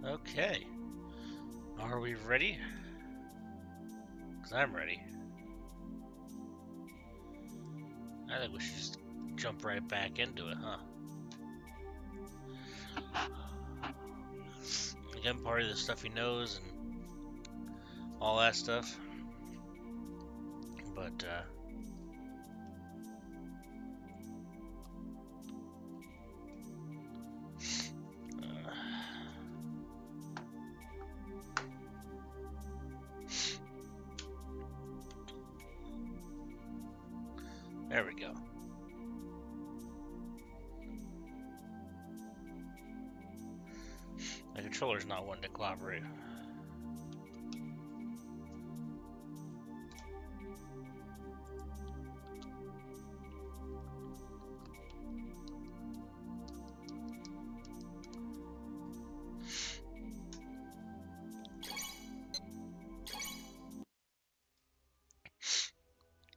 Okay. Are we ready? Because I'm ready. I think we should just jump right back into it, huh? Again, part of the stuff he knows and all that stuff. But, there we go. The controller's not wanting to cooperate.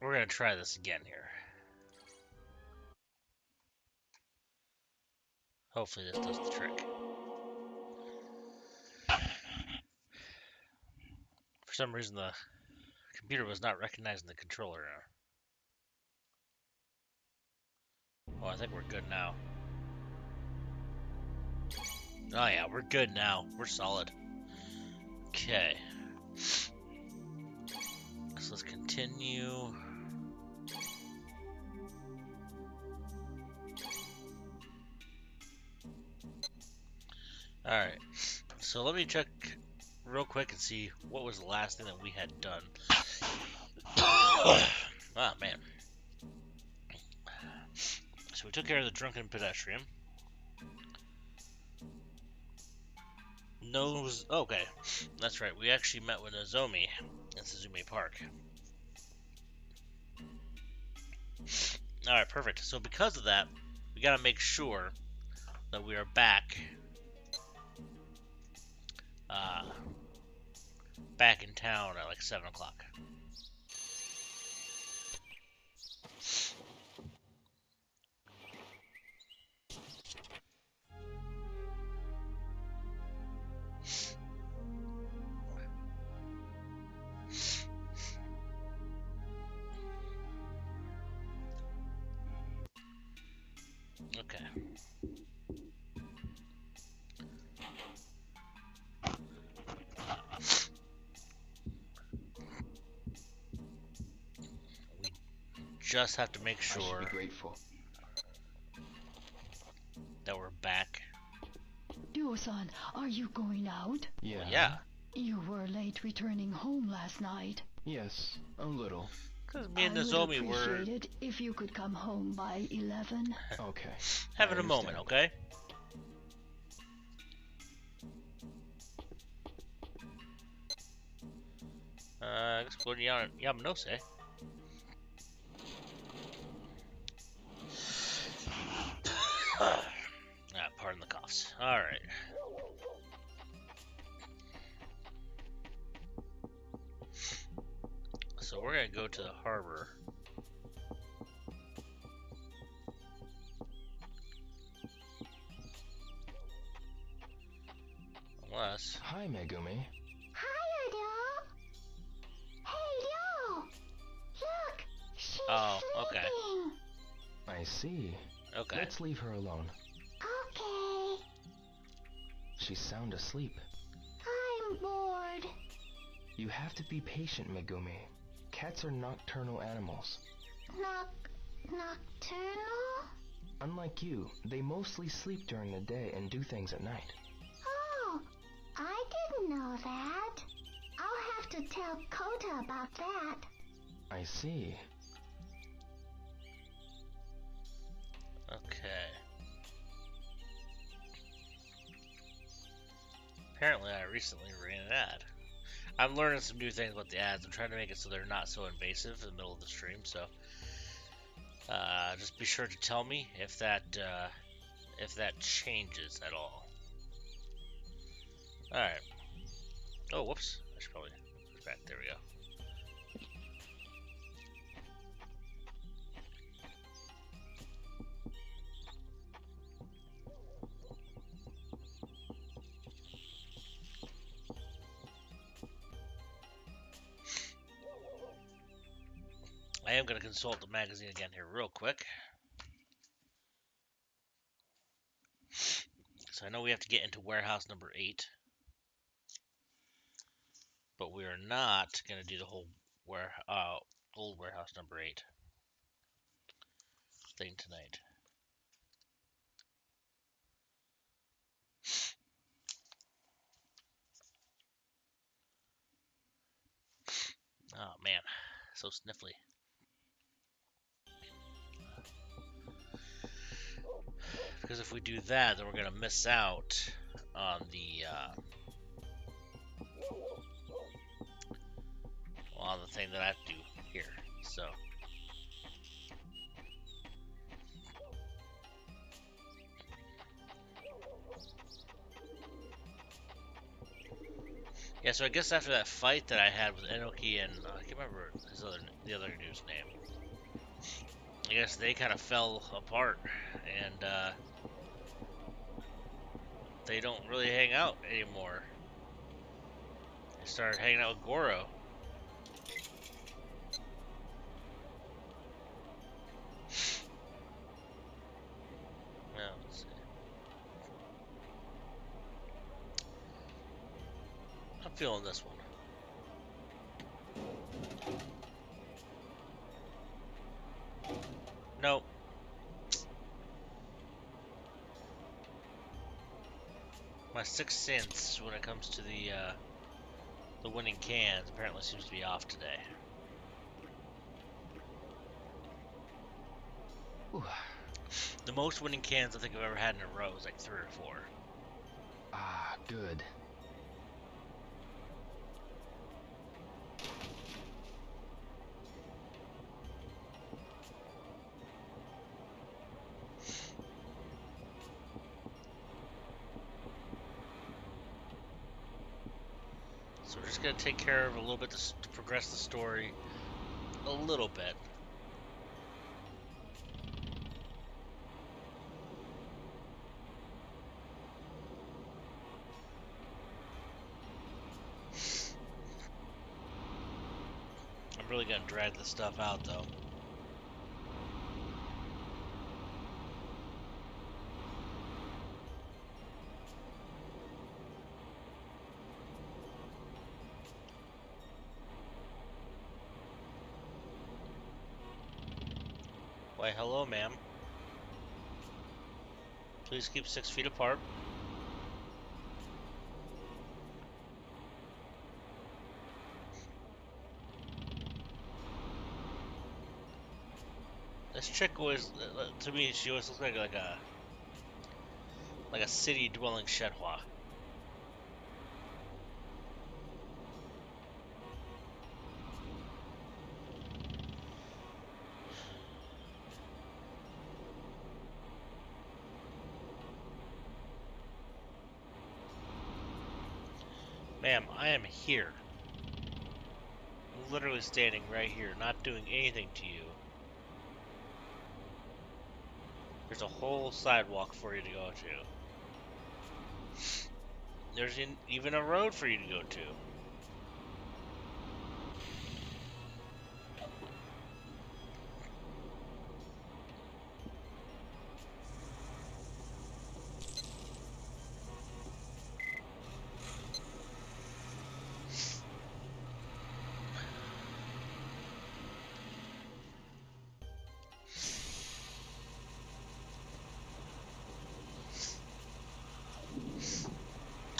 We're gonna try this again here. Hopefully this does the trick. For some reason the computer was not recognizing the controller. Well, I think we're good now. Oh yeah, we're good now. We're solid. Okay. So let's continue. Alright. So let me check real quick and see what was the last thing that we had done. Ah, man. So we took care of the drunken pedestrian. Okay, that's right. We actually met with Nozomi in Suzume Park. Alright, perfect. So because of that, we gotta make sure that we are back back in town at like 7 o'clock. Okay. We just have to make sure I should be grateful that we're back. Ryo-san, are you going out? Yeah. Well, yeah. You were late returning home last night. Yes, a little. Because me and I would Nozomi were appreciate it if you could come home by 11. Okay. having I a moment, understand. okay? Let's go to Yamanose. Pardon the coughs. Alright. So we're gonna go to the harbor. Unless... Hi, Megumi. Hi, Ryo. Hey, Ryo. Look, she's Oh, okay. sleeping. I see. Okay. Let's leave her alone. Okay, She's sound asleep. I'm bored. You have to be patient, Megumi. Cats are nocturnal animals. Nocturnal? Unlike you, they mostly sleep during the day and do things at night. Oh, I didn't know that. I'll have to tell Kota about that. I see. Okay. Apparently I recently ran an ad. I'm learning some new things about the ads. I'm trying to make it so they're not so invasive in the middle of the stream, so just be sure to tell me if that changes at all. Alright. Oh, whoops. I should probably push back. There we go. I am going to consult the magazine again here real quick. So I know we have to get into warehouse number 8. But we are not going to do the whole old warehouse number 8 thing tonight. Oh man, so sniffly. Because if we do that, then we're going to miss out on the thing that I have to do here. So yeah, so I guess after that fight that I had with Enoki and I can't remember the other dude's name. I guess they kind of fell apart, and they don't really hang out anymore. They started hanging out with Goro. Well, let's see. I'm feeling this one. Nope. My sixth sense when it comes to the winning cans apparently seems to be off today. Ooh. The most winning cans I think I've ever had in a row is like 3 or 4. Ah, good. So we're just going to take care of a little bit to progress the story a little bit. I'm really going to drag this stuff out though. Why, hello, ma'am. Please keep 6 feet apart. This chick always, to me, she always looks like a city-dwelling Shenhua. Ma'am, I am here. I'm literally standing right here, not doing anything to you. There's a whole sidewalk for you to go to. There's even a road for you to go to.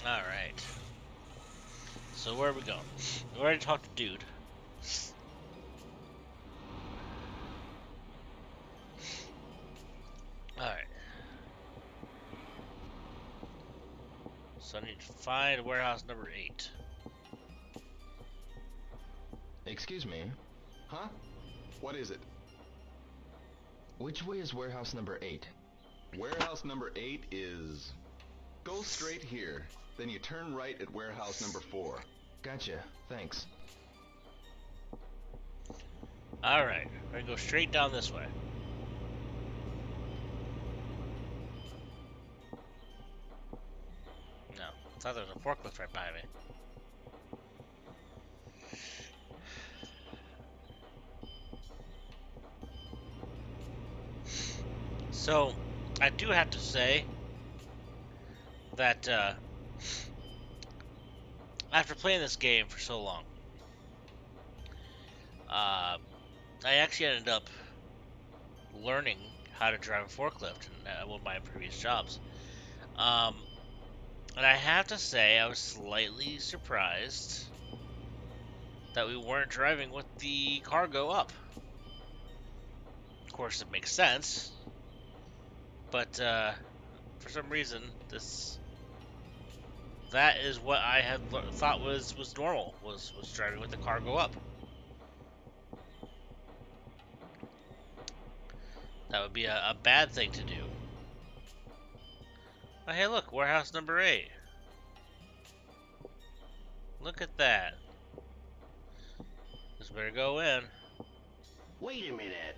Alright. So where are we going? We already talked to Dude. Alright. So I need to find warehouse number 8. Excuse me. Huh? What is it? Which way is warehouse number 8? Warehouse number 8 is... Go straight here, then you turn right at warehouse number 4. Gotcha. Thanks. Alright, we're gonna go straight down this way. No, I thought there was a forklift right behind me. So, I do have to say that after playing this game for so long, I actually ended up learning how to drive a forklift in one of my previous jobs. And I have to say, I was slightly surprised that we weren't driving with the cargo up. Of course, it makes sense, but for some reason, that is what I had thought was normal, was driving with the cargo up. That would be a bad thing to do. Oh, hey, look, warehouse number 8. Look at that. Just better go in. Wait a minute.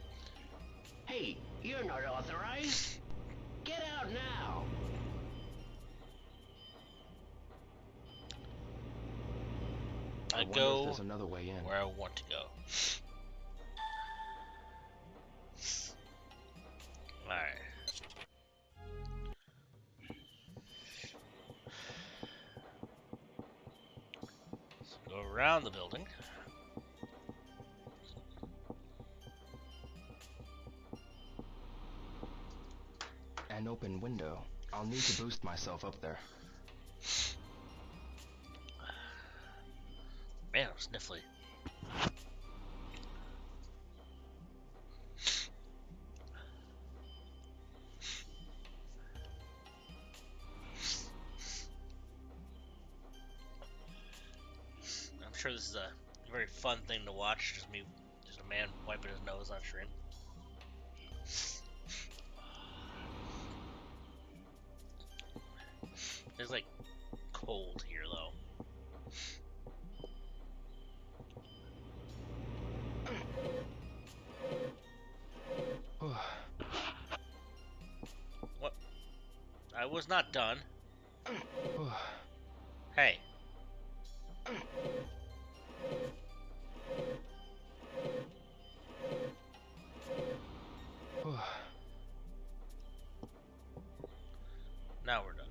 Hey, you're not authorized. Get out now. I wonder if go there's another way in. where I want to go. Alright. So go around the building. An open window. I'll need to boost myself up there. Man, I'm sniffly. I'm sure this is a very fun thing to watch. Just a man wiping his nose on stream. It's like cold here though. What? I was not done. Hey. Now we're done.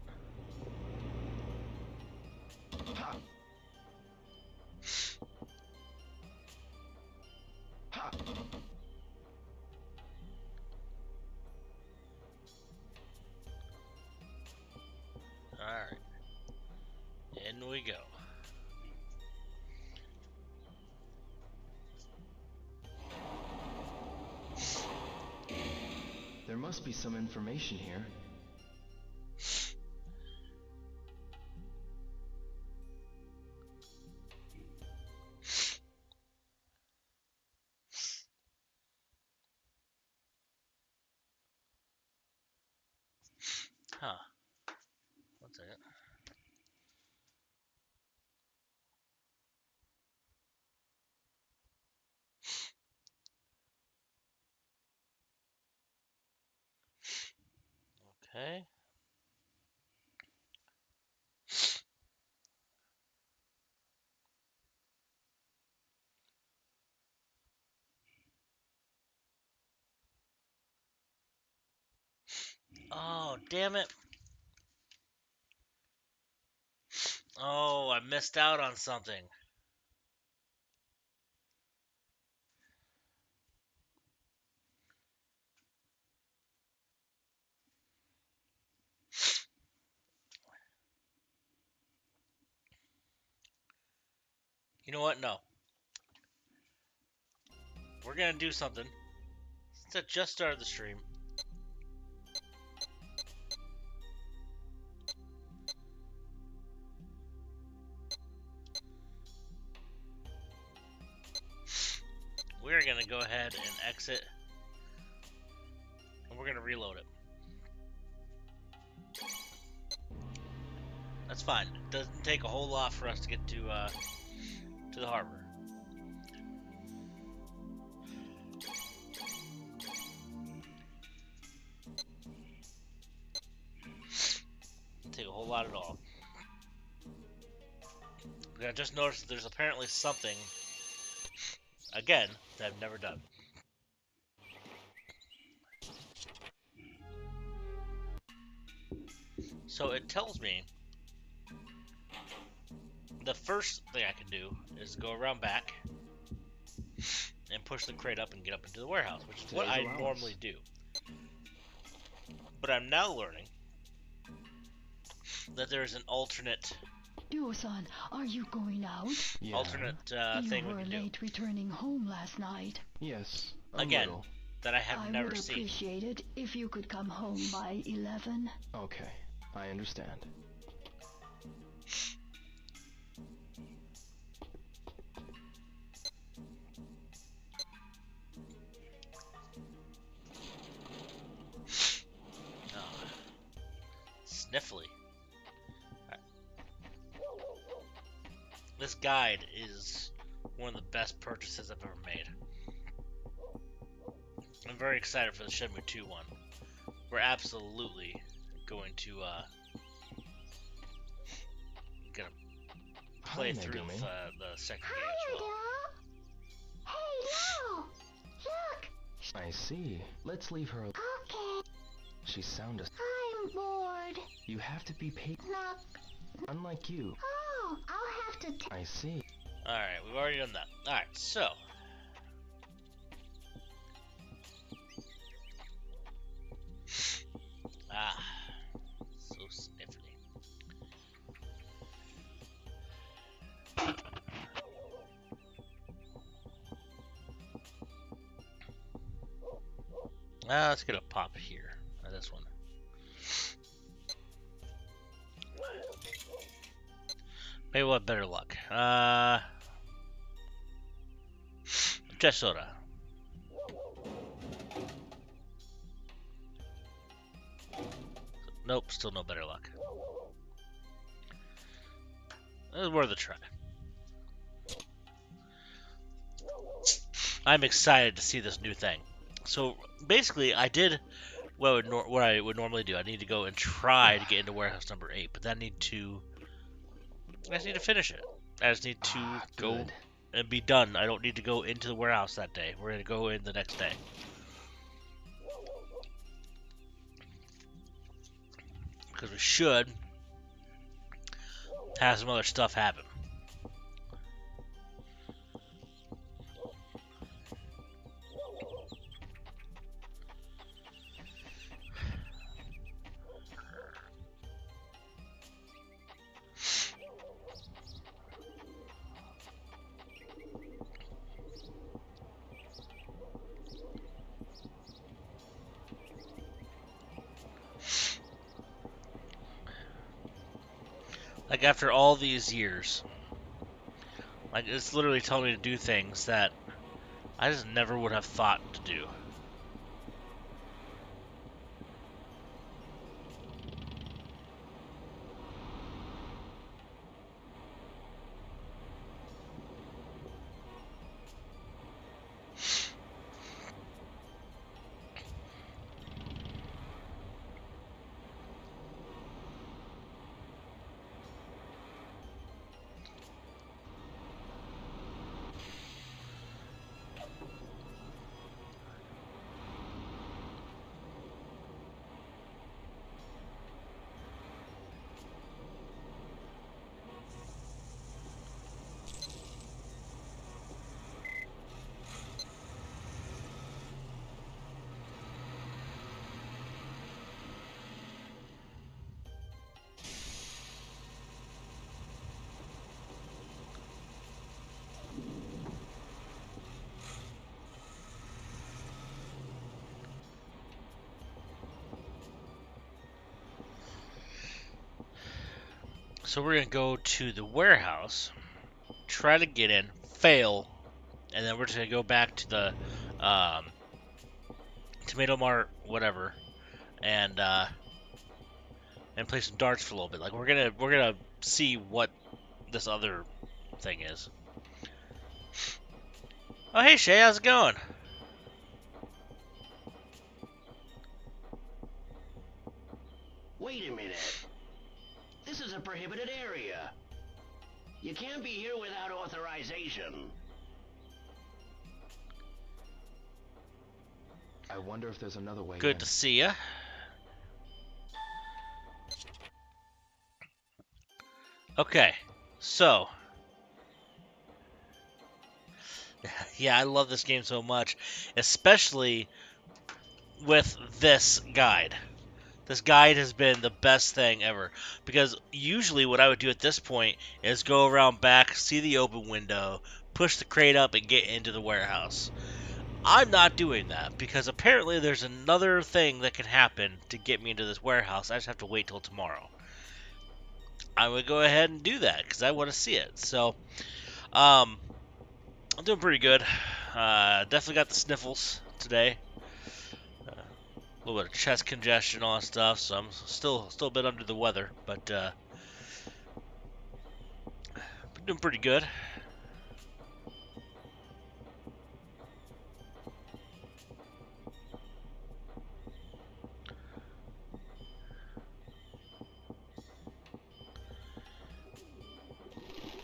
Alright. In we go. There must be some information here. Huh. One second. Okay. Oh, damn it. Oh, I missed out on something. You know what? No. We're gonna do something. Since I just started the stream. We're gonna go ahead and exit. And we're gonna reload it. That's fine. It doesn't take a whole lot for us to get to the harbor. Doesn't take a whole lot at all. I just noticed there's apparently something, again, that I've never done. So it tells me the first thing I can do is go around back and push the crate up and get up into the warehouse, which is what Today's I allowance. normally do. But I'm now learning that there is an alternate Duo-san, are you going out? Yeah. You thing we were can do late returning home last night. Yes. A Again. little. that I have I never would seen. appreciate it if you could come home by 11. Okay. I understand. Oh. Sniffly. This guide is one of the best purchases I've ever made. I'm very excited for the Shenmue 2 one. We're absolutely going to gonna play Hi, through Megumi. the second game Hi, as well. Udo. Hey, Leo. Look. I see. Let's leave her. Okay. She's sound asleep. I'm bored. You have to be patient. Knock. Unlike you. Oh, I'll have to. I see. Alright, we've already done that. Alright, so. Ah, so sniffly. Let's get a pop here. This one. Maybe we'll have better luck. Tesora. Nope, still no better luck. It was worth a try. I'm excited to see this new thing. So basically, I did what I would normally do. I need to go and try to get into warehouse number 8, but then I just need to finish it. I just need to go Good. and be done. I don't need to go into the warehouse that day. We're gonna go in the next day. Because we should have some other stuff happen. Like, after all these years, like, it's literally telling me to do things that I just never would have thought to do. So we're going to go to the warehouse, try to get in, fail, and then we're just going to go back to the Tomato Mart, whatever, and play some darts for a little bit. Like, we're gonna see what this other thing is. Oh, hey Shay, how's it going? Wait a minute. This is a prohibited area. You can't be here without authorization. I wonder if there's another way Good in. to see ya. Okay, so yeah, I love this game so much, especially with this guide. This guide has been the best thing ever because usually what I would do at this point is go around back, see the open window, push the crate up, and get into the warehouse. I'm not doing that because apparently there's another thing that can happen to get me into this warehouse. I just have to wait till tomorrow. I would go ahead and do that because I want to see it. So, um, I'm doing pretty good. Definitely got the sniffles today. A little bit of chest congestion, all that stuff. So I'm still a bit under the weather, but doing pretty good.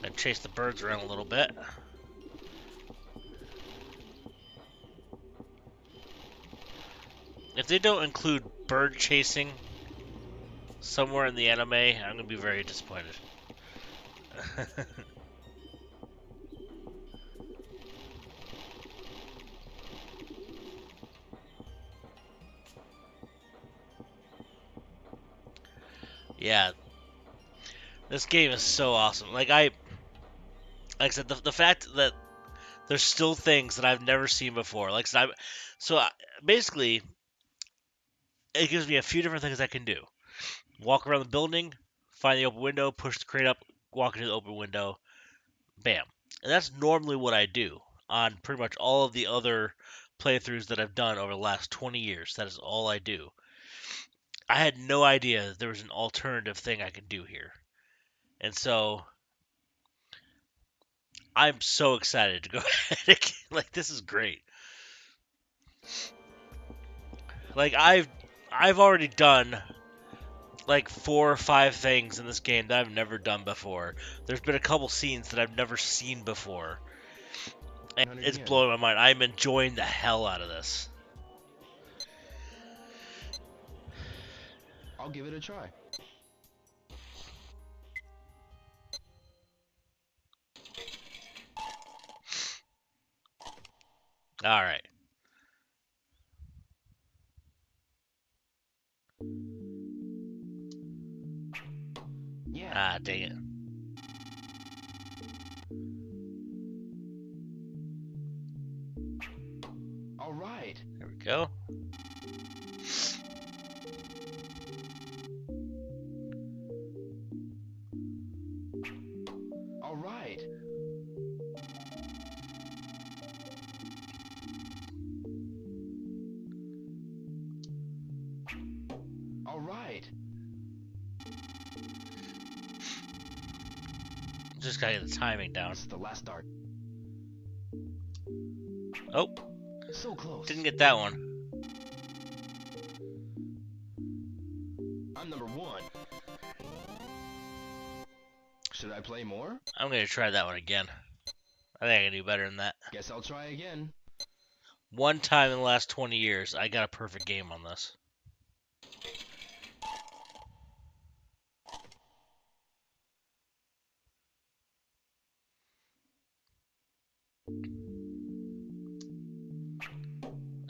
And chase the birds around a little bit. If they don't include bird chasing somewhere in the anime, I'm gonna be very disappointed. Yeah, this game is so awesome. Like I said, the fact that there's still things that I've never seen before. Like basically, it gives me a few different things I can do. Walk around the building, find the open window, push the crate up, walk into the open window, bam. And that's normally what I do on pretty much all of the other playthroughs that I've done over the last 20 years. That is all I do. I had no idea that there was an alternative thing I could do here. And so I'm so excited to go ahead. Like, this is great. Like I've already done like 4 or 5 things in this game that I've never done before. There's been a couple scenes that I've never seen before. And it's blowing my mind. I'm enjoying the hell out of this. I'll give it a try. All right. Yeah. Ah, dang it. All right. There we go. All right. All right. Just gotta get the timing down. This is the last dart. Oh, So close. didn't get that one. I'm number 1. Should I play more? I'm gonna try that one again. I think I can do better than that. Guess I'll try again. One time in the last 20 years, I got a perfect game on this.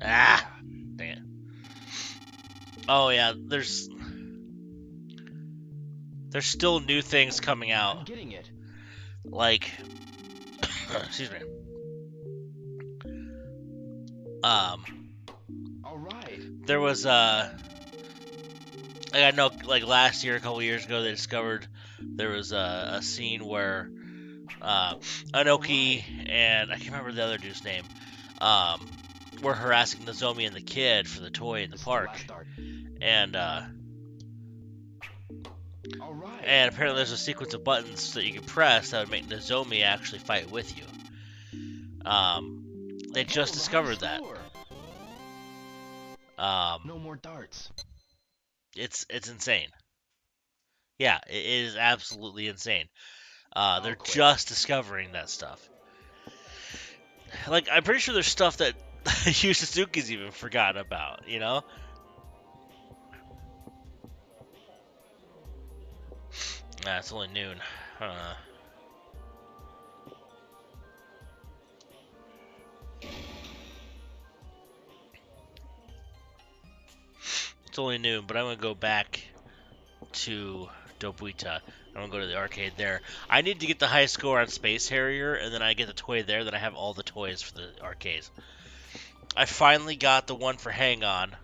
Ah, dang it. Oh yeah, there's still new things coming I'm out. getting it. Like, excuse me. All right. There was like I know, like last year, a couple years ago, they discovered there was a scene where Anoki and I can't remember the other dude's name, were harassing Nozomi and the kid for the toy in the This is park, last dart. and All right. and apparently there's a sequence of buttons that you can press that would make Nozomi actually fight with you. They just discovered that. No more darts. It's insane. Yeah, it is absolutely insane. They're quit. just discovering that stuff. Like, I'm pretty sure there's stuff that Yu Suzuki's even forgotten about, you know? Nah, it's only noon. Huh. It's only noon, but I'm gonna go back to Dobuita. I'm gonna go to the arcade there. I need to get the high score on Space Harrier, and then I get the toy there. Then I have all the toys for the arcades. I finally got the one for Hang On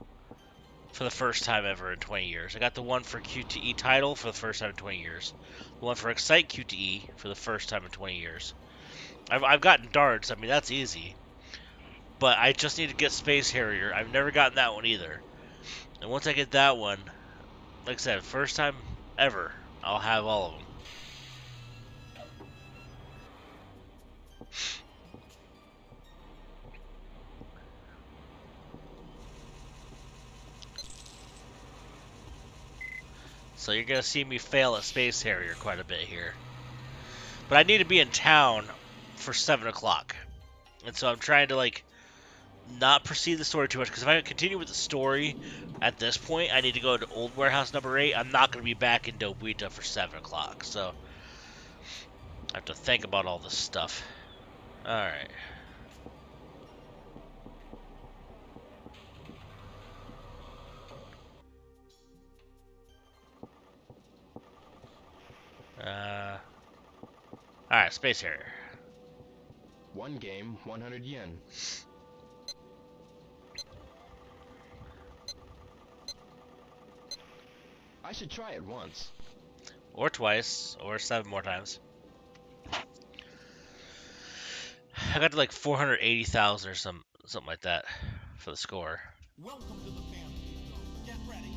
for the first time ever in 20 years. I got the one for QTE title for the first time in 20 years. The one for Excite QTE for the first time in 20 years. I've gotten darts. I mean, that's easy. But I just need to get Space Harrier. I've never gotten that one either. And once I get that one, like I said, first time ever, I'll have all of them. So you're going to see me fail at Space Harrier quite a bit here. But I need to be in town for 7 o'clock. And so I'm trying to, like, not proceed the story too much. Because if I continue with the story at this point, I need to go to Old Warehouse number 8. I'm not going to be back in Dobuita for 7 o'clock. So I have to think about all this stuff. Alright. Alright, Space Harrier. One game, 100 yen. I should try it once. Or twice, or 7 more times. I got to like 480,000 or something like that for the score. Welcome to the family. Get ready.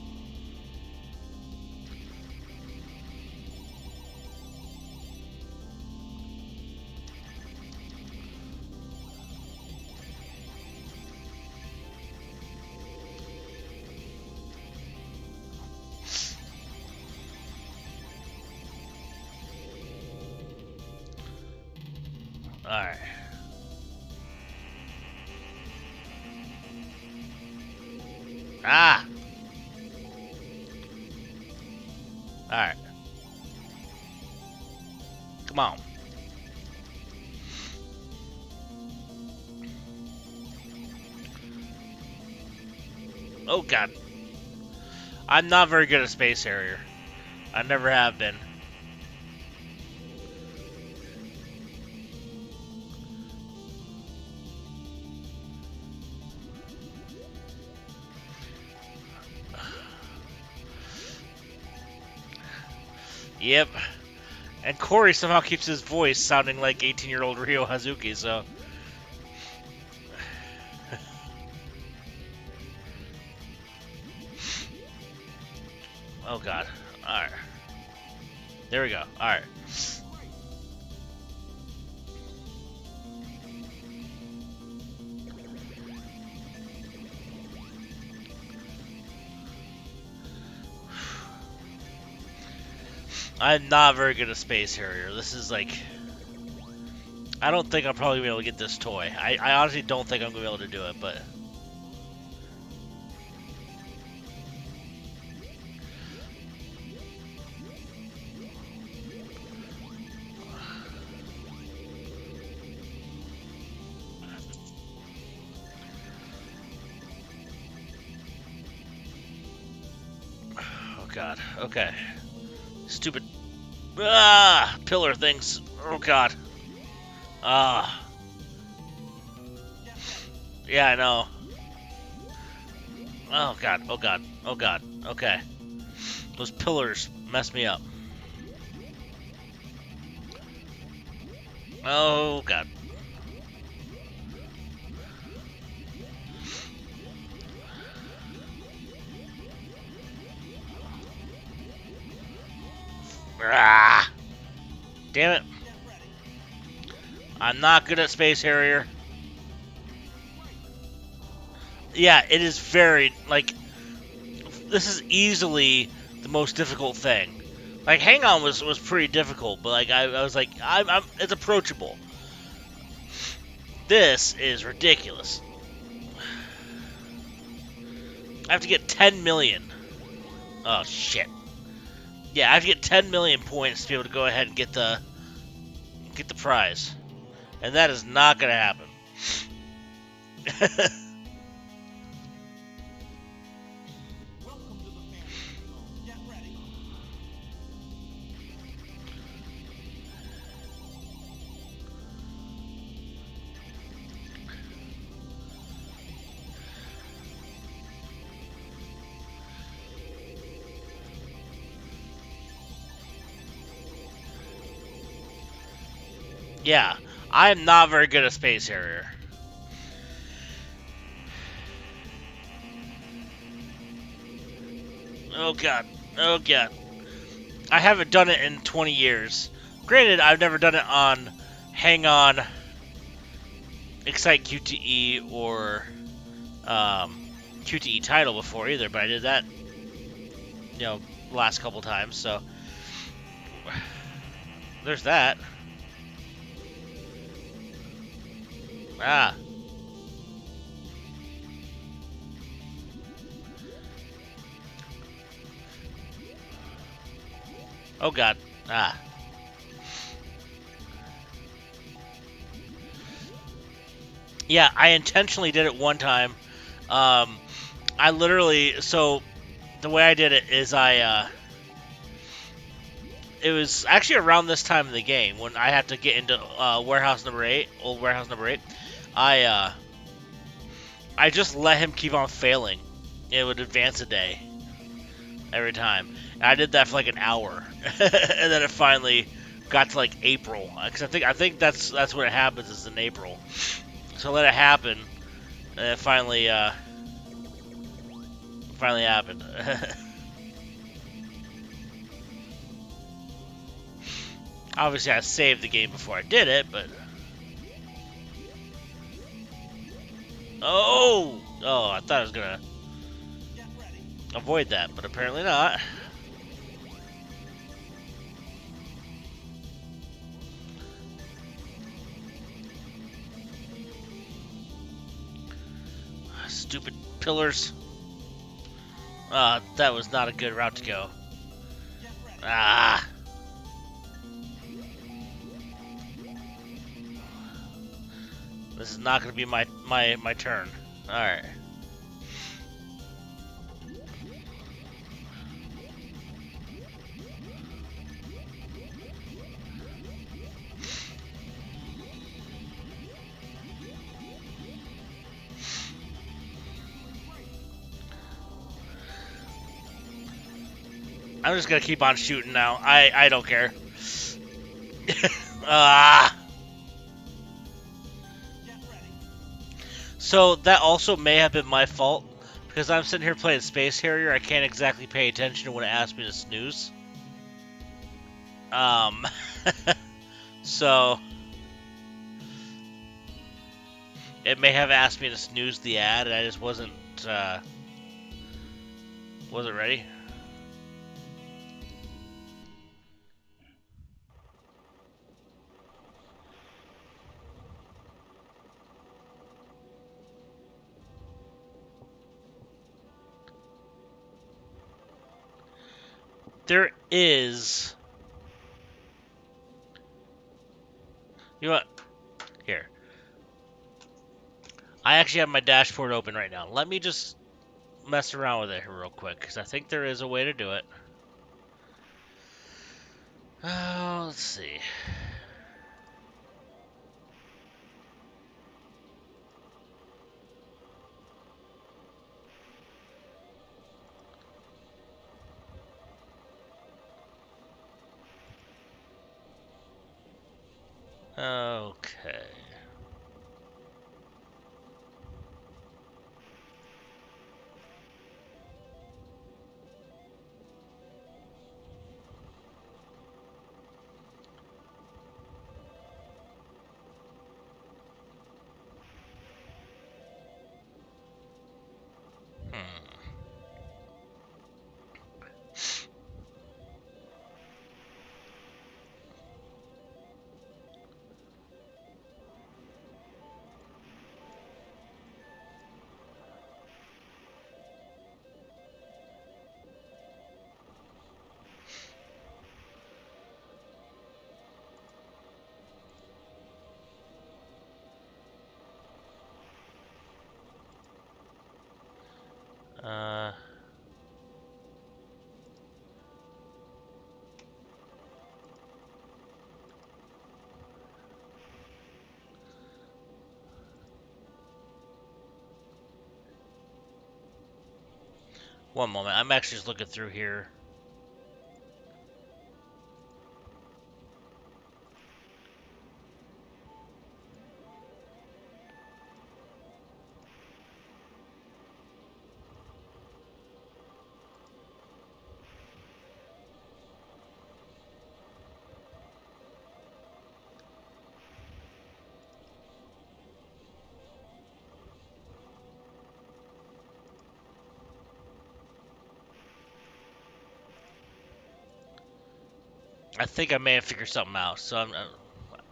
Alright. Ah! Alright. Come on. Oh god. I'm not very good at Space Harrier. I never have been. Yep. And Corey somehow keeps his voice sounding like 18-year-old Ryo Hazuki, so... Oh god. Alright. There we go. Alright. I'm not very good at Space Harrier. This is like... I don't think I'm probably going to be able to get this toy. I honestly don't think I'm going to be able to do it, but... Oh god. Okay. Stupid pillar things. Oh god. Yeah, I know. Oh god. Oh god. Oh god. Okay. Those pillars mess me up. Oh god. Ah! Damn it. I'm not good at Space Harrier. Yeah, it is very, like, this is easily the most difficult thing. Like, Hang On was pretty difficult, but, like, I was like, it's approachable. This is ridiculous. I have to get 10 million. Oh, shit. Yeah, I have to get 10 million points to be able to go ahead and get the prize, and that is not gonna happen. Welcome to the fantasy zone. Get ready. Yeah, I am not very good at Space Harrier. Oh god, oh god. I haven't done it in 20 years. Granted, I've never done it on Hang On, Excite QTE, or QTE title before either, but I did that, last couple times, so there's that. Ah. Oh god. Ah. Yeah, I intentionally did it one time. I literally, so the way I did it is it was actually around this time in the game when I had to get into warehouse number 8, old warehouse number 8. I just let him keep on failing. It would advance a day every time. And I did that for like an hour, and then it finally got to like April. Because I think that's when it happens, is in April. So I let it happen, and it finally happened. Obviously, I saved the game before I did it, but oh, I thought I was gonna Get ready. avoid that, but apparently not. Stupid pillars. That was not a good route to go. Get ready. Ah. This is not going to be my turn. Alright. I'm just going to keep on shooting now. I don't care. Ah. Get ready. So that also may have been my fault, because I'm sitting here playing Space Harrier. I can't exactly pay attention to when it asks me to snooze. So it may have asked me to snooze the ad, and I just wasn't ready. There is. You know what? Here. I actually have my dashboard open right now. Let me just mess around with it here real quick, because I think there is a way to do it. Let's see. Okay. One moment. I'm actually just looking through here. I think I may have figured something out. So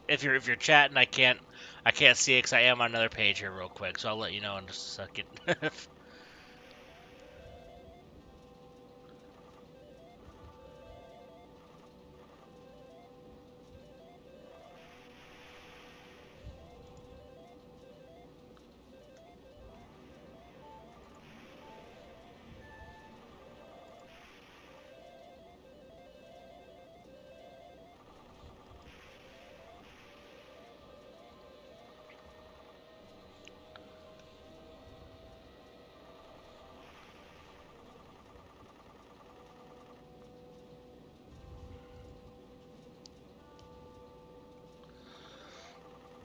if you're chatting, I can't see it because I am on another page here real quick. So I'll let you know in just a second.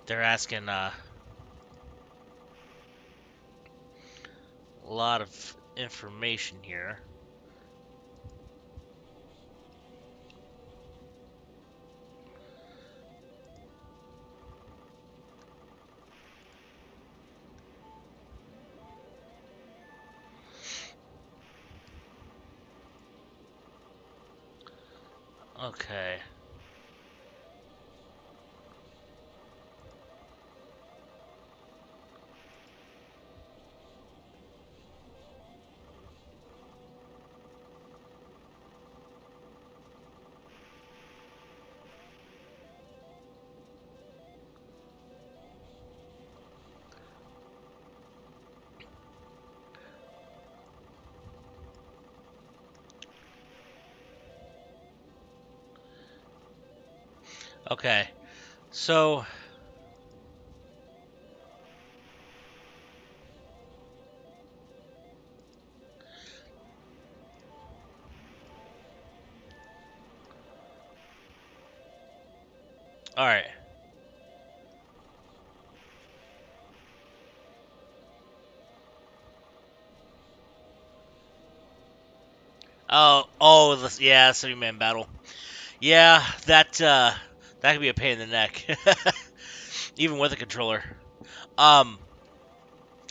They're asking a lot of information here. Okay. Okay. So all right. Yeah, 70-man battle. Yeah, that could be a pain in the neck, even with a controller. Um,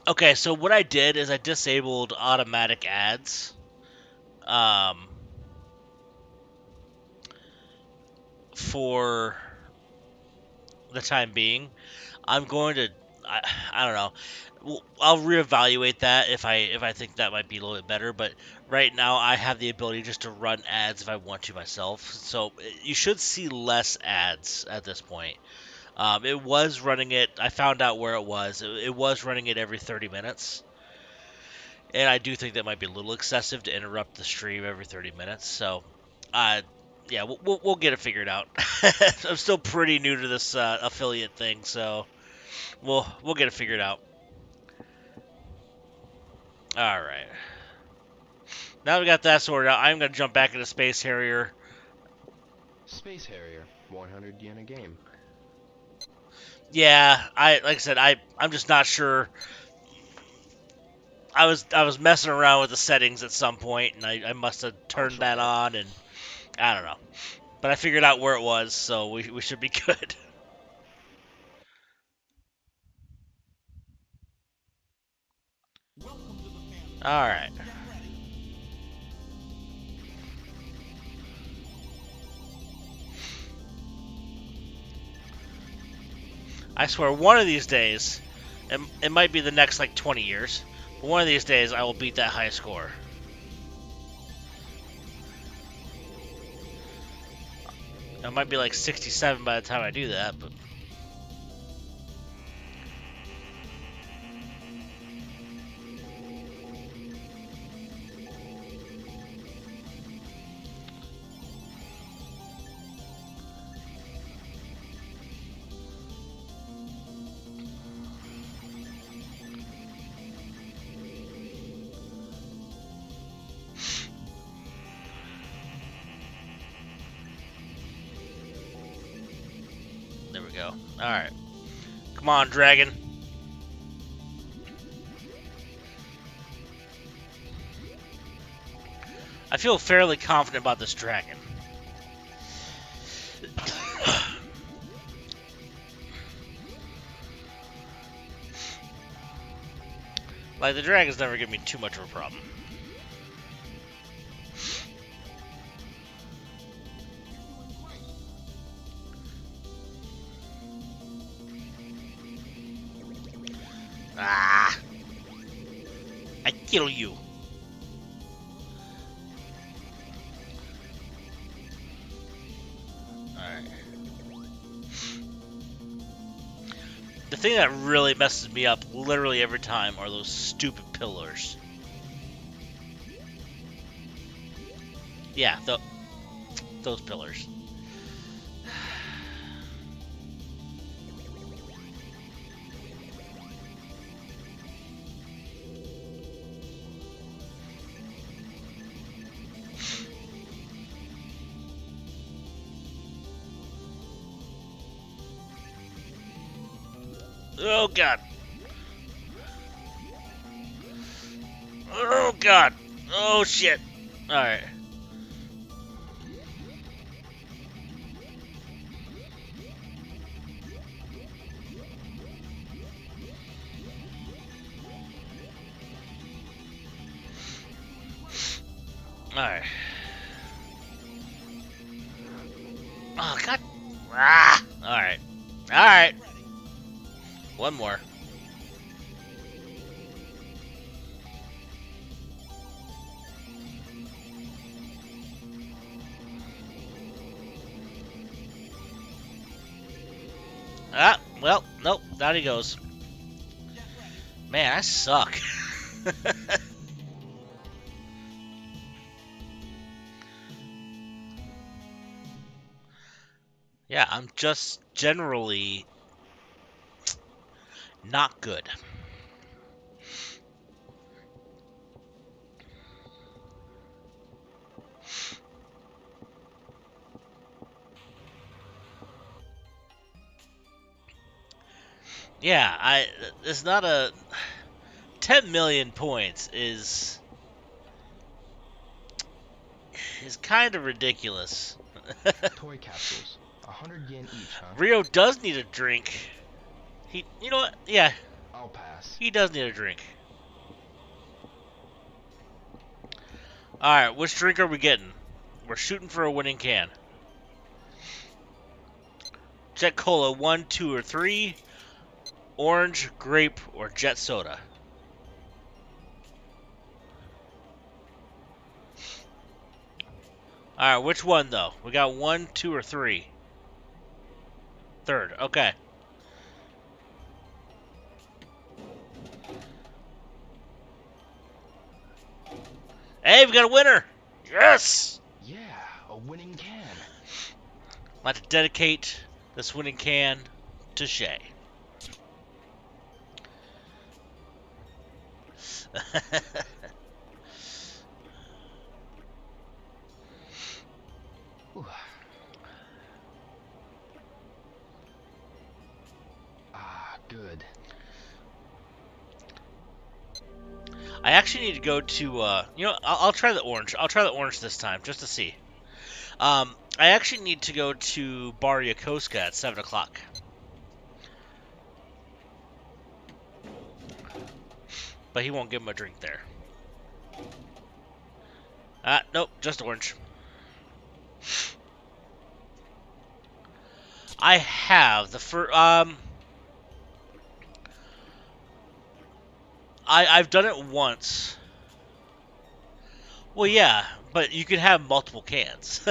okay, so what I did is I disabled automatic ads. Um, for the time being, I'm going to, I don't know. I'll reevaluate that if I think that might be a little bit better. But right now, I have the ability just to run ads if I want to myself. So you should see less ads at this point. It was running it. I found out where it was. It was running it every 30 minutes, and I do think that might be a little excessive to interrupt the stream every 30 minutes. So, yeah, we'll get it figured out. I'm still pretty new to this affiliate thing, so we'll get it figured out. All right. Now we got that sorted out. I'm gonna jump back into Space Harrier. Space Harrier, 100 yen a game. Yeah, like I said, I'm just not sure. I was messing around with the settings at some point, and I must have turned that on, and I don't know. But I figured out where it was, so we should be good. Welcome to the family. All right. Get ready. I swear, one of these days, it might be the next like 20 years, but one of these days I will beat that high score. It might be like 67 by the time I do that, but we go. Alright. Come on, dragon. I feel fairly confident about this dragon. Like, the dragon's never given me too much of a problem. Ah! I kill you. Alright. The thing that really messes me up literally every time are those stupid pillars. Yeah, those pillars. Oh god. Oh god. Oh shit. Alright. Alright. Oh god. Ah! Alright. Alright. One more. Ah, well, nope, down he goes. Man, I suck. Yeah, I'm just generally not good. Yeah, it's not a 10 million points is kind of ridiculous. Toy capsules. 100 yen each, huh? Rio does need a drink. You know what? Yeah, I'll pass. he does need a drink. Alright, which drink are we getting? We're shooting for a winning can. Jet Cola 1, 2, or 3. Orange, grape, or jet soda. Alright, which one though? We got 1, 2, or 3. Third, okay. Hey, we got a winner! Yes! Yeah, a winning can. I'd like to dedicate this winning can to Shay. Ooh. Ah, good. I actually need to go to, you know, I'll try the orange. I'll try the orange this time, just to see. I actually need to go to Bar Yokosuka at 7 o'clock. But he won't give him a drink there. Nope, just orange. I have the first, I've done it once. Well, yeah, but you can have multiple cans.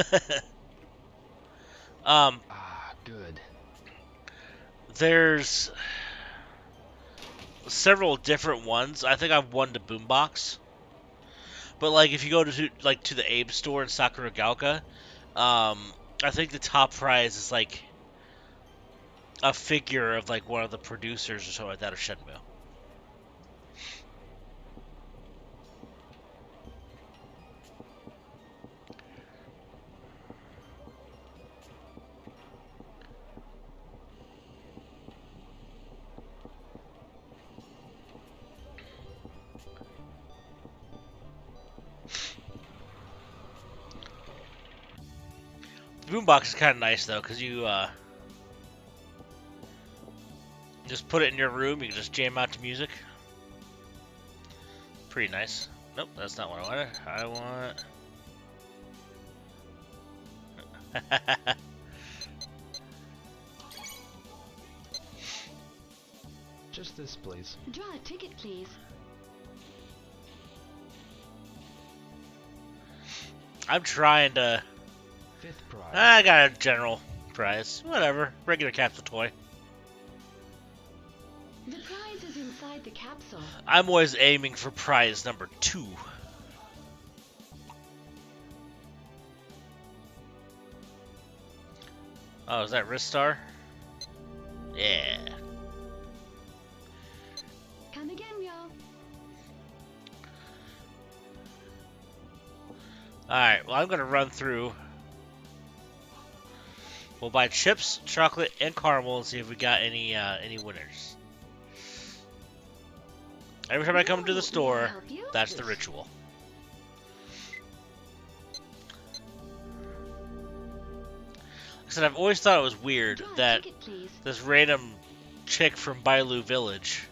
Ah, good. There's several different ones. I think I've won the boombox. But like, if you go to the Abe store in Sakuragaoka, I think the top prize is like a figure of like one of the producers or something like that of Shenmue. boombox is kind of nice though, cause you just put it in your room. You can just jam out to music. Pretty nice. Nope, that's not what I wanted. I want. Just this, please. Draw a ticket, please. I'm trying to. 5th prize. I got a general prize. Whatever. Regular capsule toy. The prize is inside the capsule. I'm always aiming for prize number 2. Oh, is that Ristar? Yeah. Come again, yo. Alright, well, I'm going to run through. We'll buy chips, chocolate, and caramel and see if we got any winners. Every time I come to the store, that's the ritual. Like I said, I've always thought it was weird Draw a that ticket, please. this random chick from Bailu Village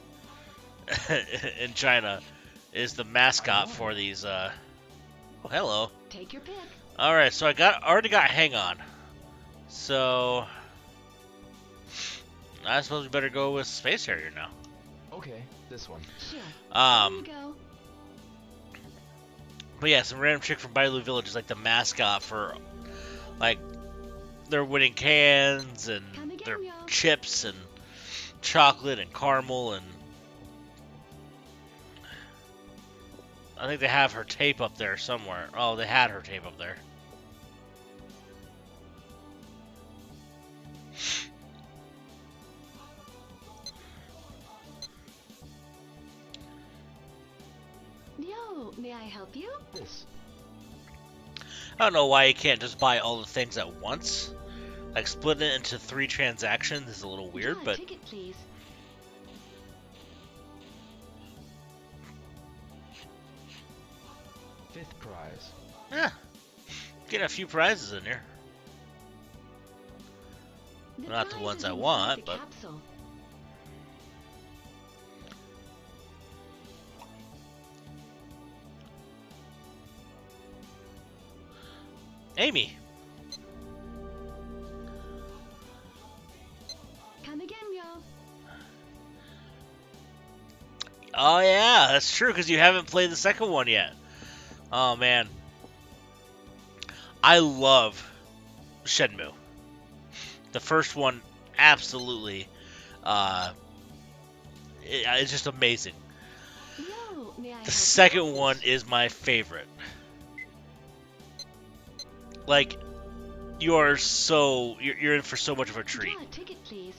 in China is the mascot for these, Oh, hello. Take your pick. Alright, so I already got Hang On. So I suppose we better go with Space Harrier now. Okay, this one. Sure. Here you go. But yeah, some random chick from Bailu Village is like the mascot for, like, they're winning cans and Come again, their yo. chips and chocolate and caramel, and I think they have her tape up there somewhere. Oh, they had her tape up there. Yo, may I help you? This. I don't know why you can't just buy all the things at once. Like, splitting it into 3 transactions is a little weird, Draw a but ticket, please. Fifth prize. yeah, getting a few prizes in here. Not the prize ones is I inside want, the but capsule. Amy. Come again, yo. Oh yeah, that's true, because you haven't played the second one yet. Oh man. I love Shenmue. The first one, absolutely. It's just amazing. Yo, may I help The you? second one is my favorite. Like, you're in for so much of a treat. Draw a ticket, please.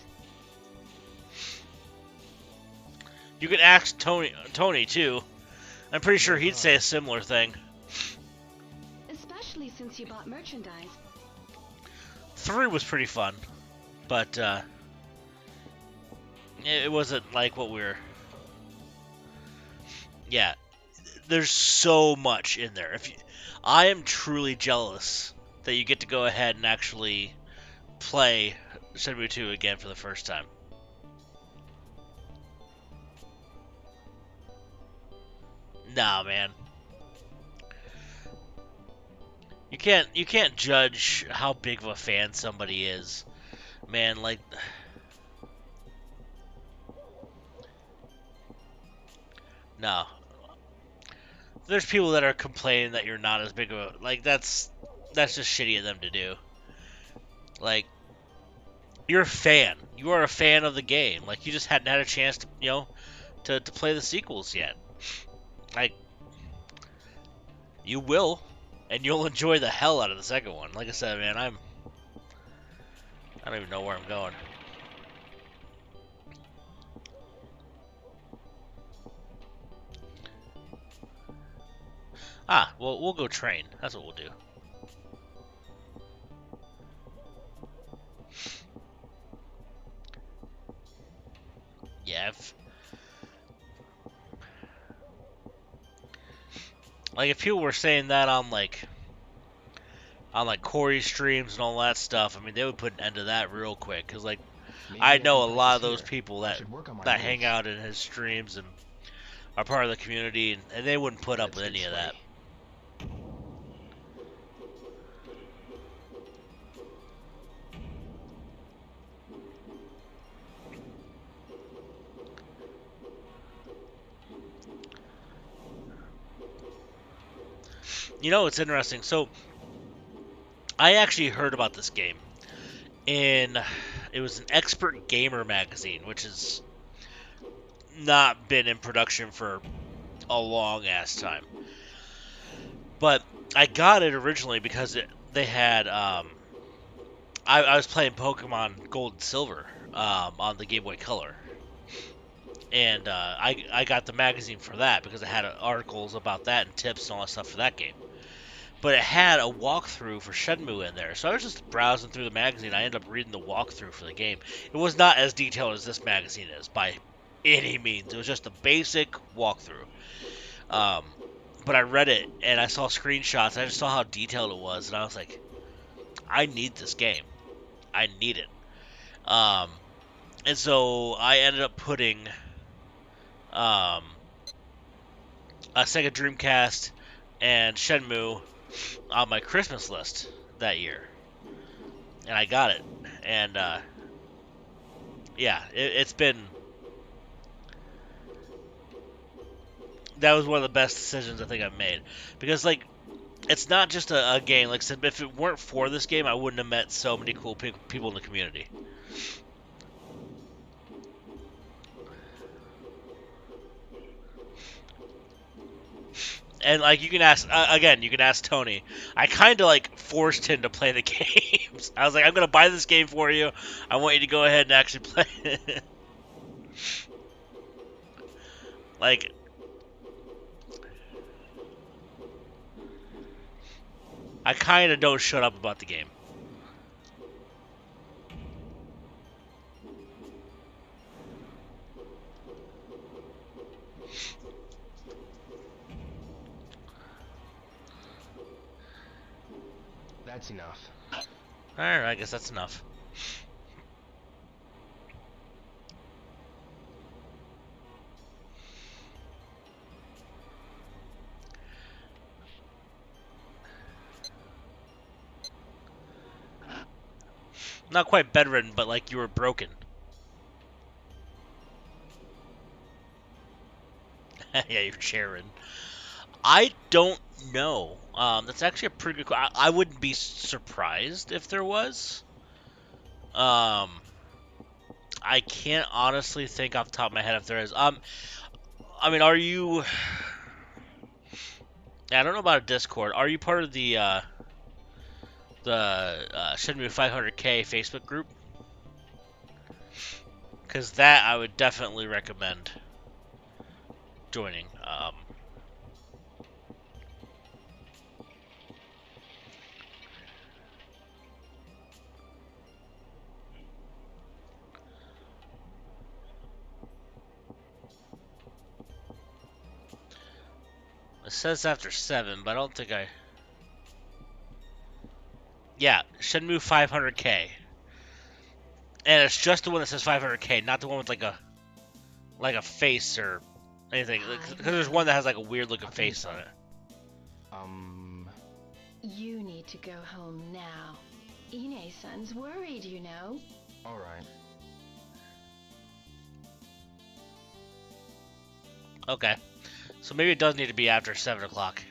You can ask Tony too. I'm pretty sure he'd say a similar thing. Especially since you bought merchandise. 3 was pretty fun, but it wasn't like what we were. Yeah, there's so much in there. I am truly jealous that you get to go ahead and actually play Shenmue 2 again for the first time. Nah, man. You can't judge how big of a fan somebody is. Man, like, no. There's people that are complaining that you're not as big of a, like, that's just shitty of them to do. Like, you're a fan. You are a fan of the game. Like, you just hadn't had a chance to, to play the sequels yet. Like, you will, and you'll enjoy the hell out of the second one. Like I said, man, I don't even know where I'm going. Ah, well, we'll go train. That's what we'll do. Yeah, like, if people were saying that on, like, on like Corey streams and all that stuff. I mean, they would put an end to that real quick because like Maybe I can know a lot of practice those here. people I that should work on my hang moves. out in his streams and are part of the community, and they wouldn't put up Let's with get any of that. sweaty. You know, it's interesting. So I actually heard about this game in it was an Expert Gamer magazine, which has not been in production for a long ass time. But I got it originally because they had I was playing Pokemon Gold and Silver on the Game Boy Color, and I got the magazine for that because it had articles about that and tips and all that stuff for that game. But it had a walkthrough for Shenmue in there, so I was just browsing through the magazine. I ended up reading the walkthrough for the game. It was not as detailed as this magazine is by any means. It was just a basic walkthrough. But I read it and I saw screenshots. I just saw how detailed it was, and I was like, I need this game. I need it. And so I ended up putting a Sega Dreamcast and Shenmue on my Christmas list that year, and I got it. And yeah, it's been that was one of the best decisions I think I've made because like it's not just a game. Like I said, if it weren't for this game, I wouldn't have met so many cool people in the community. And like you can ask again, you can ask Tony. I kind of like forced him to play the games. I was like, I'm gonna buy this game for you. I want you to go ahead and actually play it. Like, I kind of don't shut up about the game. That's enough. Alright, I guess that's enough. Not quite bedridden, but like you were broken. Yeah, you're Sharon. I don't know. That's actually a pretty good. I wouldn't be surprised if there was. Um, I can't honestly think off the top of my head if there is. I mean, are you? Yeah, I don't know about a Discord. Are you part of the Shenmue 500K Facebook group? Because that I would definitely recommend joining. It says after 7, but I don't think I... Yeah, Shenmue 500K. And it's just the one that says 500K, not the one with like a face or anything. Because there's one that has like a weird looking face on it. You need to go home now. Ine-san's worried, you know. Alright. Okay. So maybe it does need to be after 7 o'clock.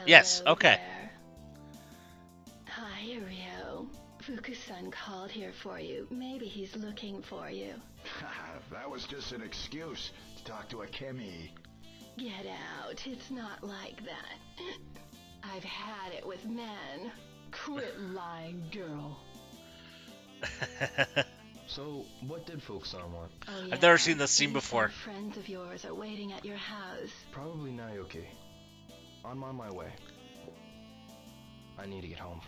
Yes, Hello okay. there. Hi, Rio. Fuku-san called here for you. Maybe he's looking for you. That was just an excuse to talk to Akemi. Get out. It's not like that. I've had it with men. Quit lying, girl. So, what did fuku-san want? Oh, I've never yeah. seen this scene You before. said friends of yours are waiting at your house. Probably Naoki. I'm on my way. I need to get home.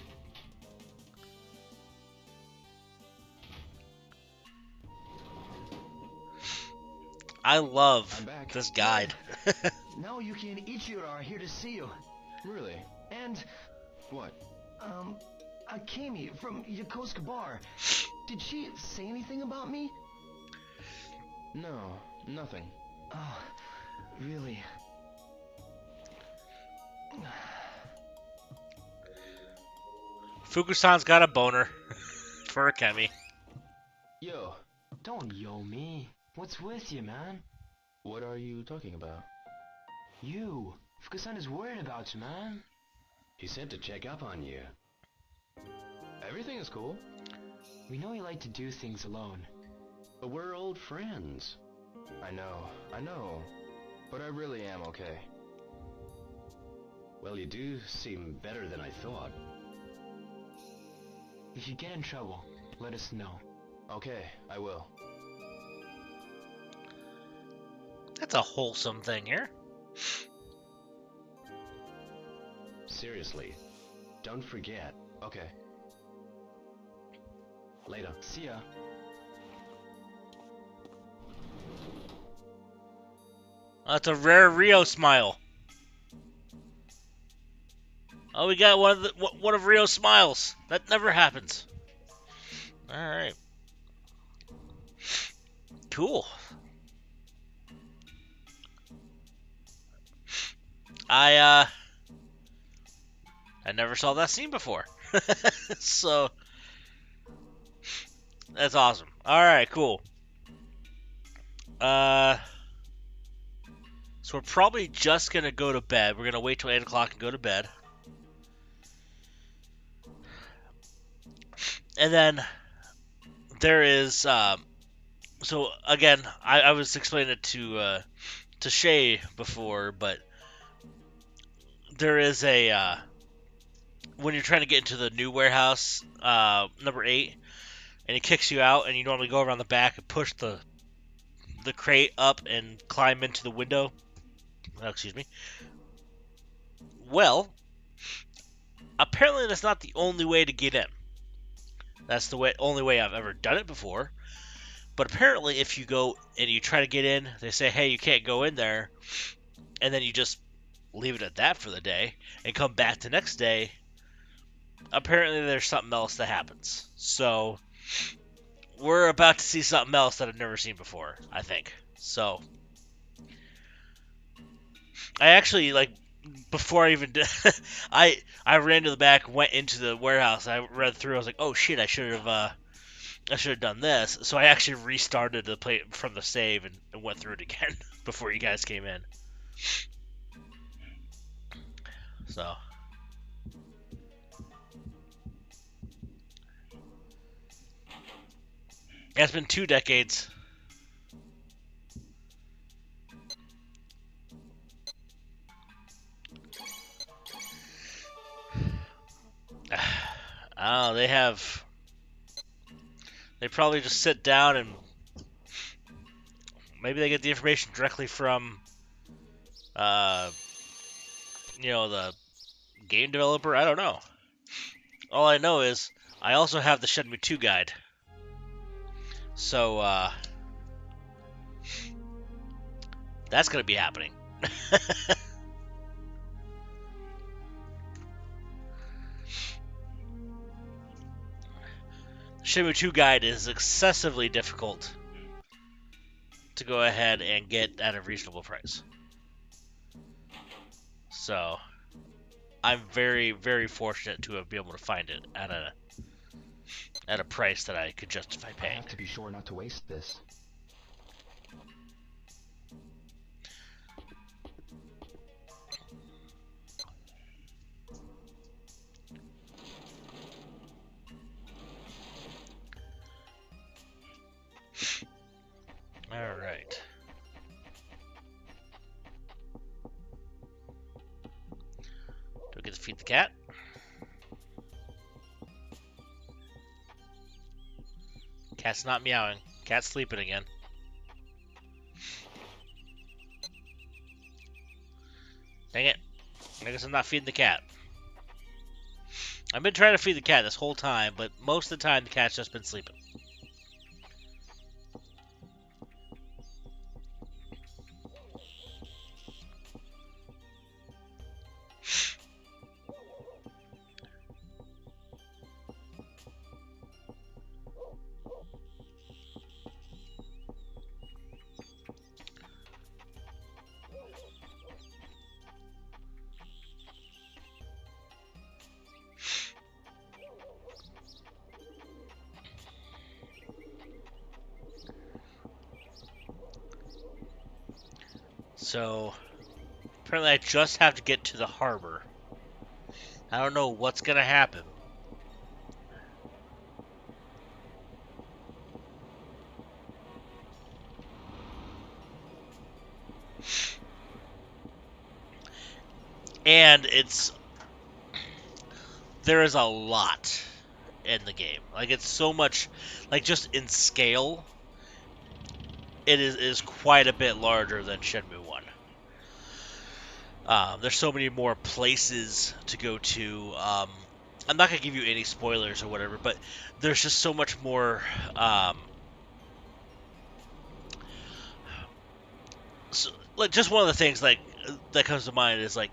I love I'm back. this guide. Now Yuki and Ichiro are here to see you. Really? And, What? Akemi from Yokosuka Bar. Did she say anything about me? No, nothing. Oh, really? Fuku-san's got a boner for Akemi. Yo, Don't yo me. What's with you, man? what are you talking about? You. Fukusan is worried about you, man. He sent to check up on you. Everything is cool, We know you like to do things alone. But we're old friends. I know, but I really am okay. Well, you do seem better than I thought. If you get in trouble, let us know. Okay, I will. That's a wholesome thing here. Seriously, don't forget. Okay. Later. See ya. That's a rare Rio smile. Oh, we got one of Rio's smiles. That never happens. All right. Cool. I never saw that scene before. So that's awesome. All right, cool. So we're probably just gonna go to bed. We're gonna wait till 8 o'clock and go to bed. And then there is so again, I was explaining it to Shay before, but there is a when you're trying to get into the new warehouse, number 8, and it kicks you out, and you normally go around the back and push the crate up and climb into the window. Oh, excuse me. Well, apparently that's not the only way to get in. That's the only way I've ever done it before. But apparently if you go and you try to get in, they say, hey, you can't go in there. And then you just leave it at that for the day and come back the next day. Apparently there's something else that happens. So we're about to see something else that I've never seen before, I think. So I actually, like, before I even did, I ran to the back, went into the warehouse. I read through. I was like, "Oh shit! I should have done this." So I actually restarted the play from the save and went through it again before you guys came in. So yeah, it's been 2 decades. Oh, they probably just sit down and maybe they get the information directly from, the game developer. I don't know. All I know is I also have the Shenmue 2 guide. So, that's going to be happening. Shenmue 2 guide is excessively difficult to go ahead and get at a reasonable price. So, I'm very, very fortunate to have been able to find it at a price that I could justify I paying. have to be sure not to waste this. All right. Do I get to feed the cat? Cat's not meowing. Cat's sleeping again. Dang it. I guess I'm not feeding the cat. I've been trying to feed the cat this whole time, but most of the time the cat's just been sleeping. So, apparently I just have to get to the harbor. I don't know what's gonna happen. And there is a lot in the game. Like, it's so much, like, just in scale, it is quite a bit larger than Shenmue 1. There's so many more places to go to. I'm not going to give you any spoilers or whatever, but there's just so much more. Like, just one of the things like that comes to mind is like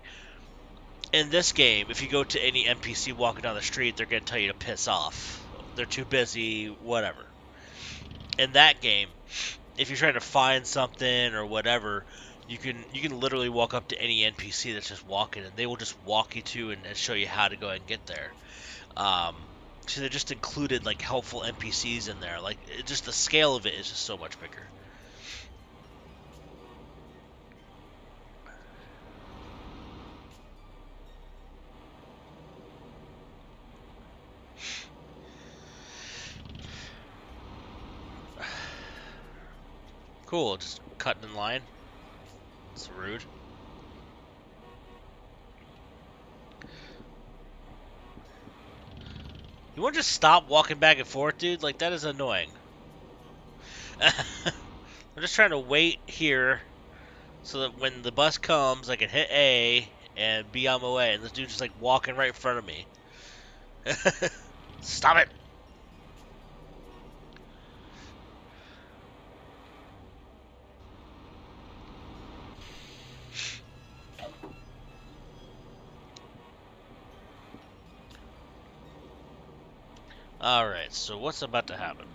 in this game, if you go to any NPC walking down the street, they're going to tell you to piss off. They're too busy, whatever. In that game, if you're trying to find something or whatever, you can literally walk up to any NPC that's just walking, and they will just walk you to and show you how to go and get there. So they just included like helpful NPCs in there. Like just the scale of it is just so much bigger. Cool, just cutting in line. It's rude. You want to just stop walking back and forth, dude? Like, that is annoying. I'm just trying to wait here so that when the bus comes, I can hit A and be on my way. And this dude's just, like, walking right in front of me. Stop it! Alright, so what's about to happen?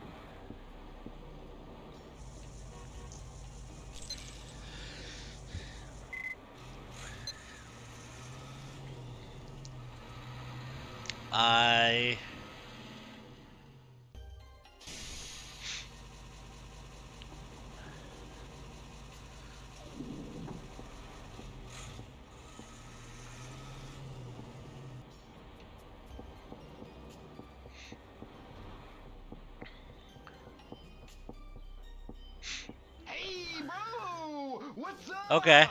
Hey, bro! What's up? Okay.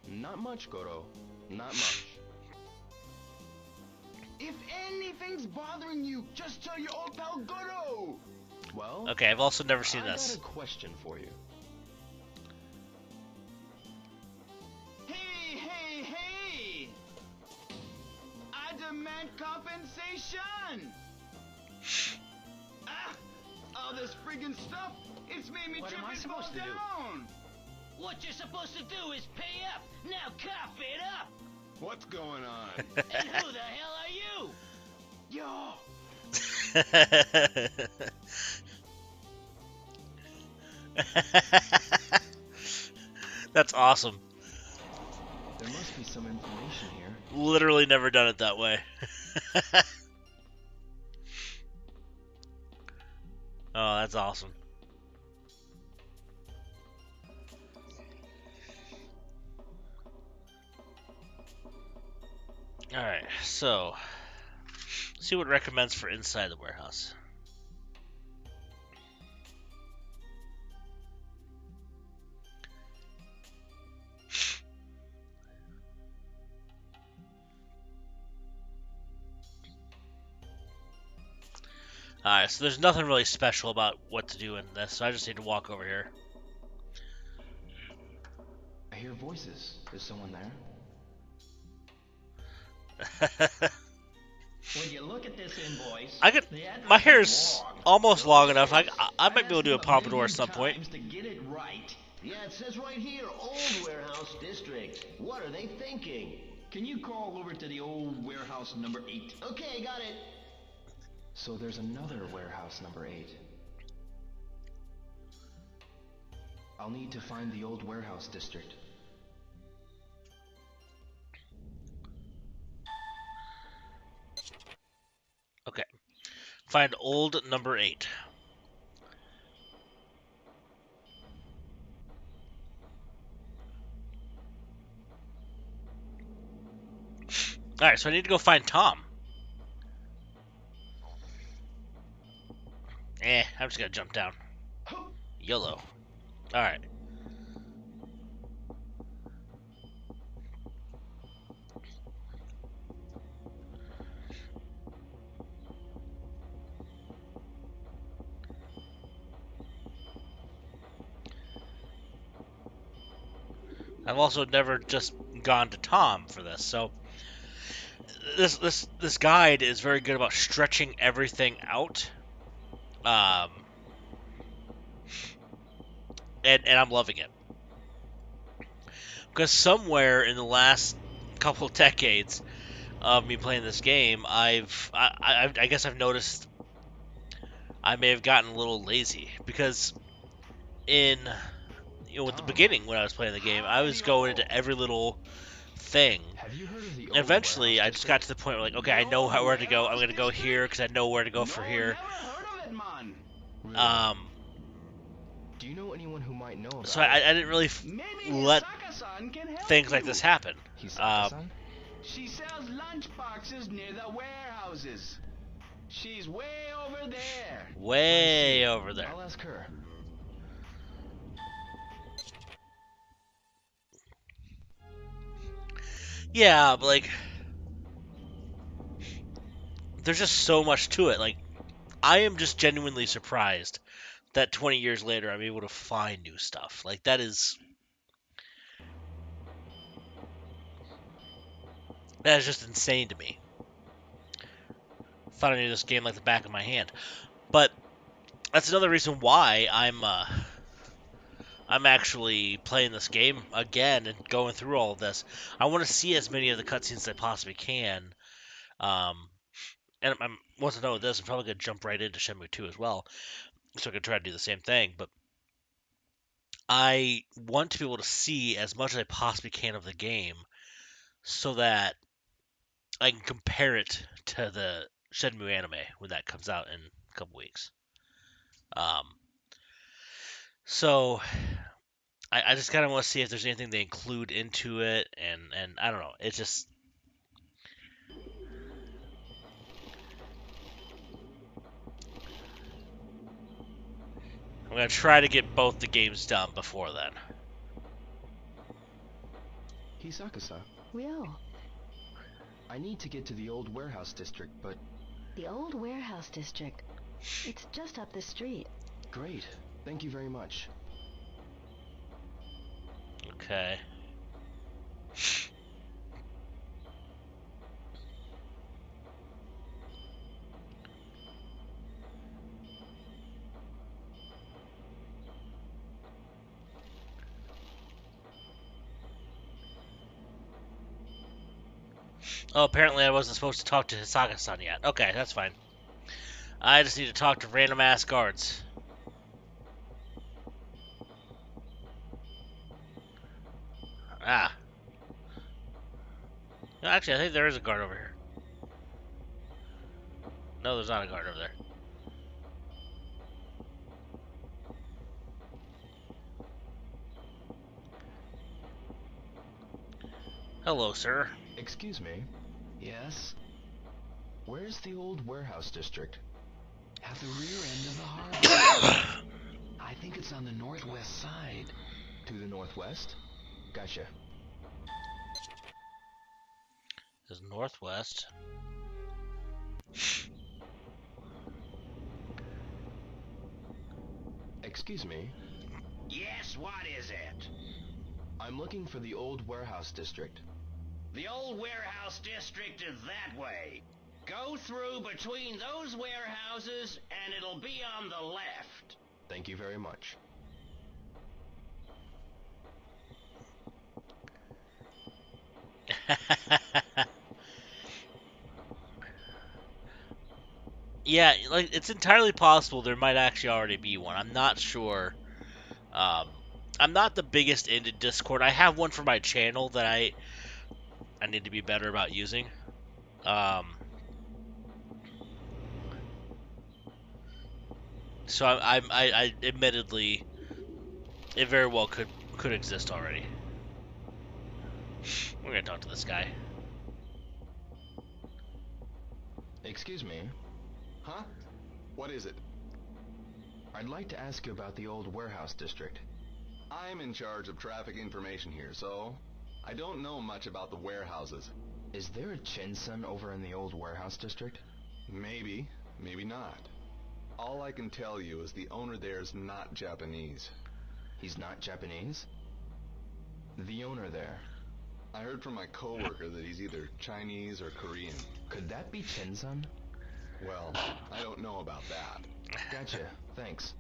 Not much, Goro. Not much. If anything's bothering you, just tell your old pal Goro! Well, Okay, I've also never seen I this. got a question for you. Hey, hey, hey! I demand compensation! All this friggin' stuff, it's made me What trip am I and fall supposed to do? down! What you're supposed to do is pay up. Now cough it up. What's going on? And who the hell are you? Yo! That's awesome. There must be some information here. Literally never done it that way. Oh, that's awesome. Alright, so see what it recommends for inside the warehouse. Alright, so there's nothing really special about what to do in this, so I just need to walk over here. I hear voices. Is someone there? When you look at this invoice, I could. the address My hair is is wrong. almost long enough. I I've might be able to do a asked you pompadour million at some point. times to get it right. Yeah, it says right here, Old Warehouse District. What are they thinking? Can you call over to the old warehouse number 8? Okay, got it. So there's another warehouse number 8. I'll need to find the old warehouse district. Okay. Find old number 8. Alright, so I need to go find Tom. I'm just gonna jump down. YOLO. Alright. I've also never just gone to Tom for this, so this guide is very good about stretching everything out. And I'm loving it. Because somewhere in the last couple of decades of me playing this game, I guess I've noticed I may have gotten a little lazy. Because in, at the beginning when I was playing the game, I was going into every little thing. Have you heard of the And eventually, I just got to the point where, like, okay, I know where to go. I'm going to go here because I know where to go for here. Never heard of it, man. Really? Do you know anyone who might know about So I didn't really Maybe let Hisaka-san can help things like you. this happen. Hisaka-san? She sells lunch boxes near the warehouses. She's way over there. Way over there. I'll ask her. Yeah, but like, there's just so much to it. Like, I am just genuinely surprised that 20 years later I'm able to find new stuff. Like, that is just insane to me. Thought I knew this game like the back of my hand. But that's another reason why I'm actually playing this game again and going through all of this. I want to see as many of the cutscenes as I possibly can. And once I know this, I'm probably going to jump right into Shenmue 2 as well, so I can try to do the same thing. But I want to be able to see as much as I possibly can of the game so that I can compare it to the Shenmue anime when that comes out in a couple weeks. So I just kind of want to see if there's anything they include into it, and I don't know. It's just I'm gonna try to get both the games done before then. Hisaka-san, Ryo, I need to get to the old warehouse district, but the old warehouse district. It's just up the street. great. Thank you very much. Okay. Oh, apparently I wasn't supposed to talk to Hisaka-san yet. Okay, that's fine. I just need to talk to random ass guards. Ah. No, actually, I think there is a guard over here. No, there's not a guard over there. Hello, sir. Excuse me. Yes? Where's the old warehouse district? At the rear end of the harbor. I think it's on the northwest side. To the northwest? Gotcha. This is northwest. Excuse me. Yes, what is it? I'm looking for the old warehouse district. The old warehouse district is that way. Go through between those warehouses, and it'll be on the left. Thank you very much. Yeah, like it's entirely possible there might actually already be one. I'm not sure. Um, I'm not the biggest into Discord. I have one for my channel that I need to be better about using. So I admittedly, it very well could exist already. We're gonna talk to this guy. Excuse me. Huh? What is it? I'd like to ask you about the old warehouse district. I'm in charge of traffic information here, so I don't know much about the warehouses. Is there a Ine-san over in the old warehouse district? Maybe, maybe not. All I can tell you is the owner there is not Japanese. He's not Japanese? The owner there. I heard from my coworker that he's either Chinese or Korean. Could that be Ine-san? Well, I don't know about that. Gotcha. Thanks.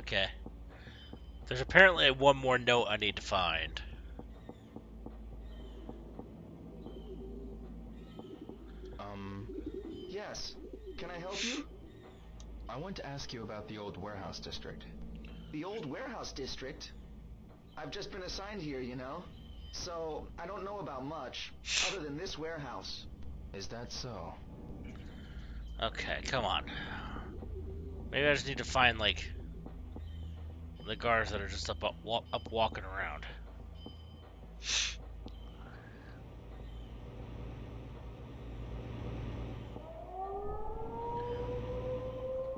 Okay. There's apparently one more note I need to find. Yes. Can I help you? I want to ask you about the old warehouse district. The old warehouse district? I've just been assigned here, you know? So, I don't know about much, other than this warehouse. Is that so? Okay, come on. Maybe I just need to find, like, the guards that are just up walking around.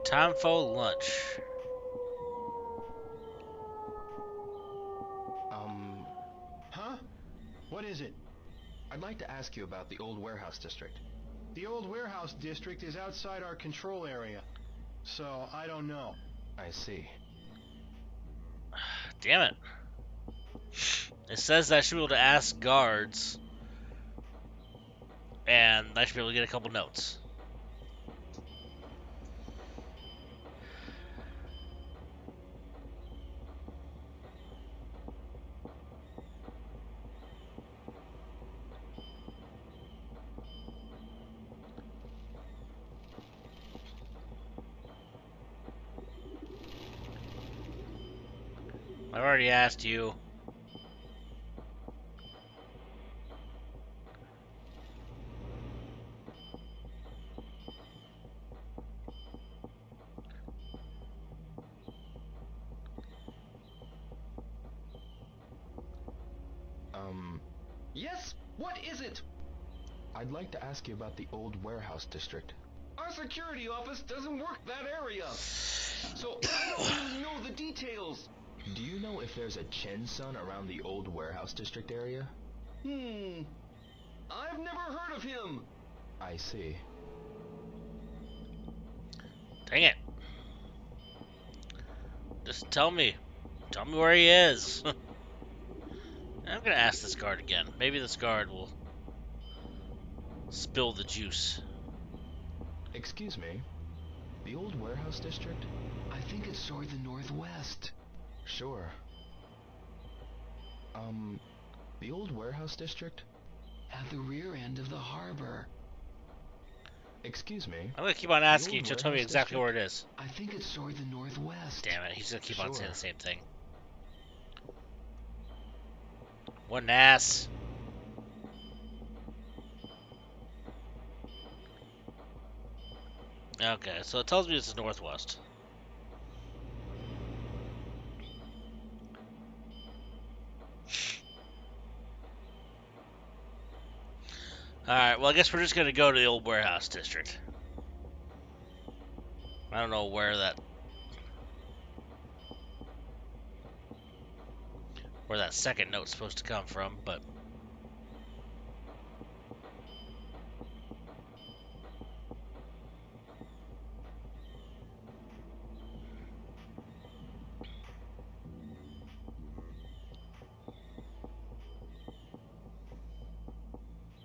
Time for lunch. Huh? What is it? I'd like to ask you about the old warehouse district. The old warehouse district is outside our control area, so I don't know. I see. Damn it. It says that I should be able to ask guards, and I should be able to get a couple notes. I already asked you. Yes? What is it? I'd like to ask you about the old warehouse district. Our security office doesn't work that area, so I don't really know the details. Do you know if there's a Ine-san around the old warehouse district area? I've never heard of him. I see. Dang it. Just tell me. Tell me where he is. I'm gonna ask this guard again. Maybe this guard will spill the juice. Excuse me. The old warehouse district? I think it's toward the northwest. Sure. The old warehouse district? At the rear end of the harbor. Excuse me. I'm gonna keep on asking you to tell me exactly where it is. I think it's toward the northwest. Damn it, he's gonna keep on saying the same thing. What an ass. Okay, so it tells me this is northwest. Alright, well I guess we're just gonna go to the old warehouse district. I don't know where that second note's supposed to come from, but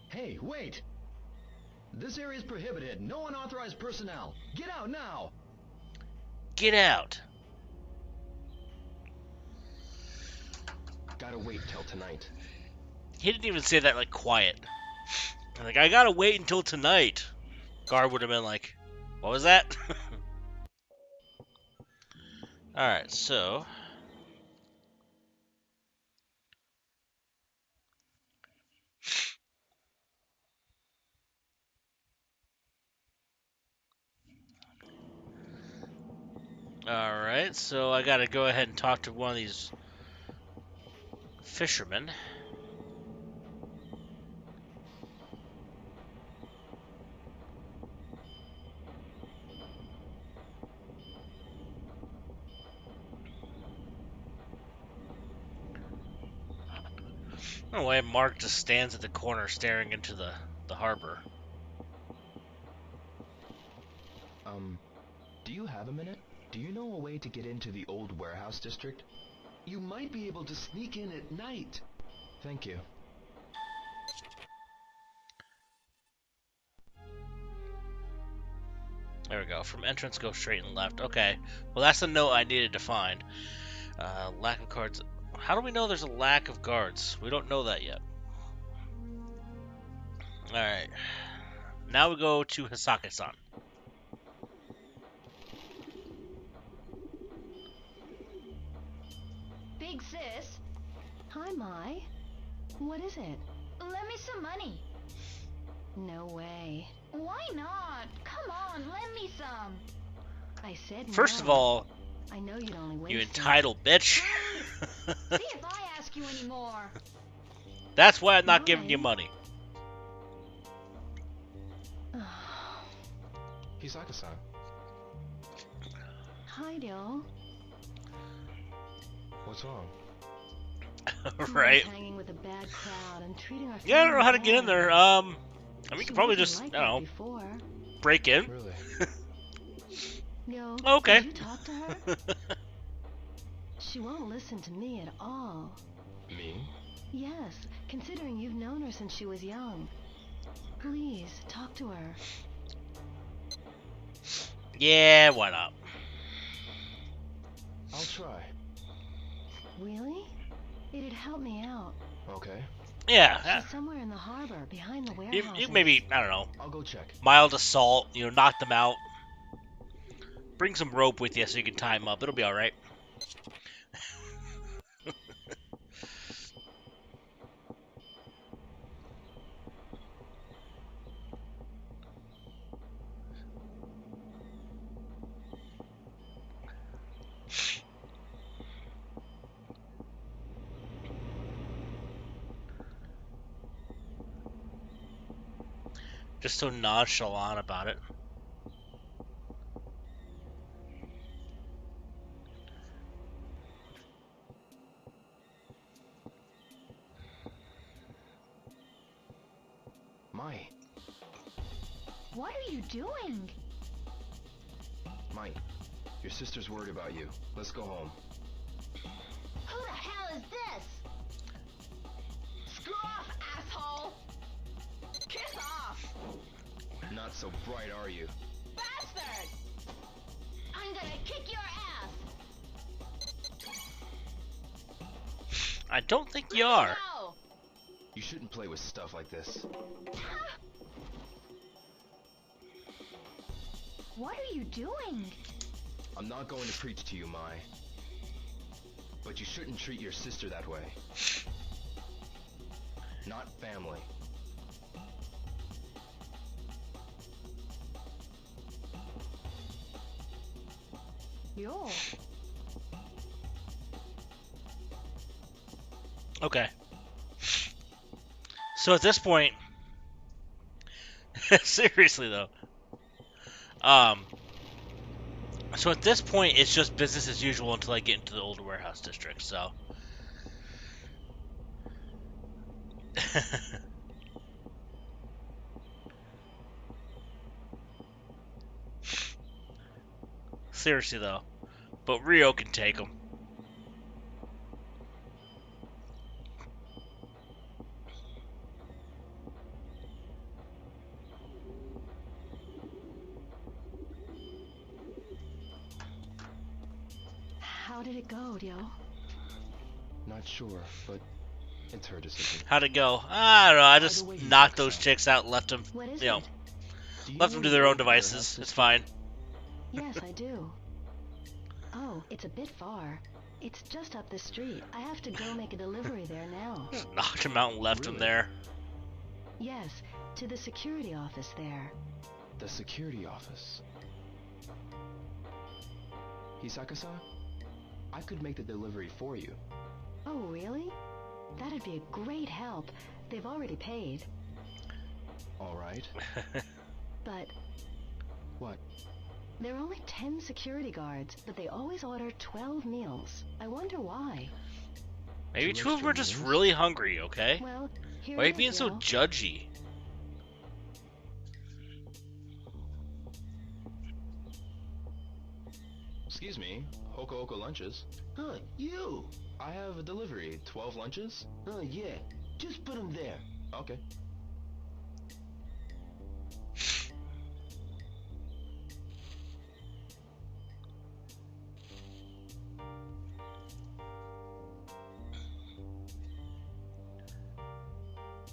Hey, wait! This area is prohibited. No unauthorized personnel. Get out now. Get out. Gotta wait till tonight. He didn't even say that like quiet. Like, I gotta wait until tonight. Guard would have been like, what was that? Alright, so. Alright, so I gotta go ahead and talk to one of these fishermen. I don't know why Mark just stands at the corner staring into the harbor. Do you have a minute? Do you know a way to get into the old warehouse district? You might be able to sneak in at night. Thank you. There we go. From entrance, go straight and left. Okay. Well, that's the note I needed to find. Lack of guards. How do we know there's a lack of guards? We don't know that yet. Alright. Now we go to Hisake-san. Big sis. Hi, Mai. What is it? Lend me some money. No way. Why not? Come on, lend me some. I said First no. of all, I know you'd only waste you it. entitled bitch. See if I ask you anymore. That's why I'm not giving you money. Hisaka-san. Hi, Ryo. What's wrong? Right. Hanging with a bad crowd and treating our Yeah, I don't know how to family get in bad. there. I mean, you She could probably wasn't just, like I don't that know, before. break in. Really? Yo, Okay. did you talk to her? She won't listen to me at all. Me? Yes, considering you've known her since she was young. Please, talk to her. Yeah, why not? I'll try. Really? It'd help me out. Okay. Yeah. She's somewhere in the harbor, behind the You warehouse. maybe, I don't know, I'll go check. mild assault, knock them out. Bring some rope with you so you can tie them up. It'll be alright. Just so nonchalant about it. Mai. What are you doing? Mai. Your sister's worried about you. Let's go home. Who the hell is this? Screw off, asshole! Kiss off! Not so bright, are you? Bastard! I'm gonna kick your ass. I don't think you are. No. You shouldn't play with stuff like this. What are you doing? I'm not going to preach to you, Mai. But you shouldn't treat your sister that way. Not family. Yo. Okay. So at this point, seriously though, so at this point it's just business as usual until I get into the old warehouse district. So, seriously though, but Rio can take them. did it go, Dio? Not sure, but it's her decision. How'd it go? I don't know. I By just the way, knocked those Fuku-san, chicks out, left them, What is you know, it? do you left know them to the their own old devices. warehouse It's district? fine. Yes, I do. Oh, it's a bit far. It's just up the street. I have to go make a delivery there now. Just knocked them out and left them Really? there. Yes, to the security office there. The security office. Hisaka-san, I could make the delivery for you. Oh, really? That'd be a great help. They've already paid. All right. But What? there are only 10 security guards, but they always order 12 meals. I wonder why. Maybe Two two of them are extra just meals? really hungry, okay? Well, here Why are it you is, being so Dio. judgy? Excuse me, Hoko Hoko lunches. Huh, you! I have a delivery. 12 lunches? Oh, yeah. Just put them there. Okay.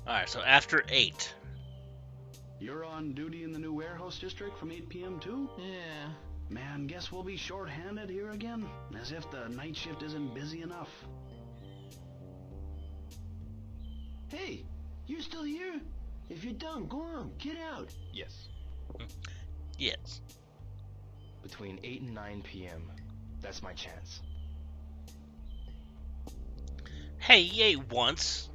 Alright, so after 8. You're on duty in the new warehouse district from 8 p.m. too? Yeah. Man, guess we'll be short-handed here again. As if the night shift isn't busy enough. Hey, you're still here? If you're done, go on, get out. Yes. Yes. Between 8 and 9 p.m. That's my chance. Hey, he ate once.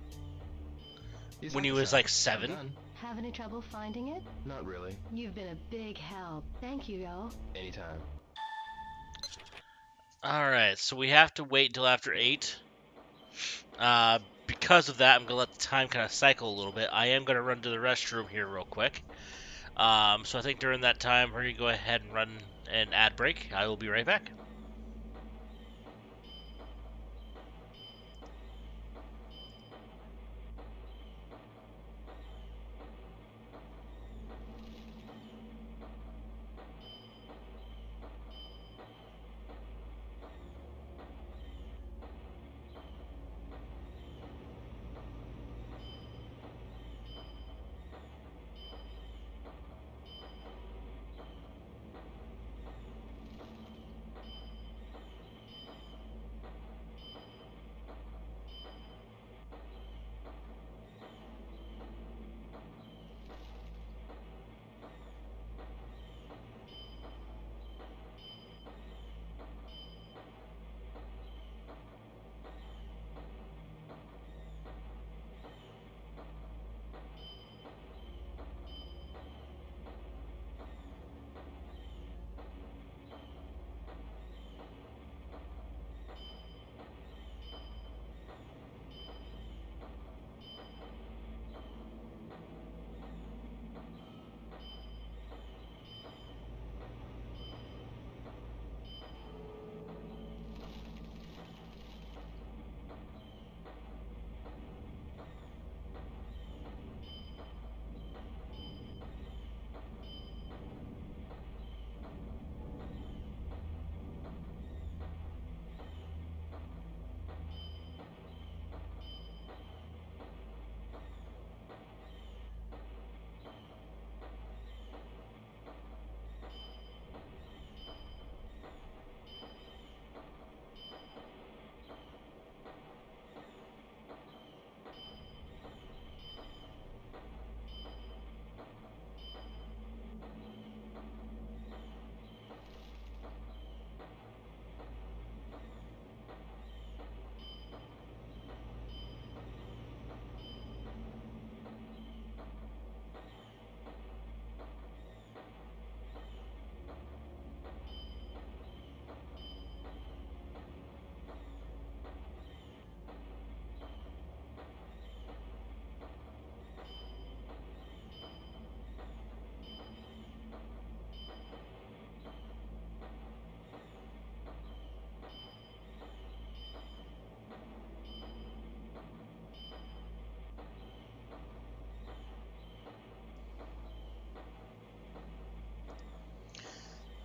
When he was Hisaka-san, like I'm 7. done. Have any trouble finding it? Not really. You've been a big help. Thank you, yo. Anytime. Alright, so we have to wait until after 8. Because of that, I'm going to let the time kind of cycle a little bit. I am going to run to the restroom here real quick. So I think during that time, we're going to go ahead and run an ad break. I will be right back.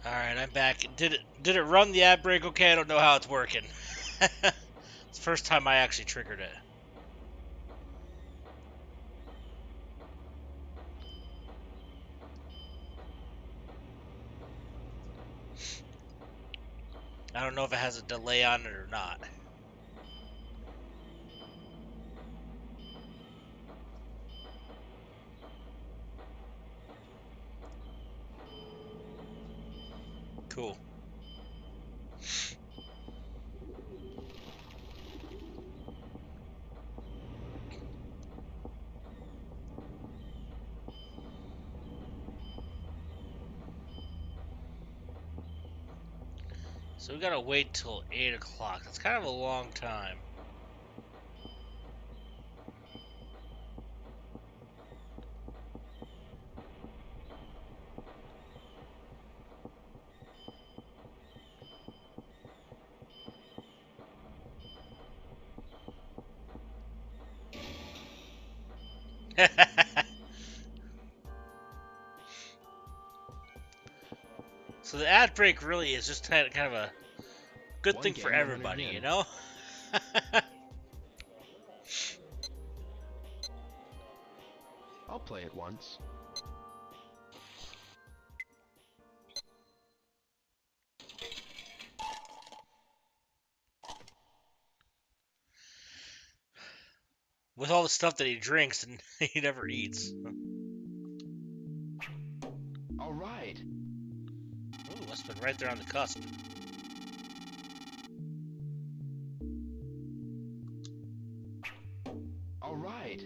Alright, I'm back. Did it run the ad break okay? I don't know how it's working. It's the first time I actually triggered it. I don't know if it has a delay on it or not. Cool. So we gotta wait till 8 o'clock. That's kind of a long time. So the ad break really is just kind of a good One thing for game, everybody, 100 you yen. know? I'll play it once. With all the stuff that he drinks and he never eats. All right. Ooh, must have been right there on the cusp. All right.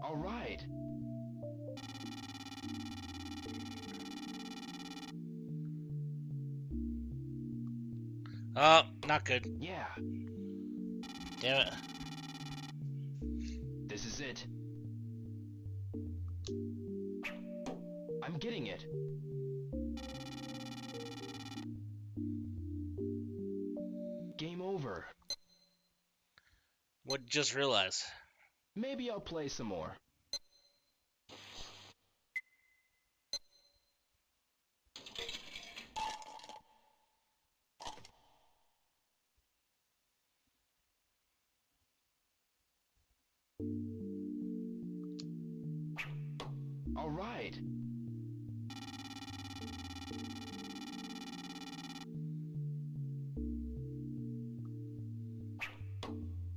All right. Oh, not good. Yeah. Damn it. This is it. I'm getting it. Game over. What just realized? Maybe I'll play some more. All right.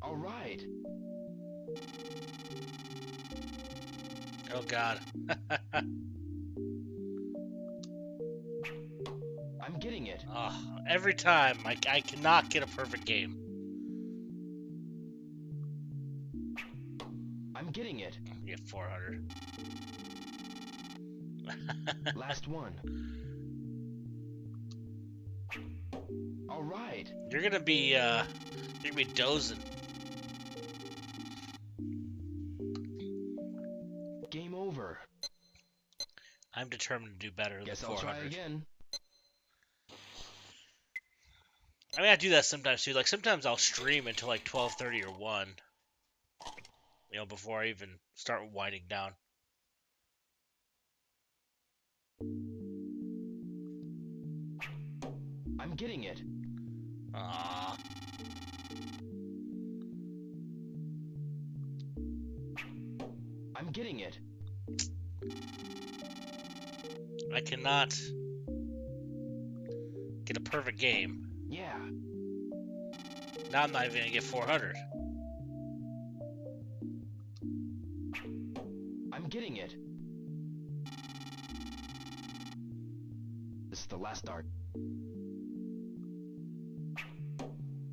All right. Oh god. I'm getting it. Oh, every time I cannot get a perfect game. I'm getting it. Get 400. Last one. All right. You're gonna be dozing. Game over. I'm determined to do better Guess than I'll 400. try again. I mean, I do that sometimes too. Like sometimes I'll stream until like 12:30 or 1. You know, before I even start winding down. I'm getting it. Ah. I'm getting it. I cannot get a perfect game. Yeah. Now I'm not even gonna get 400. I'm getting it. This is the last dart.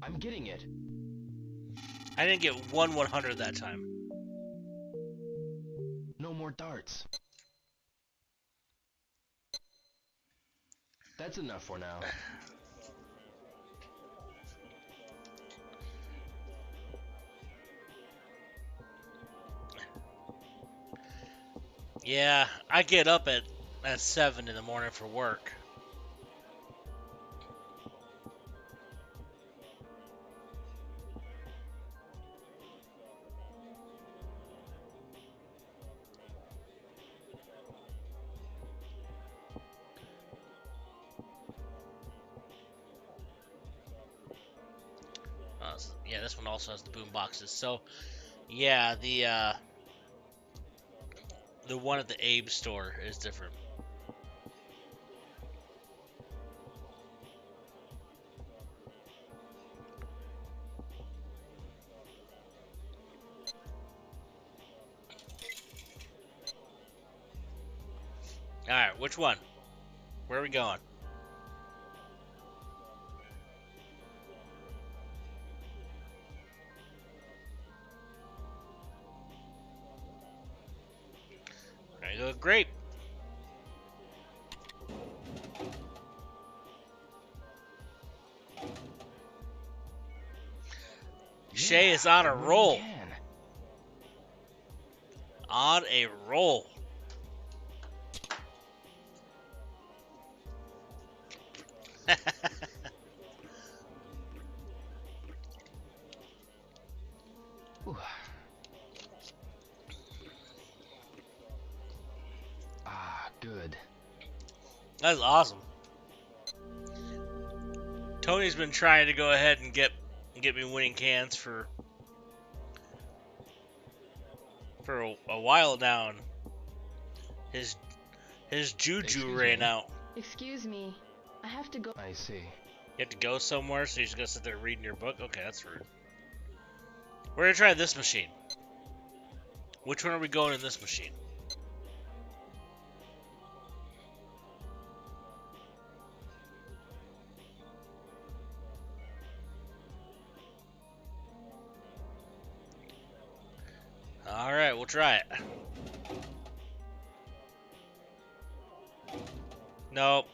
I'm getting it. I didn't get 100 that time. No more darts. That's enough for now. Yeah, I get up at 7 in the morning for work. Yeah, this one also has the boom boxes. So, yeah, the one at the Abe store is different. Alright, which one? Where are we going? There you go, grape. Shay is on a roll. On a roll. Good. That's awesome. Tony's been trying to go ahead and get me winning cans for a while now, and his juju ran out. Excuse me. I have to go. I see. You have to go somewhere, so you're just gonna sit there reading your book? Okay, that's rude. We're gonna try this machine. Which one are we going in this machine? Alright, we'll try it. Nope.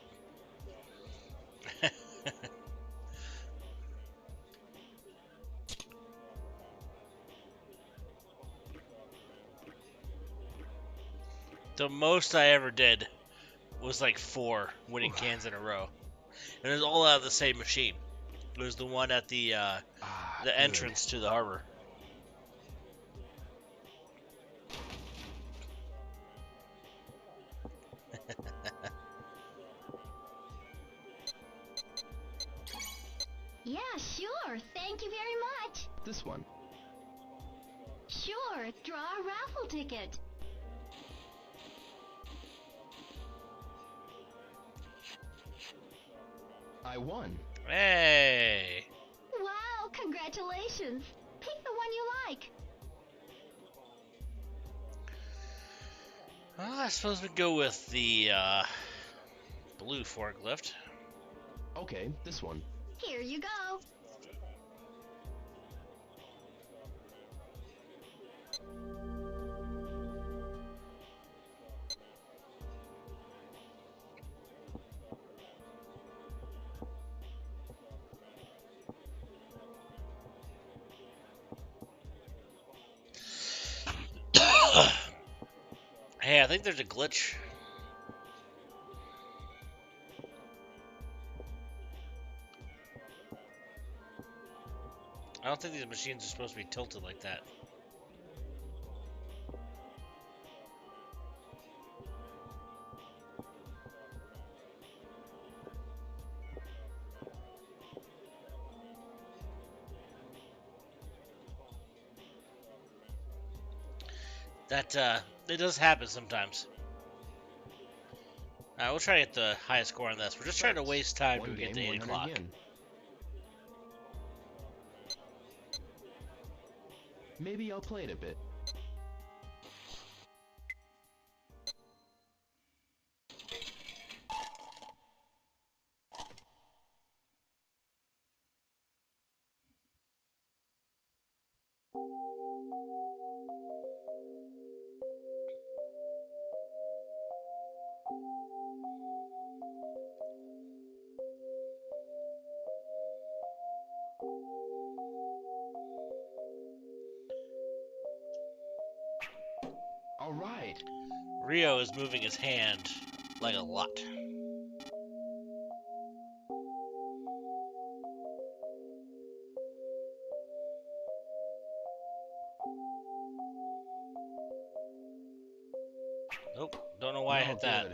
The most I ever did was like 4 winning cans in a row. And it was all out of the same machine. It was the one at the entrance to the harbor. Yeah, sure. Thank you very much. This one. Sure, draw a raffle ticket. I won. Hey! Wow, congratulations. Pick the one you like. Well, I suppose we go with the blue forklift. Okay, this one. Here you go. Hey, I think there's a glitch. I don't think these machines are supposed to be tilted like that. It does happen sometimes. We'll try to get the highest score on this. We're just trying to waste time till we get to 8 o'clock. Maybe I'll play it a bit. All right. Rio is moving his hand like a lot. Nope, don't know why I hit that.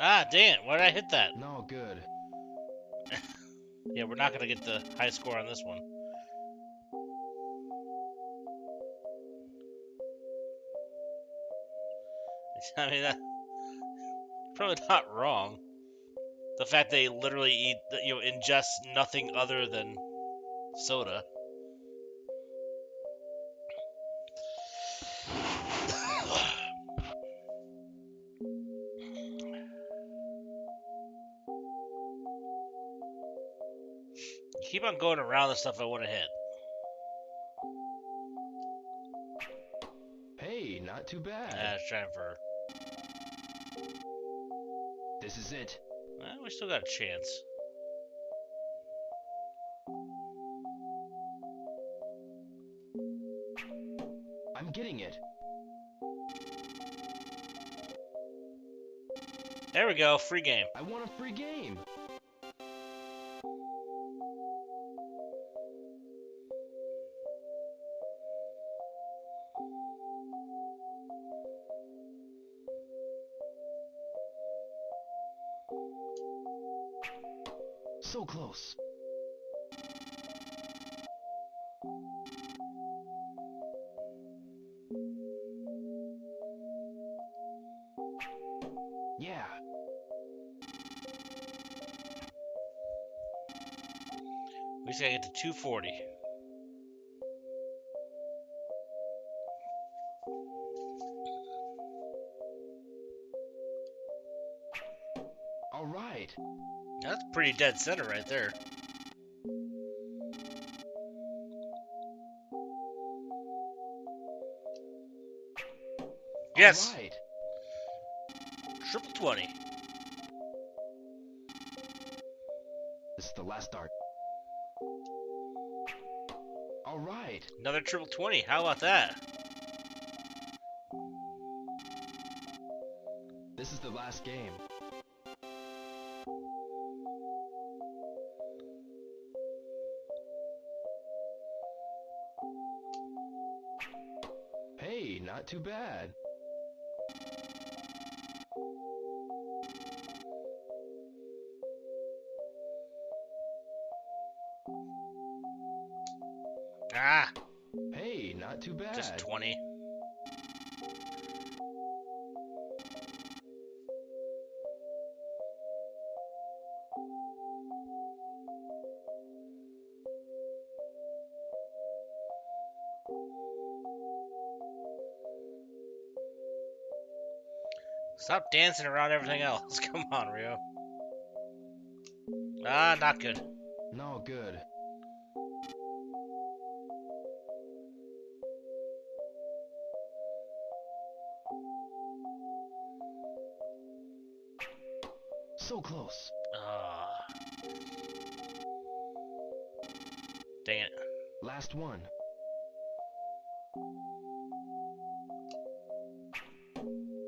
Ah, dang it. Why did I hit that? No good. Yeah, we're not going to get the high score on this one. I mean, that's probably not wrong. The fact they literally eat, ingest nothing other than soda. Keep on going around the stuff I want to hit. Hey, not too bad. It's trying for... This is it. We still got a chance. I'm getting it. There we go, free game. I want a free game. So close. Yeah. We just gotta get to 240. All right. That's pretty dead center right there. Yes. All right. Triple 20. This is the last dart. All right. Another triple 20. How about that? This is the last game. Hey, not too bad. Ah, Hey, not too bad. just 20. Stop dancing around everything else. Come on, Rio. Ah, not good. No good. So close. Ah. Dang it. Last one.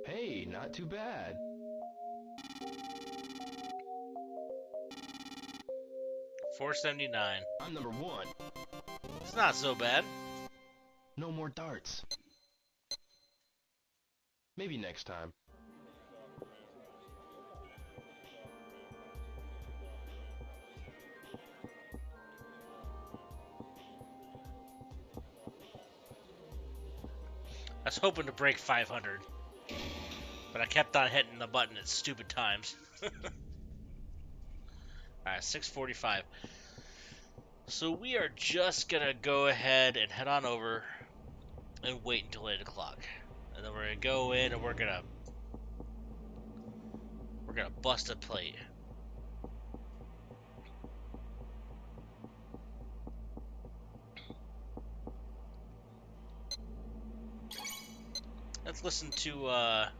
Hey, not too bad. $4.79. I'm number one. It's not so bad. No more darts. Maybe next time. I was hoping to break 500, but I kept on hitting the button at stupid times. Alright, 6:45. So we are just gonna go ahead and head on over and wait until 8 o'clock. And then we're gonna go in and we're gonna bust a plate. Let's listen to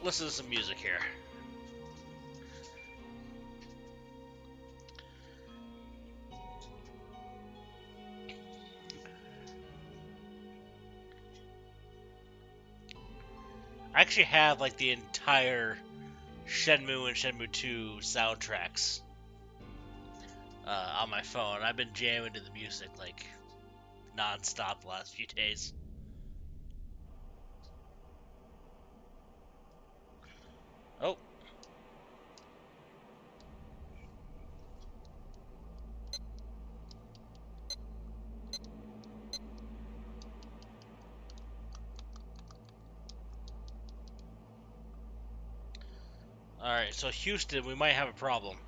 listen to some music here. I actually have like the entire Shenmue and Shenmue 2 soundtracks on my phone. I've been jamming to the music like non-stop the last few days. Oh. Alright, so Houston, we might have a problem.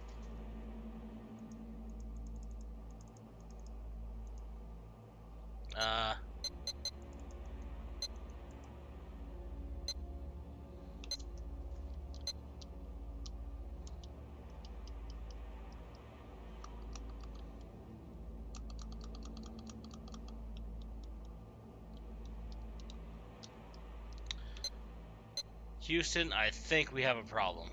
Houston, I think we have a problem.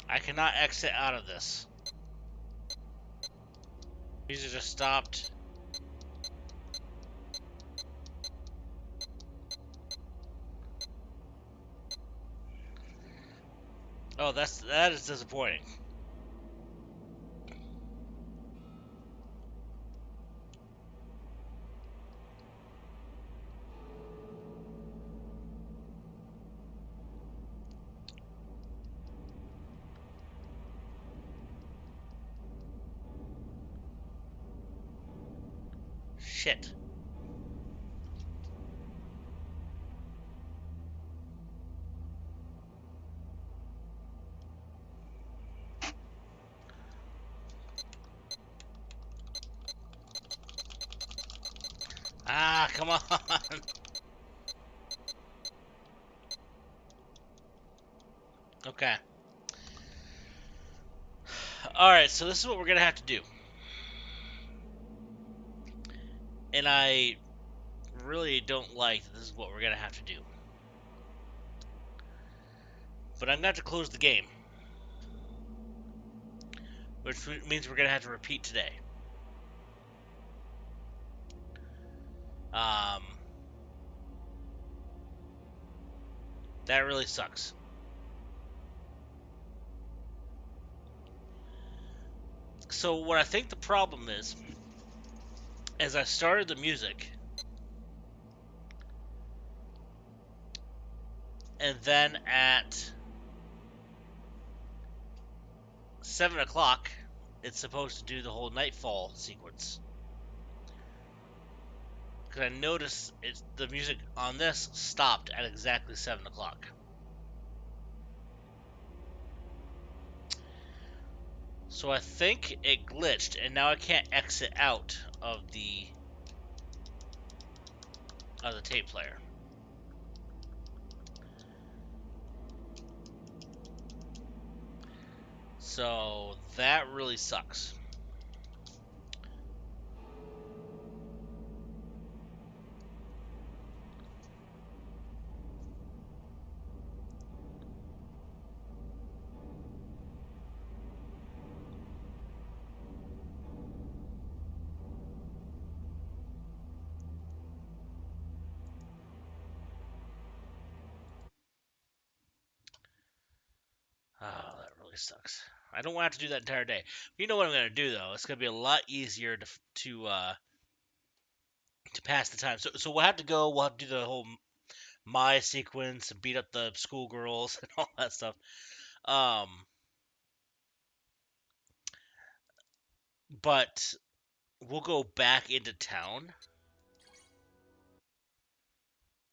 I cannot exit out of this. These are just stopped. Oh, that is disappointing. Shit. Ah, come on. Okay. Alright, so this is what we're gonna have to do. And I really don't like that this is what we're gonna have to do. But I'm gonna have to close the game. Which means we're gonna have to repeat today. That really sucks. So what I think the problem is, as I started the music, and then at 7 o'clock, it's supposed to do the whole nightfall sequence. Because I noticed the music on this stopped at exactly 7 o'clock. So I think it glitched, and now I can't exit out of the tape player. So that really sucks. Oh, that really sucks. I don't want to have to do that entire day. You know what I'm going to do, though? It's going to be a lot easier to pass the time. So we'll have to go. We'll have to do the whole Maya sequence and beat up the schoolgirls and all that stuff. But we'll go back into town.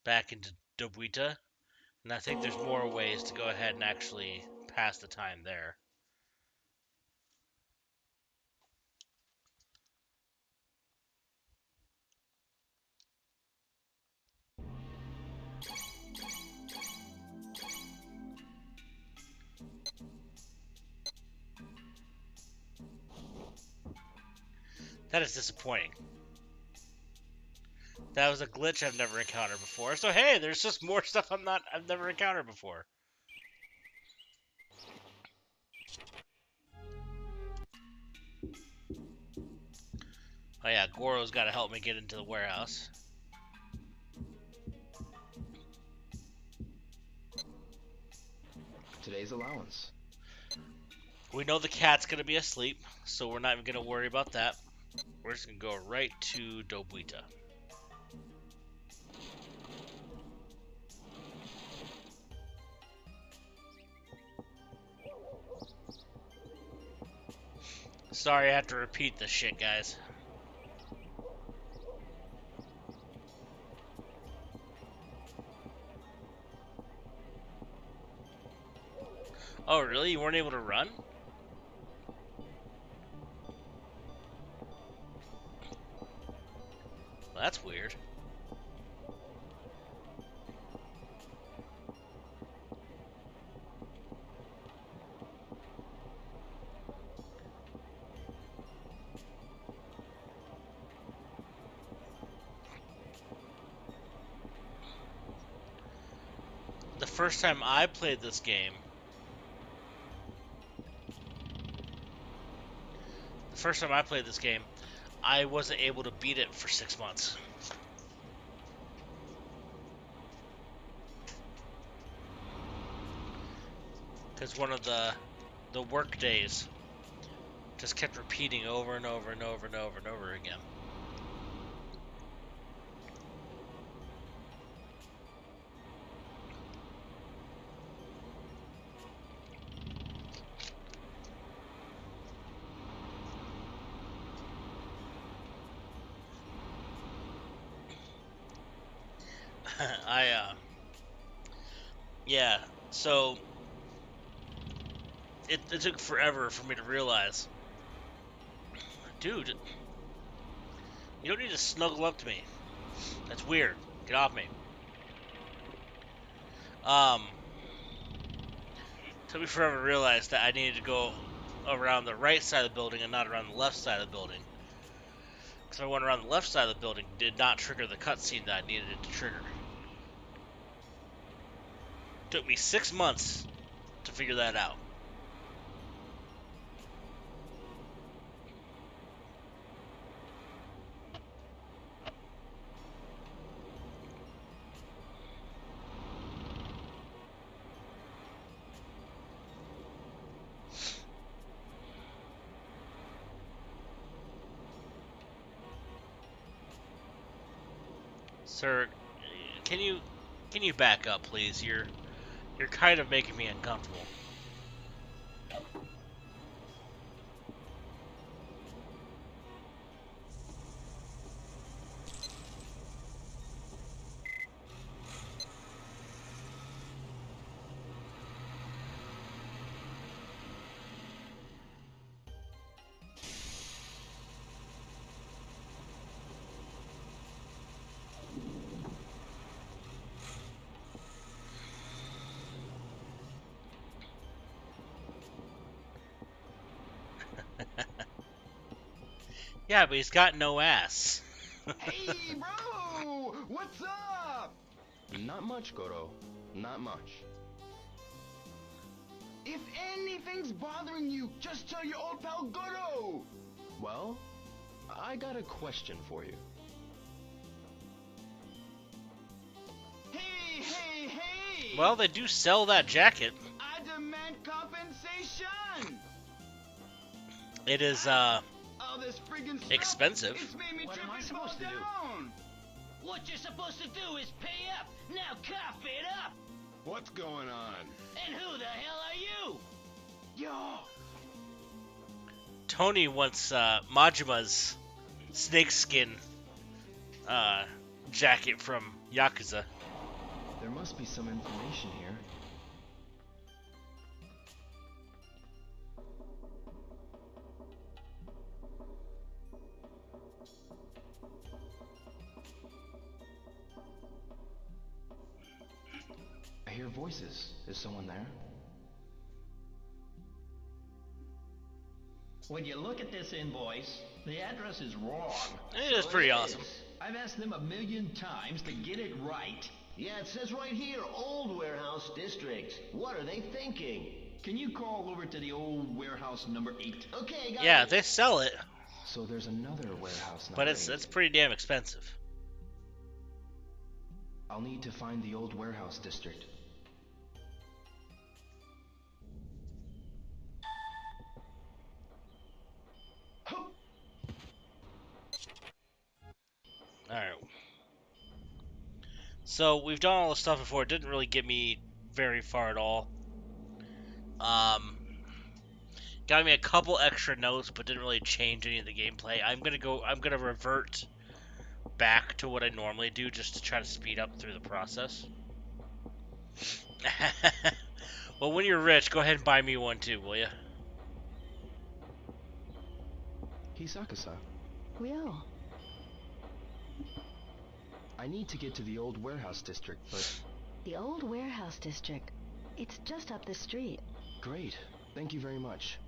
Back into Dobuita. And I think there's more ways to go ahead and actually pass the time there. That is disappointing. That was a glitch I've never encountered before. So hey, there's just more stuff I've never encountered before. Oh yeah, Goro's got to help me get into the warehouse. today's allowance. We know the cat's gonna be asleep, so we're not even gonna worry about that. We're just gonna go right to Dobuita. Sorry I have to repeat this shit, guys. Oh, really? You weren't able to run? Well, that's weird. The first time I played this game, I wasn't able to beat it for 6 months. Because one of the work days just kept repeating over and over and over and over and over again. Yeah, so it took forever for me to realize, dude, you don't need to snuggle up to me. That's weird. Get off me. Took me forever to realize that I needed to go around the right side of the building and not around the left side of the building. Because if I went around the left side of the building, it did not trigger the cutscene that I needed it to trigger. Took me 6 months to figure that out. Sir, can you back up, please? You're kind of making me uncomfortable. Yeah, but he's got no ass. Hey, bro! What's up? Not much, Goro. Not much. If anything's bothering you, just tell your old pal Goro! Well, I got a question for you. Hey, hey, hey! Well, they do sell that jacket. I demand compensation! It is, All this friggin' stuff, expensive. It's made me What trip am I and supposed fall to do? down. What you're supposed to do is pay up. Now cough it up. What's going on? And who the hell are you? Yo! Tony wants Majima's snakeskin jacket from Yakuza. There must be some information here. I hear voices. Is someone there? When you look at this invoice, the address is wrong. It is pretty awesome. I've asked them 1,000,000 times to get it right. Yeah, it says right here, Old Warehouse District. What are they thinking? Can you call over to the old warehouse number 8? Okay, guys. Yeah, they sell it, So there's another warehouse now. but it's pretty damn expensive. I'll need to find the old warehouse district. So we've done all this stuff before. It didn't really get me very far at all. Got me a couple extra notes, but didn't really change any of the gameplay. I'm gonna revert back to what I normally do just to try to speed up through the process. Well, when you're rich, go ahead and buy me one too, will you? Hisaka-san, Ryo. I need to get to the old warehouse district, but... The old warehouse district. It's just up the street. Great. Thank you very much.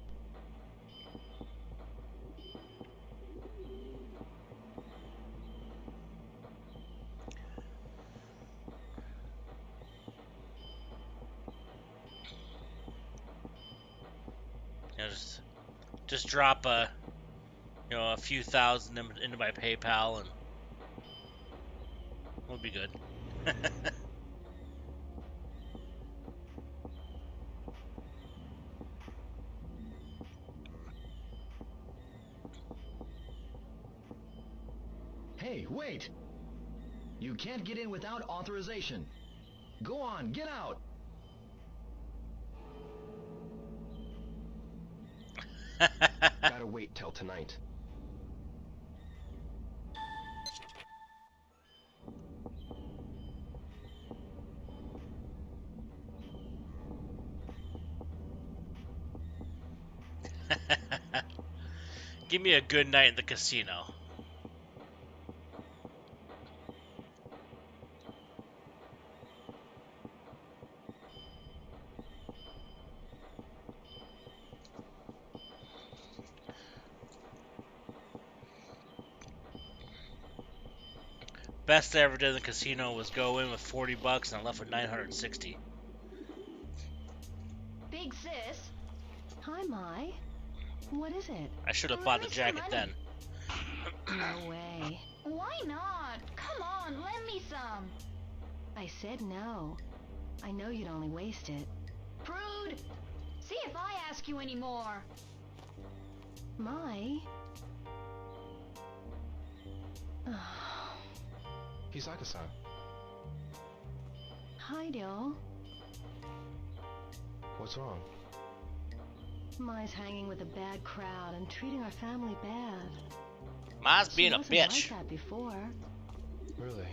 You know, just drop a few thousand into my PayPal and we'll be good. Hey, wait! You can't get in without authorization. Go on, get out! Gotta wait till tonight. Give me a good night in the casino. Best I ever did in the casino was go in with 40 bucks and I left with 960. Big sis. Hi, Mai. What is it? I should have bought the jacket then. No way. Why not? Come on, lend me some. I said no. I know you'd only waste it. Prude! See if I ask you any more. Mai? Hisaka-san. Hi, Ryo. What's wrong? Mai's hanging with a bad crowd and treating our family bad. Mai's being a She bitch. wasn't like that before. Really?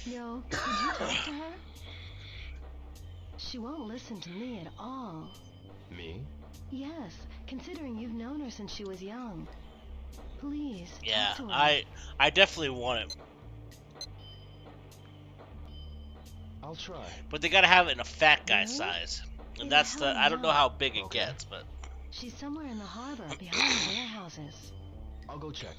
Yo, could you talk to her? She won't listen to me at all. Me? Yes, considering you've known her since she was young. Please, Yeah, talk to her. I definitely want it. I'll try. But they gotta have it in a fat guy Really? size. Who And the that's hell I don't know knows? how big it Okay. gets, but She's somewhere in the harbor, behind the warehouses. I'll go check.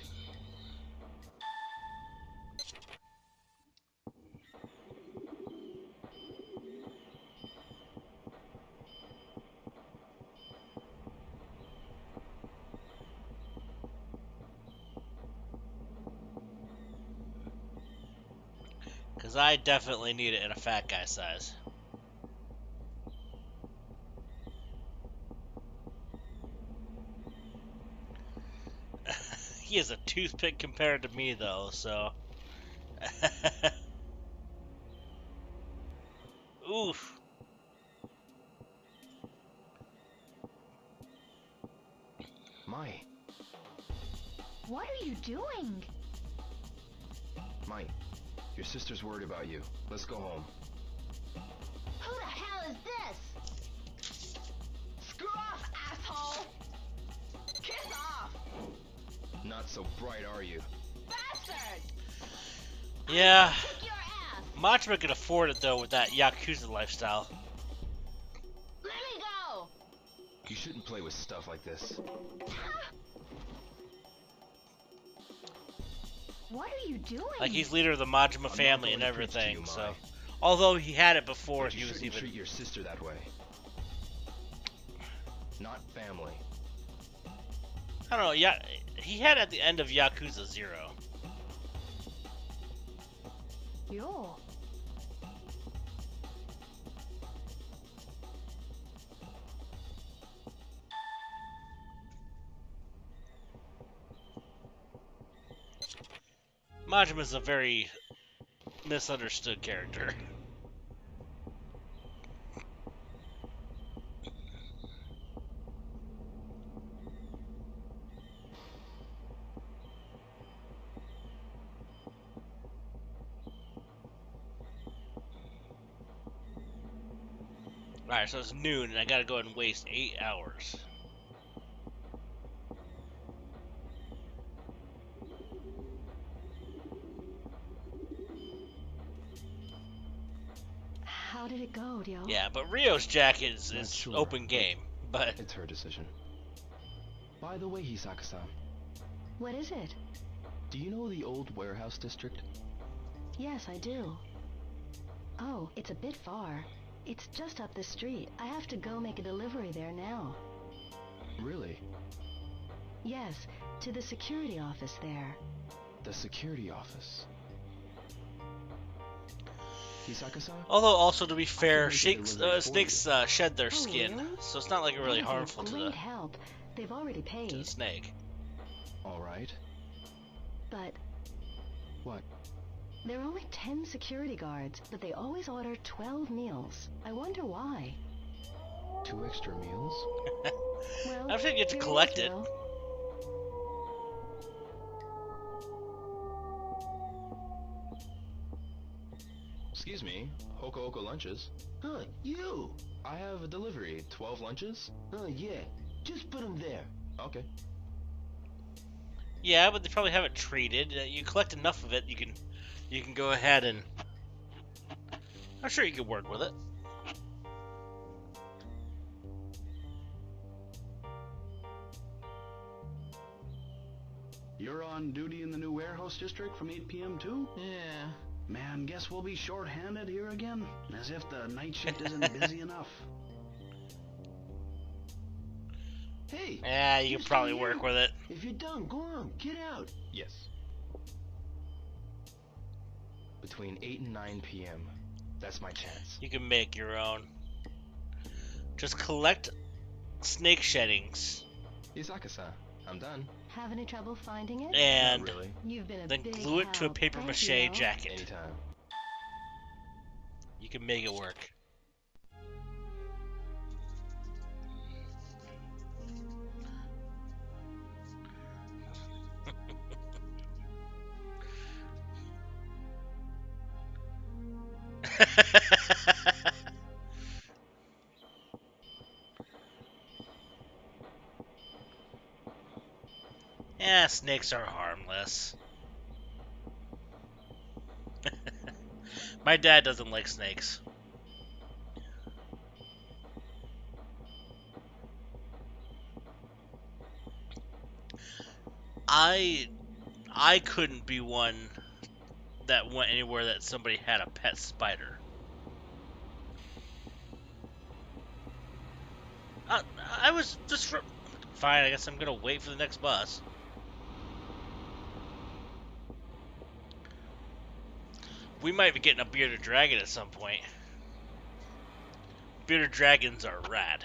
because I definitely need it in a fat guy size. He is a toothpick compared to me, though, so. Oof. Mai. What are you doing? Mai, your sister's worried about you. Let's go home. Who the hell is this? Screw off, asshole! Kiss off! Not so bright, are you? Bastard! Yeah. Kick your ass! Machima can afford it, though, with that Yakuza lifestyle. Let me go! You shouldn't play with stuff like this. What are you doing? Like, he's leader of the Majima I'm family not and going to preach to everything, you, so. Mai. Although he had it before, But he you was shouldn't even. treat your sister that way. Not family. I don't know, yeah, he had it at the end of Yakuza 0. Yo. Majima's a very misunderstood character. Alright, so it's noon, and I gotta go and waste 8 hours. How did it go, Ryo? Yeah, but Rio's jacket is sure, open game, but... It's her decision. By the way, Hisaka-san, What is it? do you know the old warehouse district? Yes, I do. Oh, it's a bit far. It's just up the street. I have to go make a delivery there now. Really? Yes, to the security office there. The security office. Hisaka-san? Although, also, to be fair, make a snakes, delivery for snakes shed their skin, really? so it's not like really They've been harmful to great the, help. They've already paid. to the snake. Alright. But What? there are only 10 security guards, but they always order 12 meals. I wonder why. 2 extra meals? Well, I think you have to here collect is, it. Will. Excuse me, Hoko Hoko lunches. Huh, you! I have a delivery. 12 lunches? Oh, yeah. Just put them there. Okay. Yeah, but they probably have it treated. You collect enough of it, you can go ahead and... I'm sure you can work with it. You're on duty in the new warehouse district from 8 p.m. too? Yeah. Man, guess we'll be short-handed here again. As if the night shift isn't busy enough. Hey! Yeah, you can just probably hang work out. with it. If you're done, go on. Get out. Yes. Between 8 and 9 p.m. That's my chance. You can make your own. Just collect snake sheddings Hisaka-san, I'm done. Have any trouble finding it? and Not really. You've been a then big glue it to a help. paper Thank mache you. jacket. Anytime. You can make it work. Yeah, snakes are harmless. My dad doesn't like snakes. I couldn't be one that went anywhere that somebody had a pet spider. I was just fine. I guess I'm gonna wait for the next bus. We might be getting a bearded dragon at some point. Bearded dragons are rad.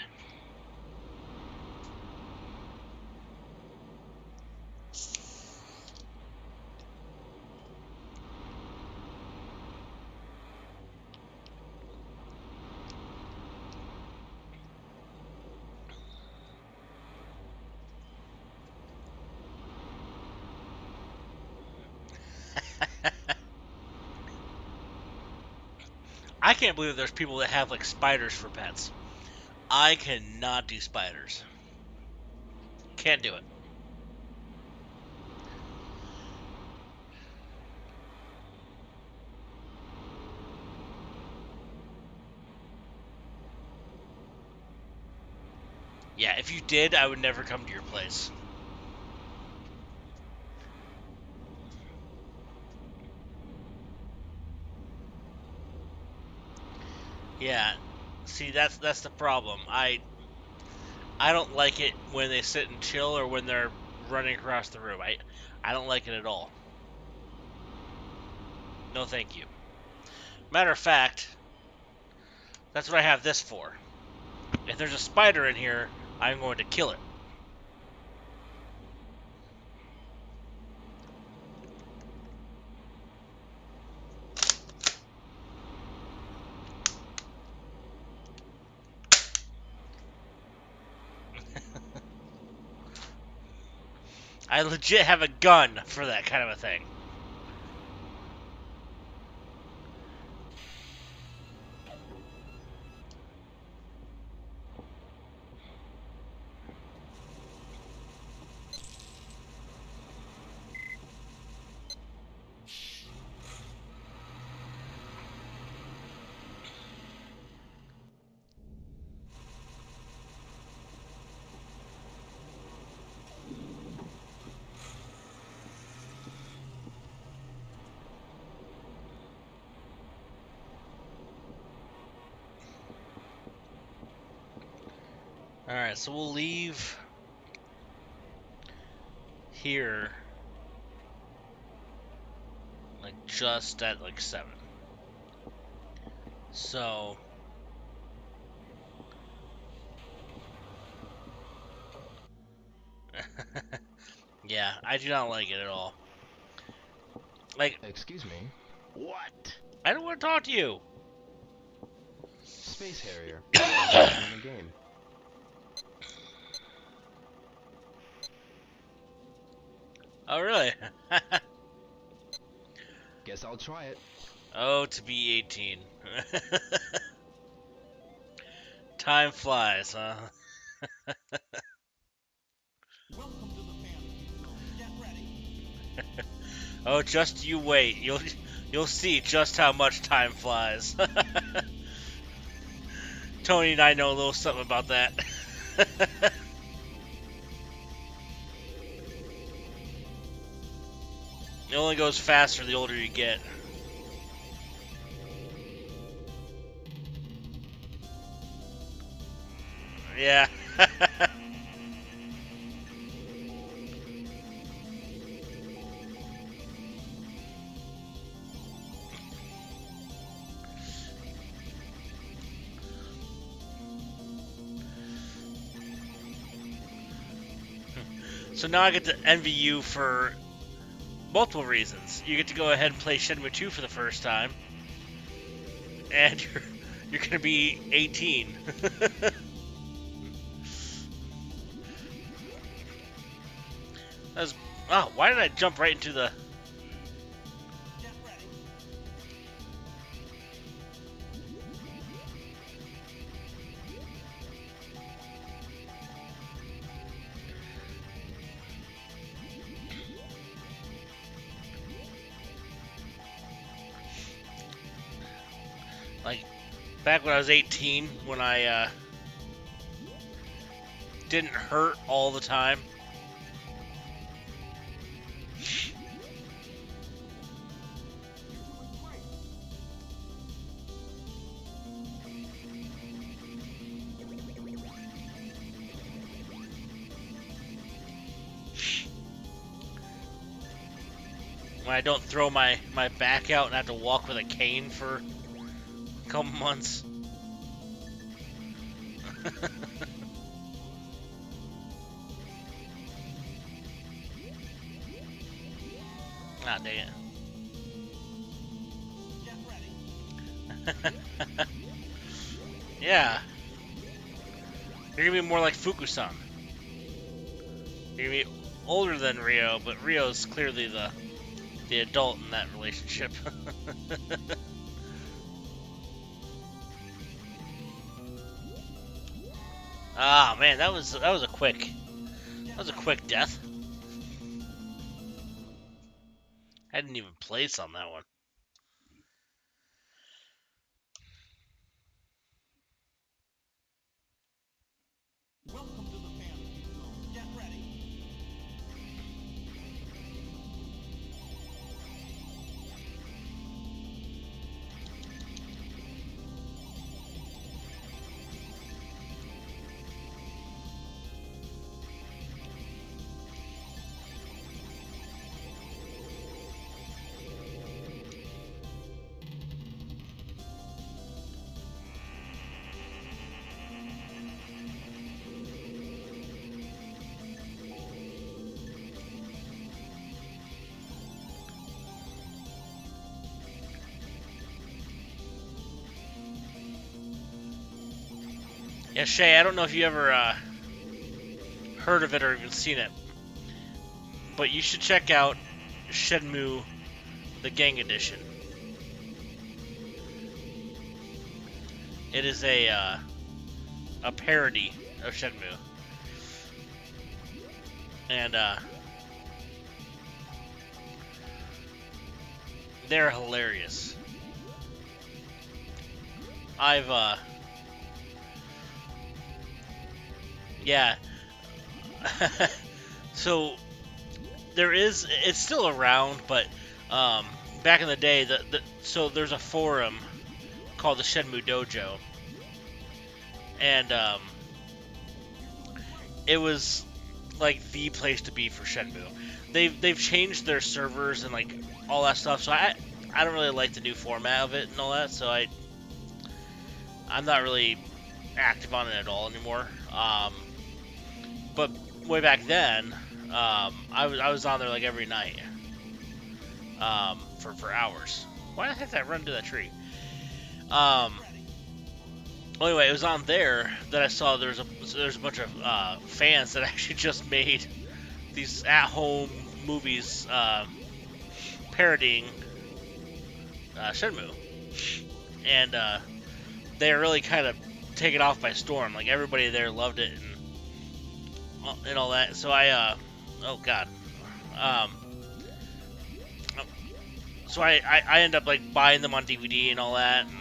I can't believe there's people that have like spiders for pets. I cannot do spiders. Can't do it. Yeah, if you did, I would never come to your place. Yeah, see, that's the problem. I don't like it when they sit and chill or when they're running across the room. I don't like it at all. No, thank you. Matter of fact, that's what I have this for. If there's a spider in here, I'm going to kill it. I legit have a gun for that kind of a thing. Alright, so we'll leave here like just at like 7. So yeah, I do not like it at all. Like, excuse me. What? I don't want to talk to you. Space Harrier. In the game. Oh, really? Guess I'll try it. Oh, to be 18. Time flies, huh? Welcome to the fantasy zone. Get ready. Oh, just you wait. You'll see just how much time flies. Tony and I know a little something about that. It only goes faster the older you get. Yeah. So now I get to envy you for multiple reasons. You get to go ahead and play Shenmue 2 for the first time, and you're gonna be 18. Oh, why did I jump right into the... Get ready. Like, back when I was 18, when I didn't hurt all the time. When I don't throw my back out and have to walk with a cane for a couple months. Ah, dang it. Get ready. Yeah. You're gonna be more like Fuku-san. You're gonna be older than Ryo, but Ryo's clearly the adult in that relationship. Ah, man, that was a quick death. I didn't even place on that one. Welcome to the fantasy zone. Get ready. Yeah, Shay, I don't know if you ever heard of it or even seen it. but you should check out Shenmue, the Gang Edition. It is a parody of Shenmue, and they're hilarious. Yeah. So it's still around, but back in the day, so there's a forum called the Shenmue Dojo, and it was like the place to be for Shenmue. They've changed their servers and like all that stuff, so I don't really like the new format of it and all that, so I'm not really active on it at all anymore. But way back then, I was on there like every night, for hours. Why the heck did I run into that tree? Anyway, it was on there that I saw there's a bunch of fans that actually just made these at-home movies parodying Shenmue, and they really kind of take it off by storm. Like everybody there loved it and all that. So oh god, so I end up like buying them on DVD and all that. And,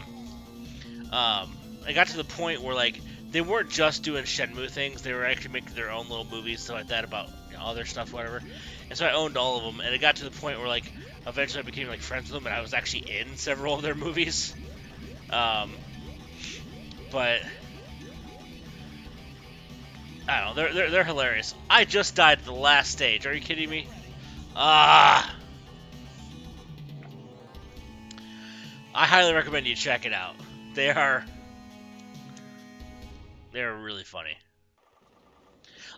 I got to the point where like they weren't just doing Shenmue things; they were actually making their own little movies, stuff like that about other stuff, whatever. And so I owned all of them, and it got to the point where like eventually I became like friends with them, and I was actually in several of their movies. But I don't know, they're hilarious. I just died at the last stage. Are you kidding me? I highly recommend you check it out. They're really funny.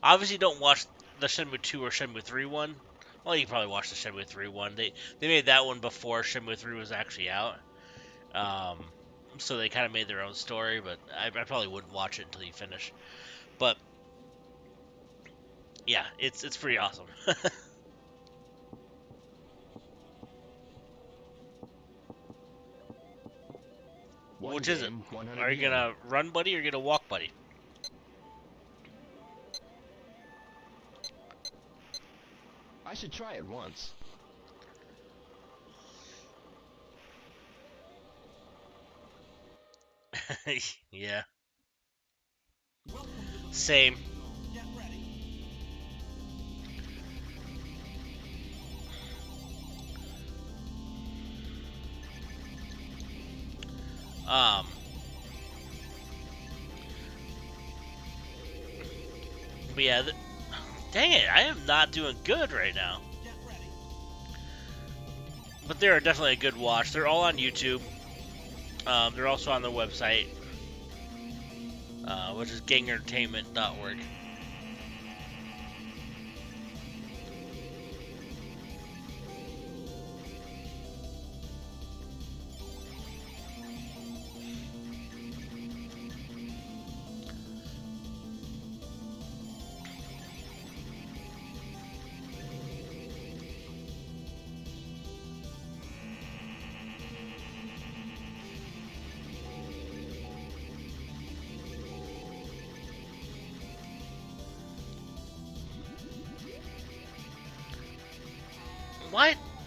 Obviously, don't watch the Shenmue 2 or Shenmue 3 one. Well, you can probably watch the Shenmue 3 one. They made that one before Shenmue 3 was actually out. So they kind of made their own story, but I probably wouldn't watch it until you finish. But yeah, it's pretty awesome. Which is it? Are you gonna run, buddy, or are you gonna walk, buddy? I should try it once. Yeah. Same. Get ready. But yeah, dang it, I am not doing good right now. Get ready. But they are definitely a good watch. They're all on YouTube. They're also on their website, which is gangentertainment.org.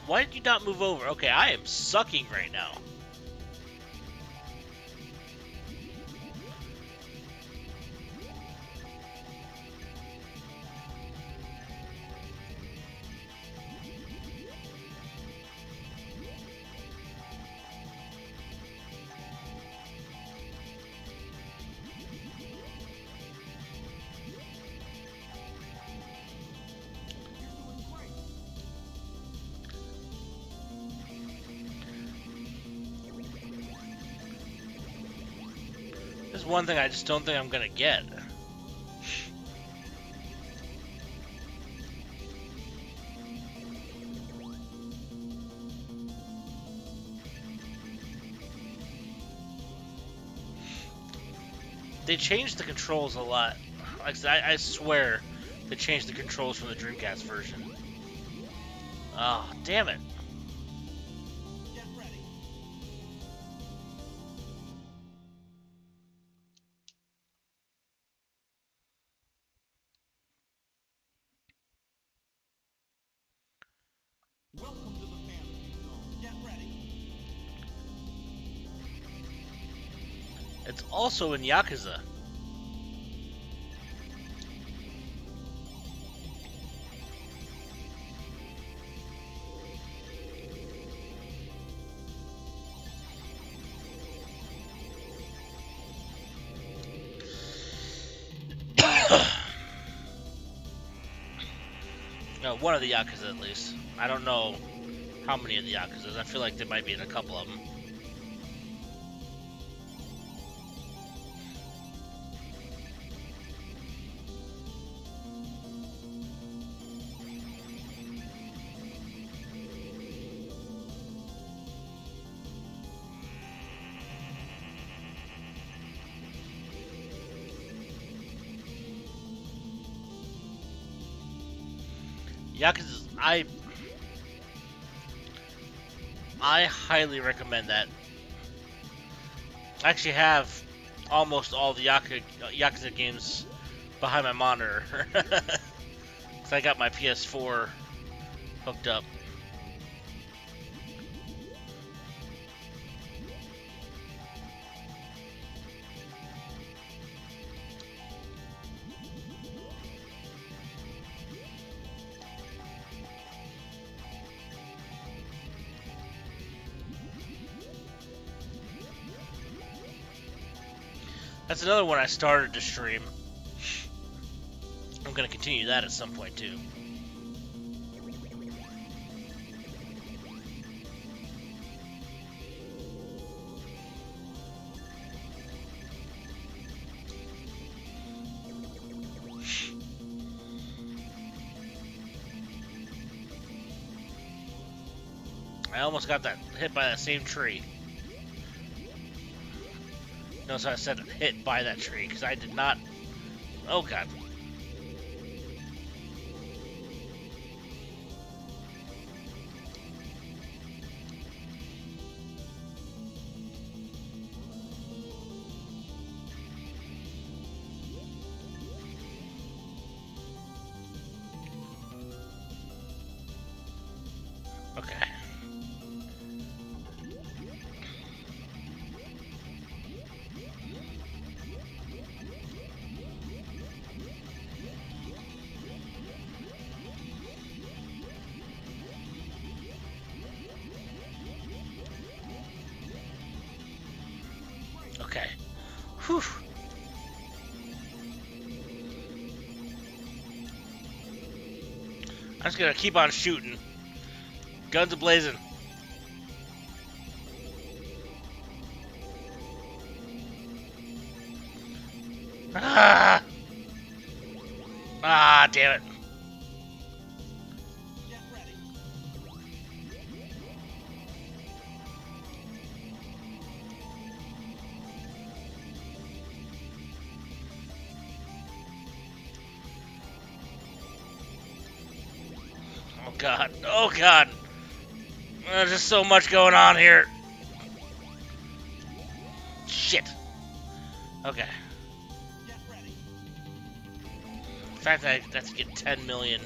Why did you not move over? Okay, I am sucking right now. There's one thing I just don't think I'm gonna get. They changed the controls a lot. Like I swear, they changed the controls from the Dreamcast version. Oh, damn it. Get ready. Welcome to the fantasy zone. Get ready. It's also in Yakuza. No, one of the Yakuza at least. I don't know how many of the Yakuzas. I feel like there might be in a couple of them. Yakuza, I highly recommend that. I actually have almost all the Yakuza games behind my monitor. So I got my PS4 hooked up. That's another one I started to stream. I'm gonna continue that at some point too. I almost got hit by that same tree. Notice I said hit by that tree because I did not. Oh god. Okay. Okay. Whew. I'm just gonna keep on shooting. Guns a-blazing. Ah! Ah, damn it. Get ready. Oh god. Oh god. There's just so much going on here. Shit. Okay. Get ready. The fact that I have to get 10 million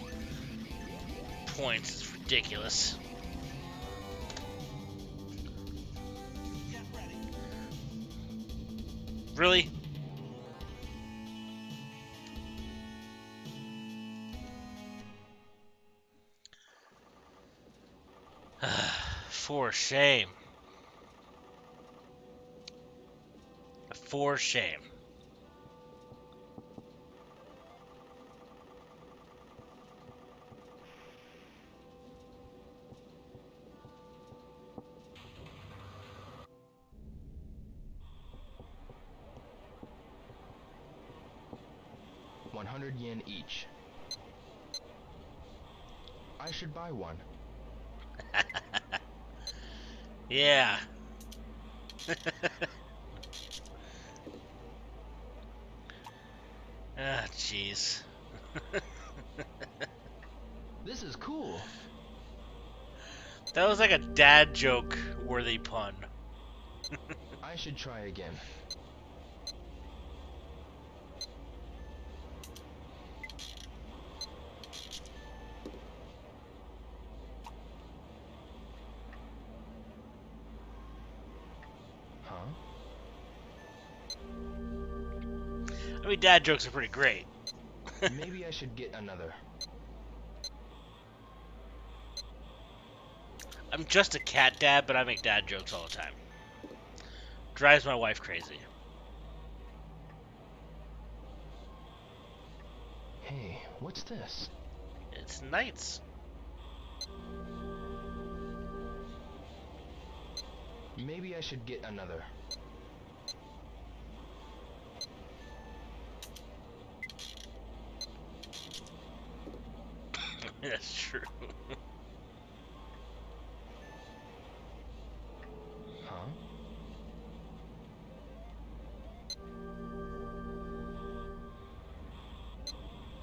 points is ridiculous. Get ready. Really? For shame. For shame. $100 each. I should buy one. Yeah. Ah, jeez. This is cool. That was like a dad joke worthy pun. I should try again. Huh? I mean, dad jokes are pretty great. Maybe I should get another. I'm just a cat dad, but I make dad jokes all the time. Drives my wife crazy. Hey, what's this? It's nights. Maybe I should get another. That's true. Huh?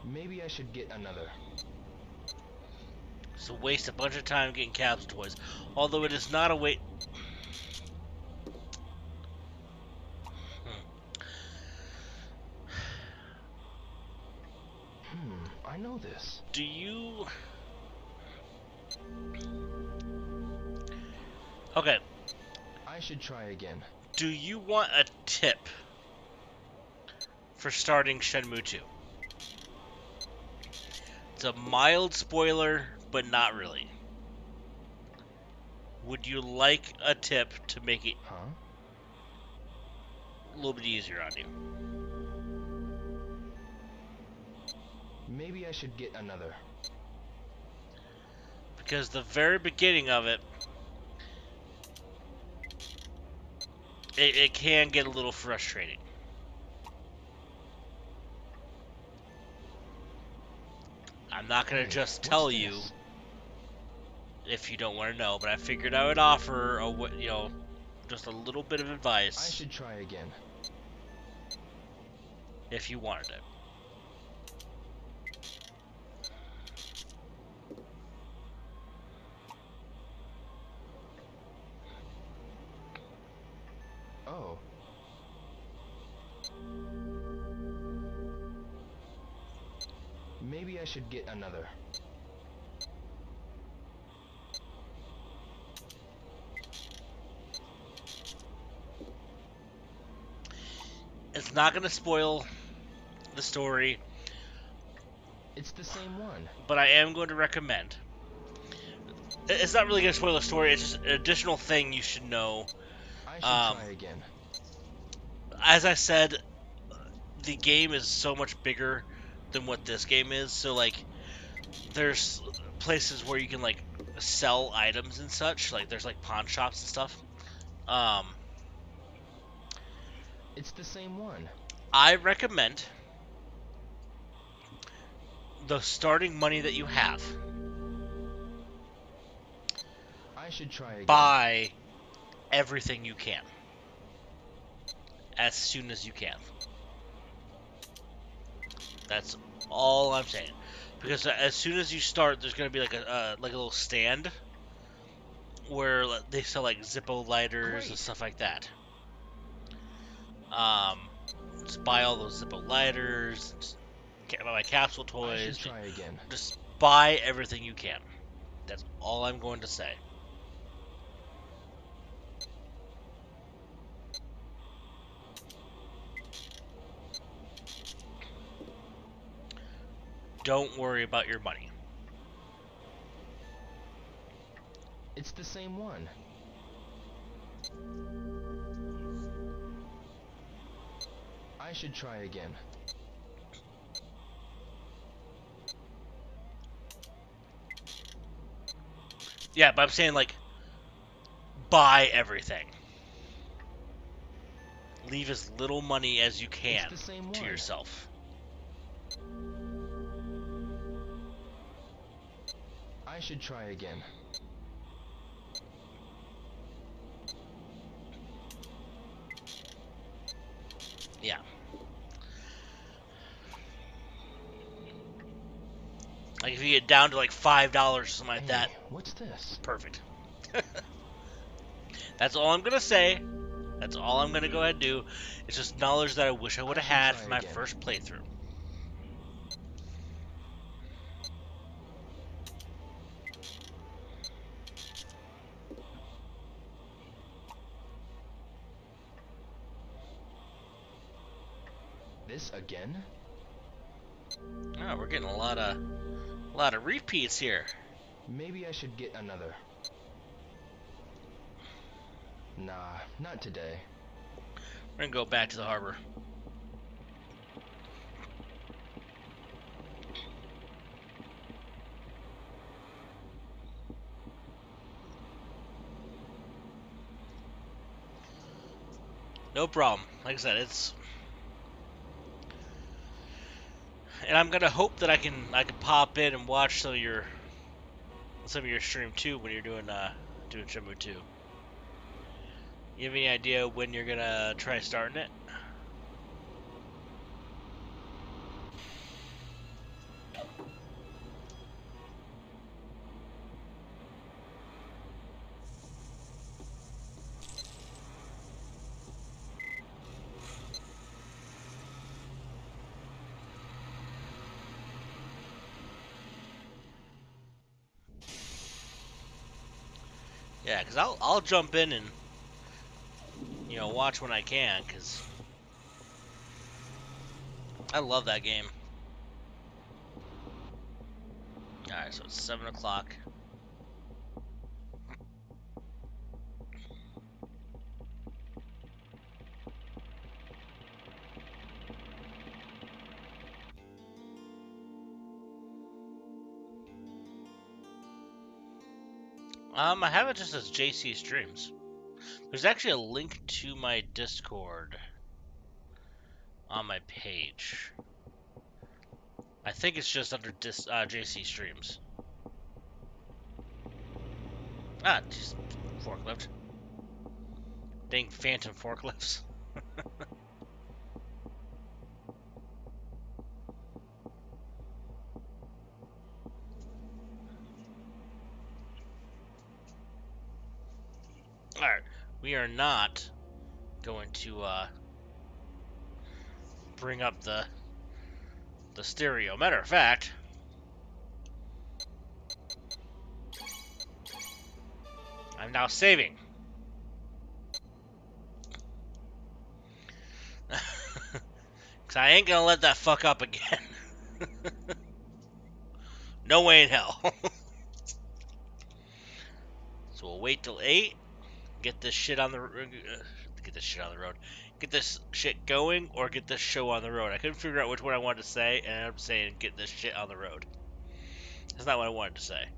Maybe I should get another. It's a waste a bunch of time getting capsule toys. Although it is not a waste. I know this. Do you... Okay. I should try again. Do you want a tip for starting Shenmue 2? It's a mild spoiler, but not really. Would you like a tip to make it a little bit easier on you? Maybe I should get another. Because the very beginning of it, it can get a little frustrating. I'm not going to just tell you if you don't want to know, but I figured I would offer just a little bit of advice. I should try again. If you wanted it. Oh. Maybe I should get another. It's not going to spoil the story. It's the same one. But I am going to recommend. It's not really going to spoil the story. It's just an additional thing you should know. I should try again. As I said, the game is so much bigger than what this game is. So, like, there's places where you can, like, sell items and such. Like, there's, like, pawn shops and stuff. It's the same one. I recommend the starting money that you have. I should try again. Buy everything you can. As soon as you can. That's all I'm saying. Because as soon as you start, there's going to be like a little stand where they sell like Zippo lighters and stuff like that. Just buy all those Zippo lighters, buy capsule toys. I should try again. Just buy everything you can. That's all I'm going to say. Don't worry about your money. It's the same one. I should try again. Yeah, but I'm saying, like, buy everything. Leave as little money as you can to yourself. I should try again. Yeah. Like if you get down to like $5 or something like that. What's this? Perfect. That's all I'm gonna say. That's all I'm gonna go ahead and do. It's just knowledge that I wish I would have had for my first playthrough. This again? Oh, we're getting a lot of repeats here. Maybe I should get another. Nah, not today. We're gonna go back to the harbor. No problem. Like I said, it's, and I'm gonna hope that I can pop in and watch some of your stream too when you're doing Shenmue 2. You have any idea when you're gonna try starting it? Yeah, because I'll jump in and, you know, watch when I can, because I love that game. Alright, so it's 7 o'clock. I have it just as JC Streams. There's actually a link to my Discord on my page. I think it's just under JC Streams. Ah, just forklift. Dang phantom forklifts. Alright, we are not going to bring up the stereo. Matter of fact, I'm now saving. Because I ain't gonna let that fuck up again. No way in hell. So we'll wait till 8. Get this shit on the road. Get this shit going, or get this show on the road. I couldn't figure out which one I wanted to say, and I ended up saying get this shit on the road. That's not what I wanted to say.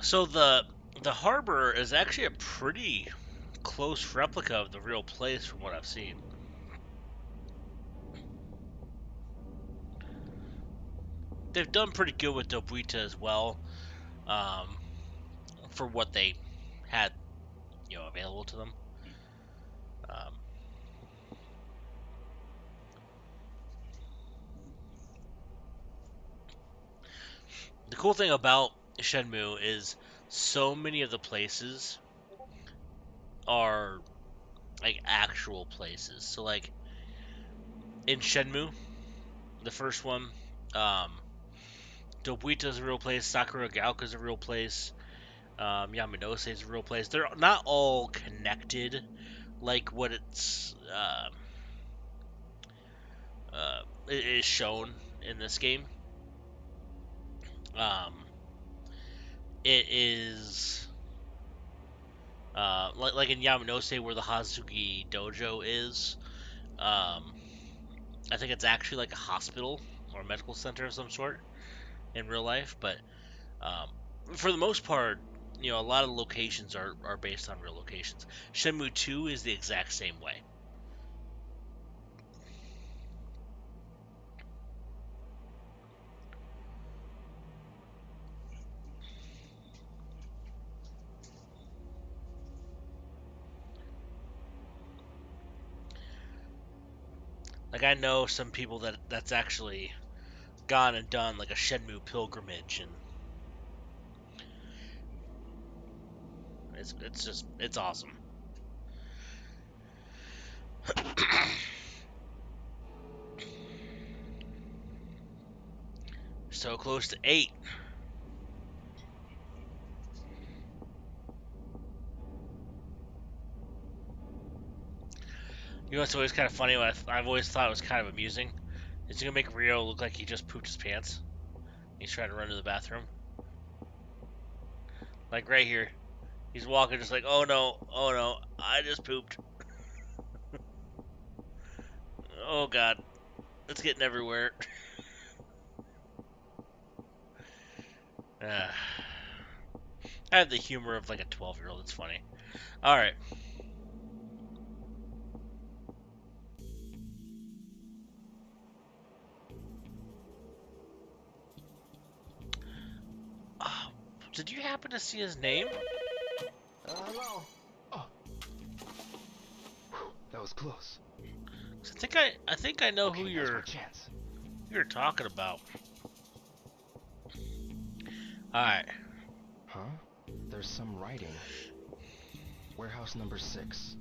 So the harbor is actually a pretty close replica of the real place from what I've seen. They've done pretty good with Dobuita as well, for what they had, you know, available to them. The cool thing about Shenmue is so many of the places are like actual places. So like in Shenmue, the first one, Dobuita's a real place, Sakura Gaoka's a real place, Yamanose is a real place. They're not all connected like what it is shown in this game. It is like in Yamanose where the Hazuki Dojo is. I think it's actually like a hospital or a medical center of some sort in real life, but for the most part, you know, a lot of locations are based on real locations. Shenmue 2 is the exact same way. Like, I know some people that's actually gone and done like a Shenmue pilgrimage, and it's awesome. So close to 8. You know what's always kind of funny? What I've always thought was kind of amusing is you're gonna make Rio look like he just pooped his pants. He's trying to run to the bathroom. Like right here. He's walking just like, oh no, I just pooped. Oh god, it's getting everywhere. I have the humor of like a 12-year-old. It's funny. Alright. Did you happen to see his name? Hello. Oh. Whew, that was close. I think I know Okay, who now's my chance. you're talking about. Alright. Huh? There's some writing. Warehouse number 6.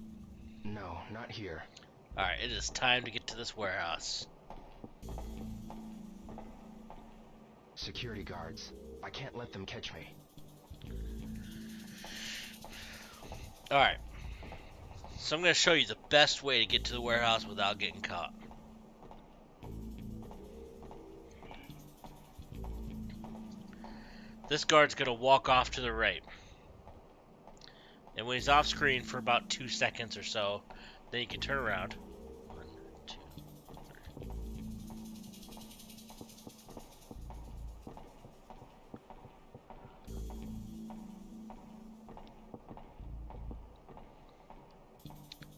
No, not here. Alright, it is time to get to this warehouse. Security guards. I can't let them catch me. Alright. So I'm going to show you the best way to get to the warehouse without getting caught. This guard's going to walk off to the right. And when he's off screen for about 2 seconds or so, then you can turn around. 1, 2, 3.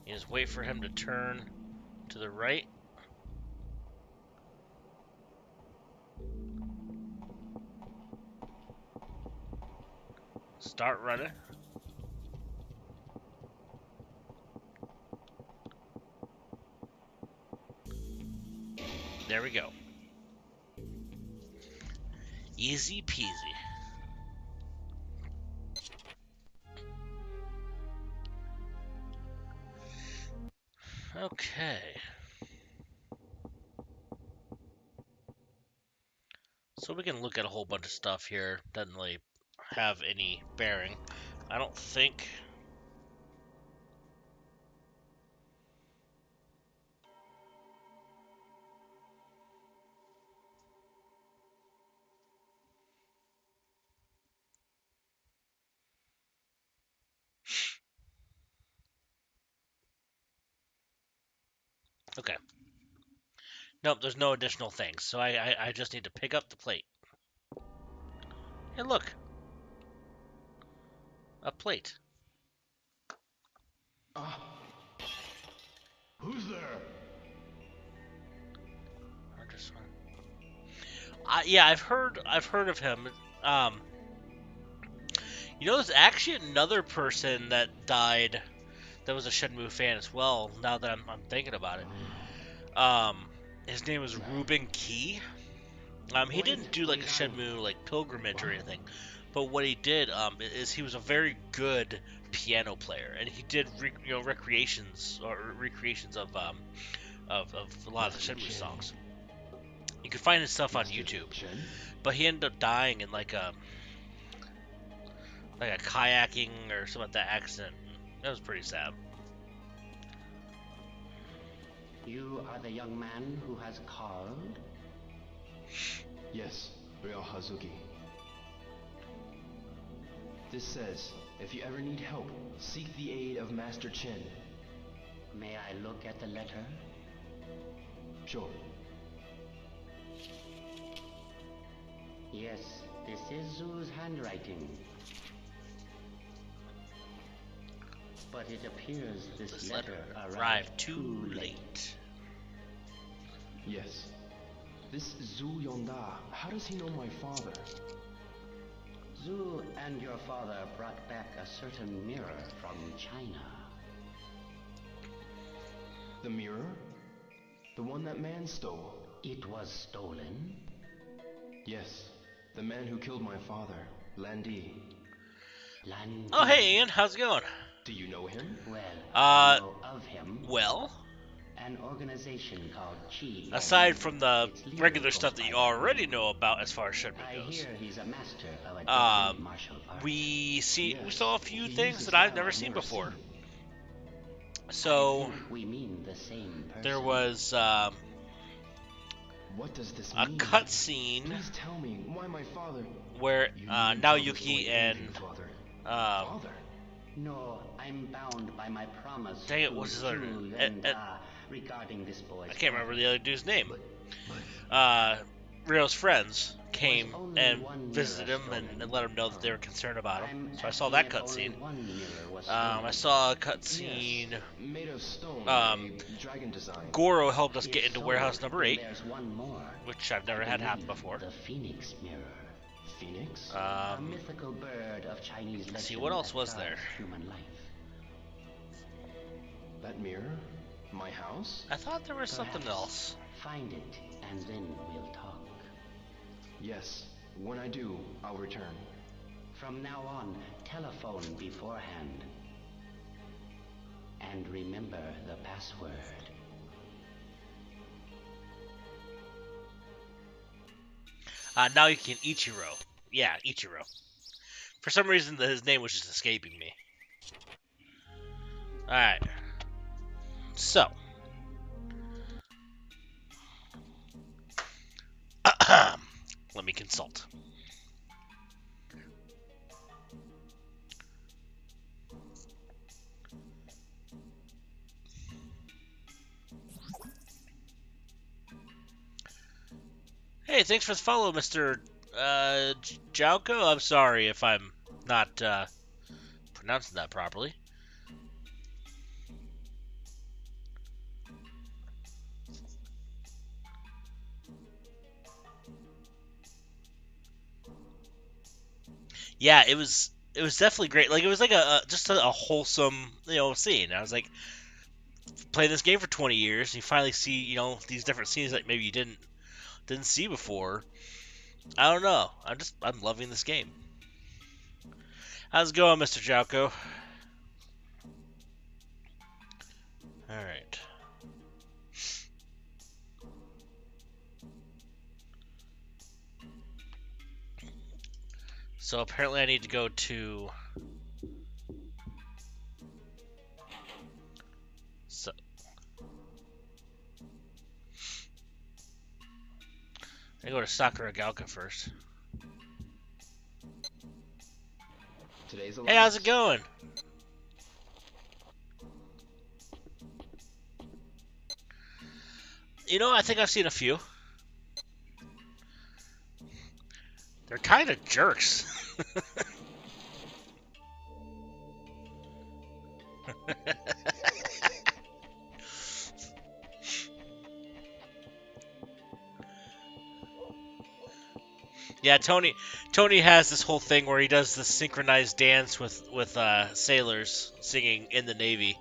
You just wait for him to turn to the right. Start running. There we go. Easy peasy. Okay. So we can look at a whole bunch of stuff here. Doesn't really have any bearing. I don't think. Okay. Nope, there's no additional things. So I just need to pick up the plate. Hey, look. A plate. Who's there? Yeah, I've heard of him. You know, there's actually another person that died that was a Shenmue fan as well. Now that I'm thinking about it, his name was Ruben Key. He didn't do like a Shenmue like pilgrimage or anything, but what he did is he was a very good piano player, and he did recreations of a lot of the Shenmue songs. You can find his stuff on YouTube, but he ended up dying in like a kayaking or something like that accident. That was pretty sad. You are the young man who has called? Yes, Ryo Hazuki. This says, if you ever need help, seek the aid of Master Chin. May I look at the letter? Sure. Yes, this is Zoo's handwriting. But it appears this letter arrived too late. Yes. This Zoo Yonda, how does he know my father? Zoo and your father brought back a certain mirror from China. The mirror? The one that man stole. It was stolen? Yes. The man who killed my father, lan-di. Lan-di. Oh, hey, Ian. How's it going? Do you know him? Well, I know of him. Well? An organization called Chi. Aside from the regular stuff that you already know about as far as Shenmue I goes. hear he's a master of a deadly martial art. We Yes, saw a few he things uses that I've style never I've seen never before. seen. So, I think we mean the same person. there was What does this a mean? cutscene Please tell me why my father. where You needn't tell the Naoyuki story to and anything, father. um, Father. No, I'm bound by my promise. Dang it, to what's his other Jules name? and, regarding this boy's I can't remember the other dude's name. But Rio's friends came only and one visited mirror him and stolen. let him know that they were concerned about him. I'm So I saw happy that only cutscene. one mirror was I stolen. saw a cutscene. yes, made of stone. Um, a dragon design. Goro helped us If get into so, warehouse number then 8, There's one more. which I've never I had happen believe before. The Phoenix Mirror. Phoenix. A mythical bird of Chinese legend. see, what else that was guards there? Human life. That mirror. My house. I thought there was something Perhaps else. Find it, and then we'll talk. Yes. When I do, I'll return. From now on, telephone beforehand. And remember the password. Naoyuki and Ichiro. Yeah, Ichiro. For some reason, his name was just escaping me. Alright. So. Let me consult. Hey, thanks for the follow, Mr. Jauko. I'm sorry if I'm not pronouncing that properly. Yeah, it was definitely great. Like, it was like just a wholesome, scene. I was like, playing this game for 20 years, you finally see, these different scenes that maybe you didn't see before. I don't know. I'm loving this game. How's it going, Mr. Jauko? Alright. So apparently I need to go to... So... I go to Sakuragaoka first. Today's a Hey, how's it going? I think I've seen a few. They're kind of jerks. Yeah, Tony has this whole thing where he does this synchronized dance with sailors singing in the Navy.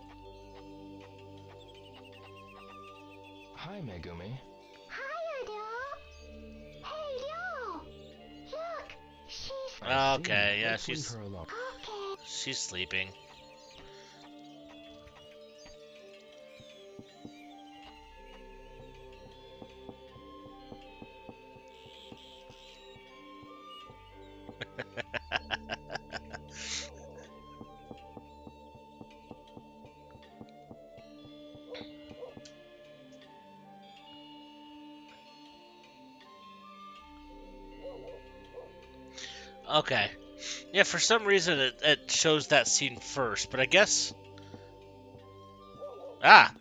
Hi, Megumi. Hi, Adele. Hey, yo. Look, she's... Okay, yeah, Let's leave she's her alone. Okay. sleeping. Okay. Yeah, for some reason it shows that scene first, but I guess... Ah!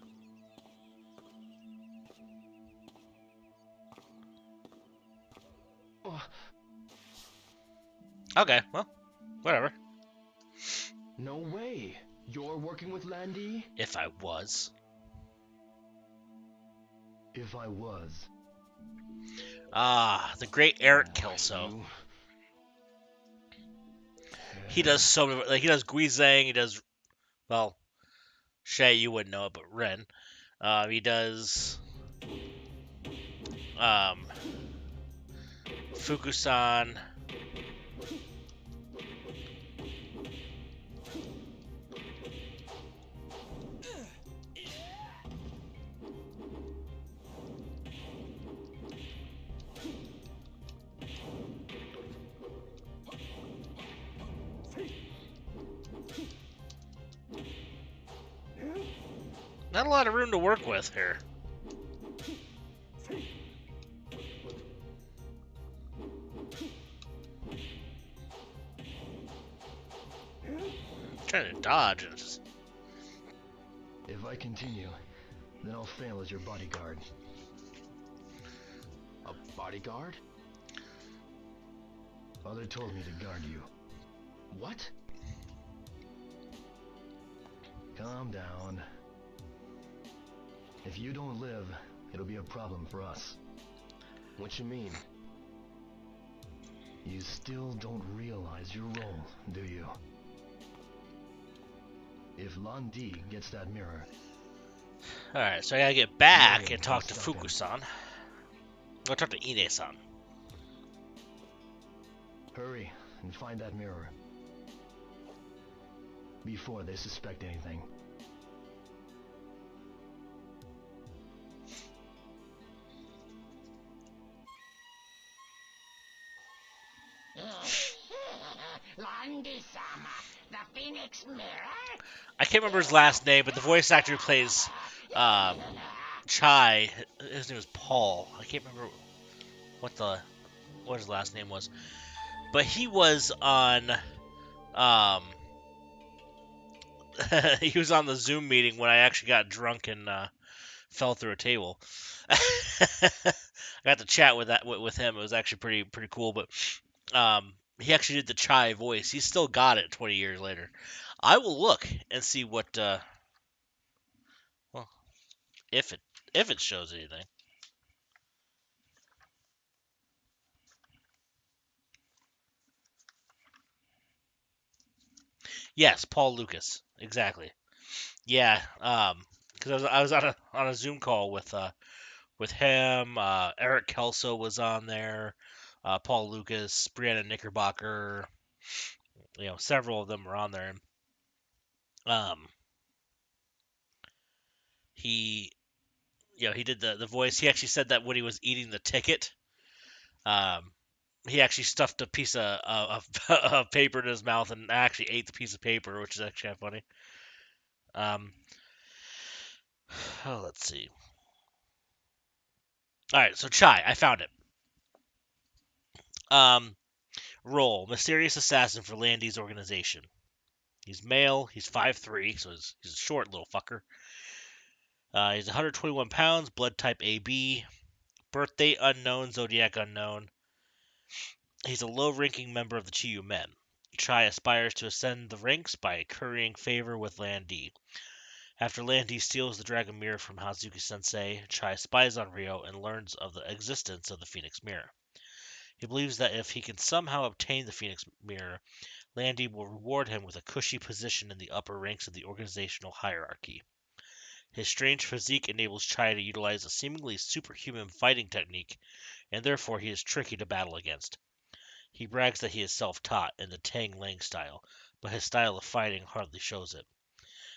Okay, well, whatever. No way. You're working with lan-di? If I was. If I was. Ah, the great Eric Kelso. He does so many, like, he does Guizang, he does, well, Shay, you wouldn't know it, but Ren. He does Fuku-san. Not a lot of room to work with here. Trying to dodge and just... If I continue, then I'll fail as your bodyguard. A bodyguard? Father told me to guard you. What? Calm down. If you don't live, it'll be a problem for us. What you mean? You still don't realize your role, do you? If Lan-di gets that mirror... Alright, so I gotta get back and talk to Fuku-san. I'll talk to ine-san. Hurry and find that mirror. Before they suspect anything. Lan-di-sama, the Phoenix Mirror? I can't remember his last name, but the voice actor who plays Chai, his name is Paul. I can't remember what his last name was. But he was on he was on the Zoom meeting when I actually got drunk and fell through a table. I got to chat with him. It was actually pretty cool, but he actually did the Chai voice. He's still got it 20 years later. I will look and see what well, if it shows anything. Yes, Paul Lucas. Exactly. Yeah, because I was on a Zoom call with him. Eric Kelso was on there. Paul Lucas, Brianna Knickerbocker. Several of them were on there. He did the voice. He actually said that when he was eating the ticket, he actually stuffed a piece of paper in his mouth and actually ate the piece of paper, which is actually kind of funny. Let's see. All right, so Chai, I found it. Role: mysterious assassin for Lan-di's organization. He's male. He's 5'3", so he's a short little fucker. He's 121 pounds. Blood type AB. Birthday unknown. Zodiac unknown. He's a low-ranking member of the Chiyu Men. Chai aspires to ascend the ranks by currying favor with Lan-di. After Lan-di steals the Dragon Mirror from Hazuki-sensei, Chai spies on Ryo and learns of the existence of the Phoenix Mirror. He believes that if he can somehow obtain the Phoenix Mirror, Lan-di will reward him with a cushy position in the upper ranks of the organizational hierarchy. His strange physique enables Chai to utilize a seemingly superhuman fighting technique, and therefore he is tricky to battle against. He brags that he is self-taught in the Tang Lang style, but his style of fighting hardly shows it.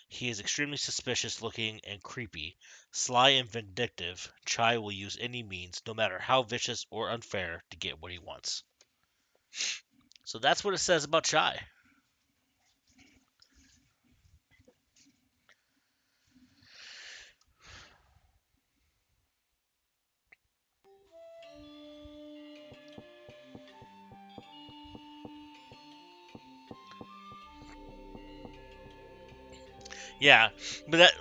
He is extremely suspicious looking and creepy. Sly and vindictive, Chai will use any means, no matter how vicious or unfair, to get what he wants. So that's what it says about Chai. Yeah, but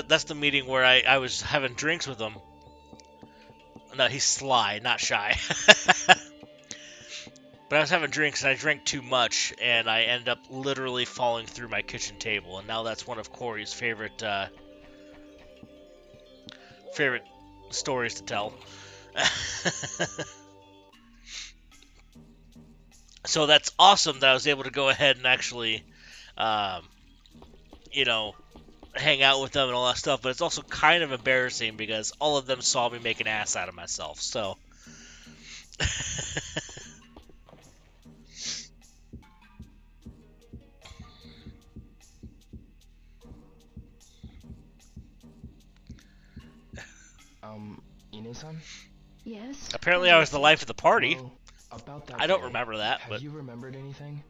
that's the meeting where I was having drinks with him. No, he's sly, not shy. But I was having drinks and I drank too much, and I ended up literally falling through my kitchen table. And now that's one of Corey's favorite stories to tell. So that's awesome that I was able to go ahead and actually, hang out with them and all that stuff, but it's also kind of embarrassing because all of them saw me make an ass out of myself, so. Ine-san? Yes? Apparently I was the life of the party. Well, about that I don't day, remember that, have but you remembered anything?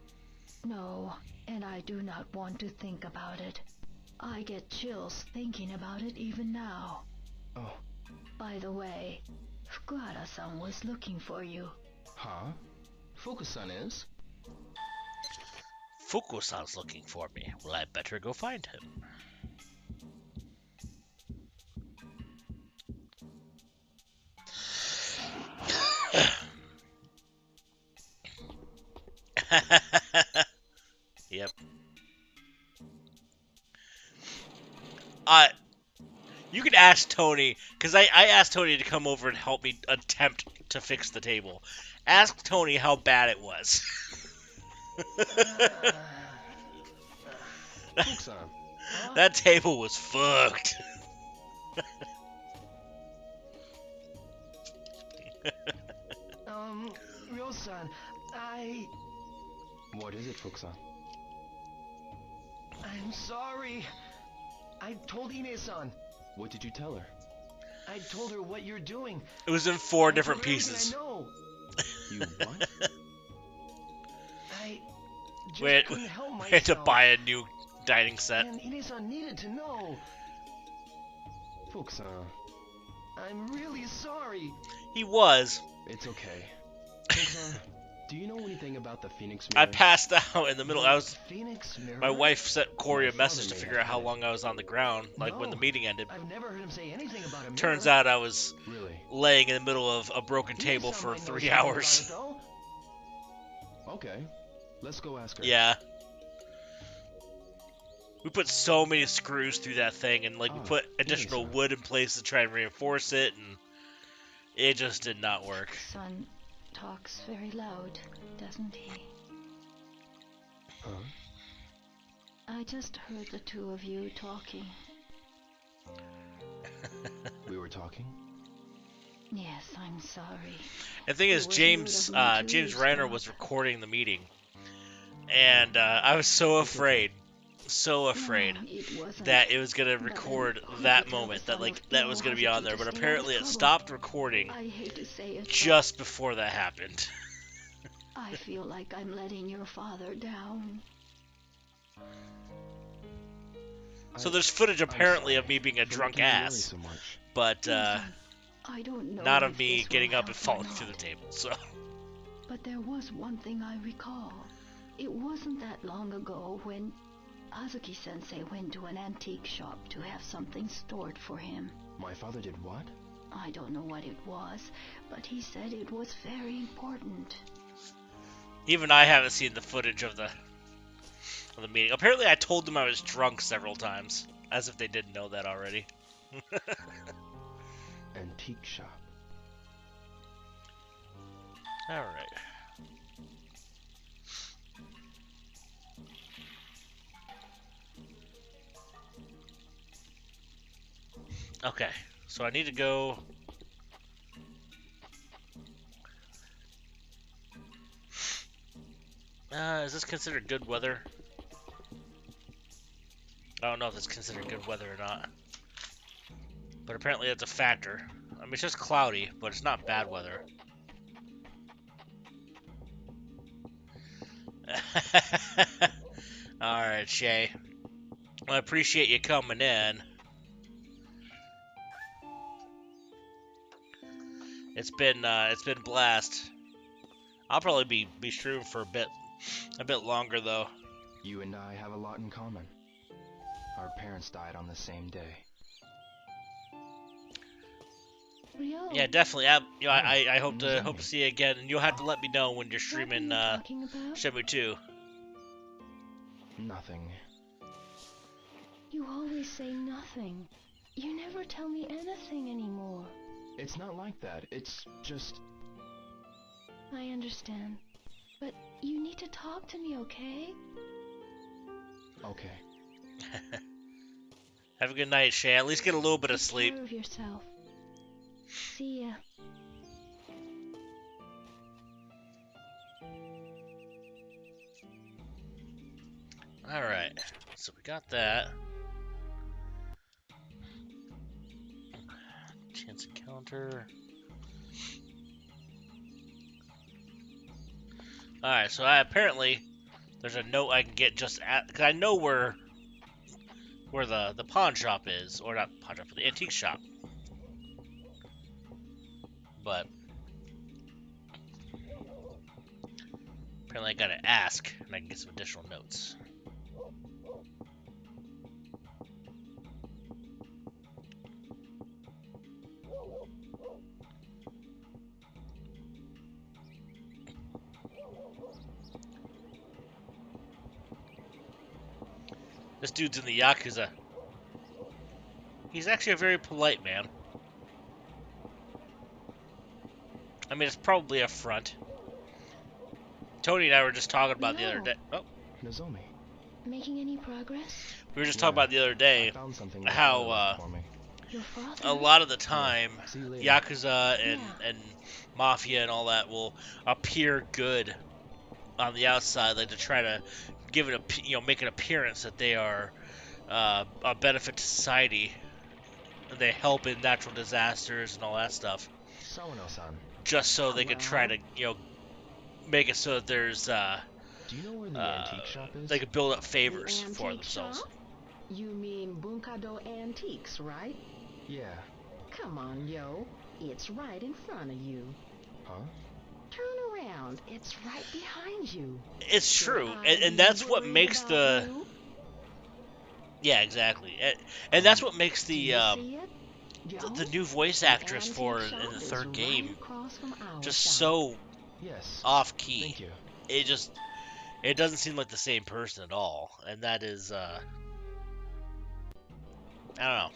No, and I do not want to think about it. I get chills thinking about it even now. Oh. By the way, Fukuhara-san was looking for you. Huh? Fuku-san is? Fuku-san's looking for me. Well, I better go find him. Yep. You can ask Tony, because I asked Tony to come over and help me attempt to fix the table. Ask Tony how bad it was. Fuku-san. That table was fucked. Ryo-san, What is it, Fuku-san? I'm sorry. I told Ine-san. What did you tell her? I told her what you're doing. It was in 4 I different told her everything pieces. I know. You what? I just We couldn't help myself. had to buy a new dining set. And Ine-san needed to know. Fuku-san. I'm really sorry. He was. It's okay. Fuku-san, do you know anything about the Phoenix Mirror? I passed out in the middle. Phoenix Mirror? My wife sent Corey a My message to father may figure out have how had it. long I was on the ground, like when the No. meeting ended. I've never heard him say anything about a mirror. Turns out I was Really? laying in the middle of a broken Ine-san table for might know 3 something hours. about it, though. Okay. Let's go ask her. Yeah. We put so many screws through that thing, and like we Ah, put additional Ine-san. wood in place to try and reinforce it, and it just did not work. Son talks very loud, doesn't he? Huh? I just heard the two of you talking. We were talking? Yes, I'm sorry. The thing is, It was James rude of me to James use Reiner that. was recording the meeting, and I was so afraid No, it wasn't. that it was gonna But record who that could tell moment, the that son like of that was gonna be on Hazuki there, to but stay out of apparently it trouble? stopped recording I hate to say it, but just before that happened. I feel like I'm letting your father down. So there's footage apparently of me being a For drunk making you worry ass, so much. but Listen, I don't know not of if me this will getting up and help or falling through the not, table. So but there was one thing I recall. It wasn't that long ago when Hazuki Sensei went to an antique shop to have something stored for him. My father did what? I don't know what it was, but he said it was very important. even I haven't seen the footage of the meeting. Apparently, I told them I was drunk several times, as if they didn't know that already. Antique shop. All right. Okay, so I need to go. Is this considered good weather? I don't know if it's considered good weather or not. But apparently it's a factor. I mean, it's just cloudy, but it's not bad weather. Alright, Shay. Well, I appreciate you coming in. It's been blast. I'll probably be streaming for a bit longer though. You and I have a lot in common. Our parents died on the same day. Ryo, Yeah, definitely. I hope to see you again, and you'll have to let me know when you're what are streaming you talking about? Shenmue 2. Nothing. You always say nothing. You never tell me anything anymore. It's not like that. It's just... I understand. But you need to talk to me, okay? Okay. Have a good night, Shay. At least get a little bit of sleep. Take care of yourself. See ya. Alright, so we got that. Chance encounter. Alright, so apparently there's a note I can get just at, because I know where the pawn shop is, or not pawn shop, but the antique shop. But apparently I gotta ask, and I can get some additional notes. This dude's in the Yakuza. He's actually a very polite man. I mean, it's probably a front. Tony and I were just talking about the other day. Oh, Nozomi, Making any progress? we were just talking about the other day I found something how for me. Your father? a lot of the time See you later. Yakuza and Mafia and all that will appear good on the outside, like to try to give it a, make an appearance that they are a benefit to society. They help in natural disasters and all that stuff, Sawano-san, just so they can try to make it so that there's do you know where the antique shop is? they can build up favors The for antique themselves. shop? You mean Bunkado Antiques, right? Yeah. Come on, yo. It's right in front of you. Huh? Turn around. It's right behind you. It's Should true, I and be that's what worried makes about the you? yeah, exactly, and that's what makes Do the you see it? Yo, the new voice the actress antique for shop in the is third right game across from our just shop. so Yes. off key. Thank you. It doesn't seem like the same person at all, and that is I don't know.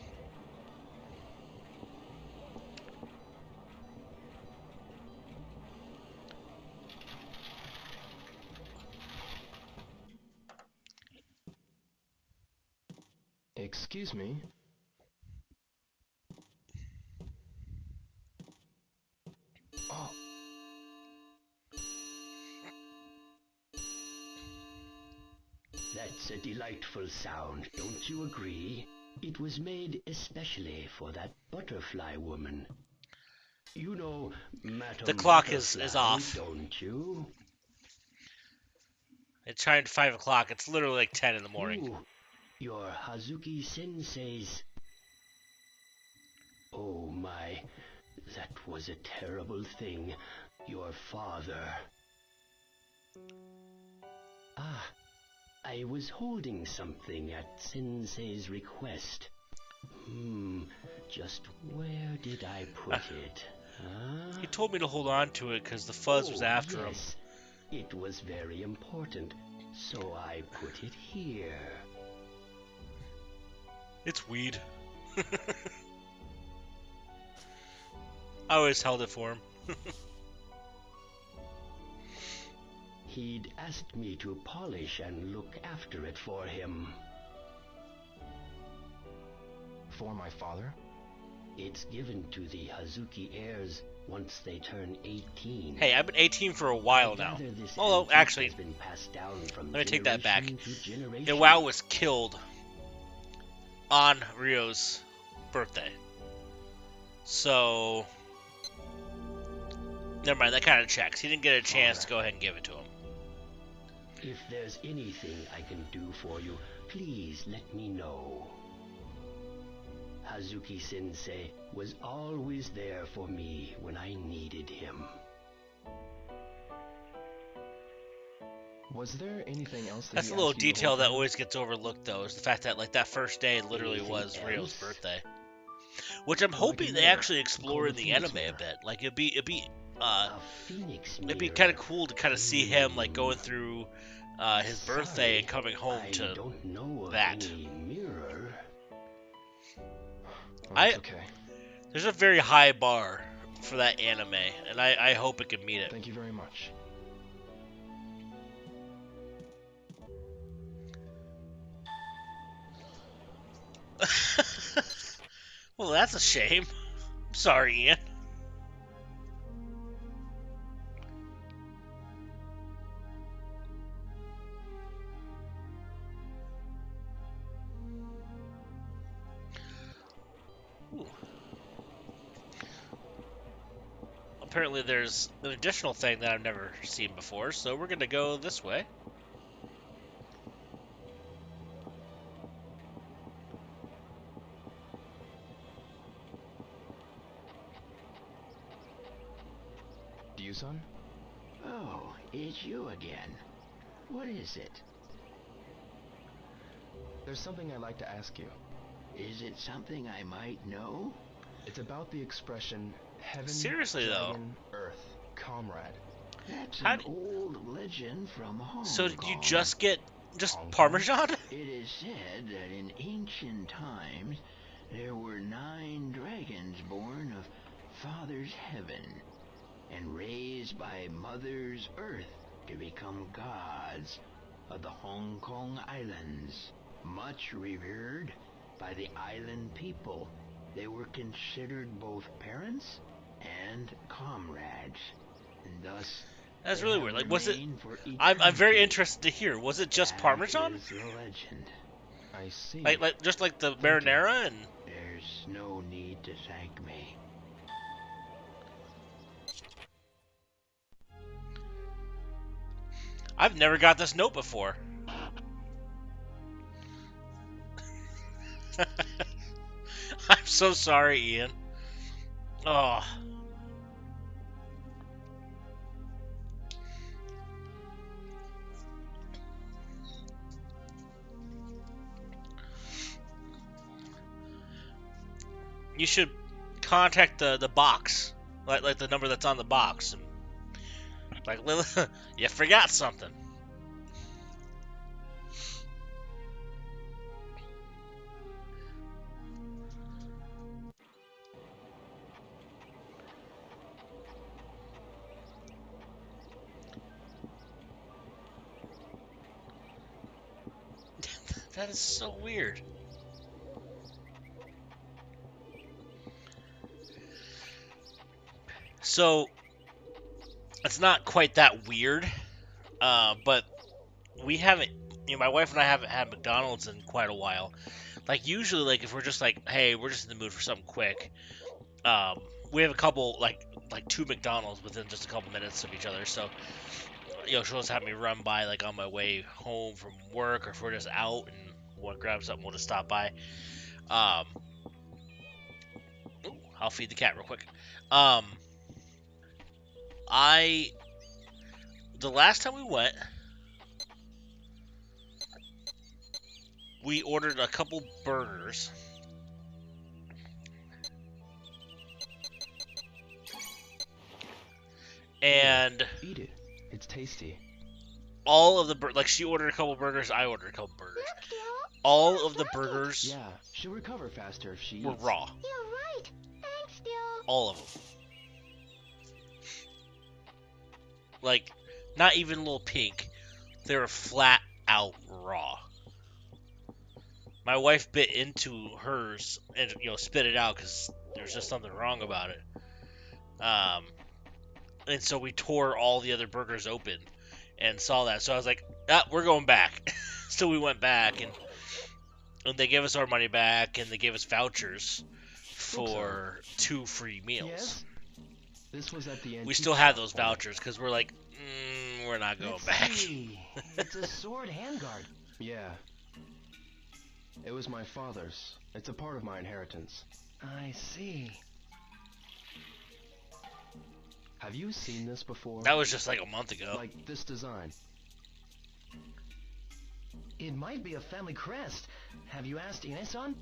Excuse me. Oh. That's a delightful sound, don't you agree? It was made especially for that butterfly woman. You know, Madame The clock is Butterfly, off. don't you? It's trying to 5 o'clock. It's literally like 10 in the morning. Ooh, your Hazuki Sensei's... Oh my, that was a terrible thing. Your father... Ah, I was holding something at Sensei's request. Just where did I put it? Huh? He told me to hold on to it because the fuzz was after him. Yes, it was very important, so I put it here. It's weed. I always held it for him. He'd asked me to polish and look after it for him. For my father? It's given to the Hazuki heirs once they turn 18. Hey, I've been 18 for a while now. Although, actually, has been passed down from let me take that back. generation to generation. Iwao was killed on Ryo's birthday. So, never mind, that kind of checks. He didn't get a chance to go ahead and give it to him. If there's anything I can do for you, please let me know. Hazuki Sensei was always there for me when I needed him. Was there anything else that That's he a little asked you to detail hold that for him? always gets overlooked, though, is the fact that, like, that first day literally Anything was Ryo's else? birthday. Which I'm Like hoping a they mirror, actually explore in called a the anime phoenix a mirror. bit. Like, it'd Phoenix be mirror. kind of cool to kind of see him, like, going through his birthday and coming home I to don't know of that. any mirror. Oh, I- it's okay. There's a very high bar for that anime, and I hope it can meet it. Thank you very much. Well, that's a shame. I'm sorry, Ian. Ooh. Apparently there's an additional thing that I've never seen before, so we're gonna go this way. Son? Oh, it's you again. What is it? There's something I'd like to ask you. Is it something I might know? It's about the expression heaven, seriously, dragon, earth, comrade. That's an old legend from Hong So did you Kong. just get Parmesan? It is said that in ancient times there were 9 dragons born of Father's heaven and raised by Mother's earth to become gods of the Hong Kong Islands. Much revered by the island people, they were considered both parents and comrades, and thus that's really weird. Like, was it? for I'm very interested to hear. Was it just Parmesan? Is the legend. I see. Like just like the marinara and. There's no need to thank me. I've never got this note before. I'm so sorry, Ian. Oh. You should contact the box, like the number that's on the box. And, like, you forgot something. That is so weird. So, it's not quite that weird, but we haven't, my wife and I haven't had McDonald's in quite a while. Like, usually, like, if we're just like, hey, we're just in the mood for something quick, we have a couple, like 2 McDonald's within just a couple minutes of each other, so, she'll just have me run by, like, on my way home from work, or if we're just out and want to grab something, we'll just stop by. Ooh, I'll feed the cat real quick. The last time we went, we ordered a couple burgers. And eat it. It's tasty. All of the like she ordered a couple burgers, I ordered a couple burgers. All of the burgers, yeah, she'll recover faster if she were eats. raw. You're right. Thanks, Dill. All of them. Like, not even a little pink. They were flat out raw. My wife bit into hers and spit it out because there was just something wrong about it. And so we tore all the other burgers open and saw that. So I was like, we're going back. So we went back and they gave us our money back and they gave us vouchers for 2 free meals. Yes? This was at the end. We still have those vouchers because we're like, we're not going back. It's a sword handguard. Yeah. It was my father's. It's a part of my inheritance. I see. Have you seen this before? That was just like a month ago. Like this design. It might be a family crest. Have you asked ine-san?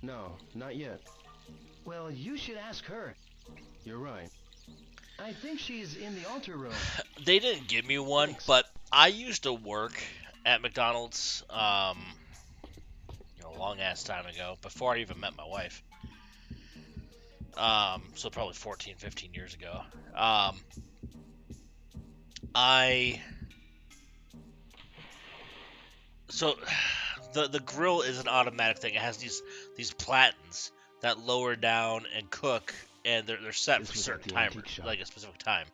No, not yet. Well, you should ask her. You're right. I think she's in the altar room. They didn't give me one, but I used to work at McDonald's, a long ass time ago, before I even met my wife. So probably 14, 15 years ago. So the grill is an automatic thing. It has these platens that lower down and cook, and they're set for certain timers, like a specific time.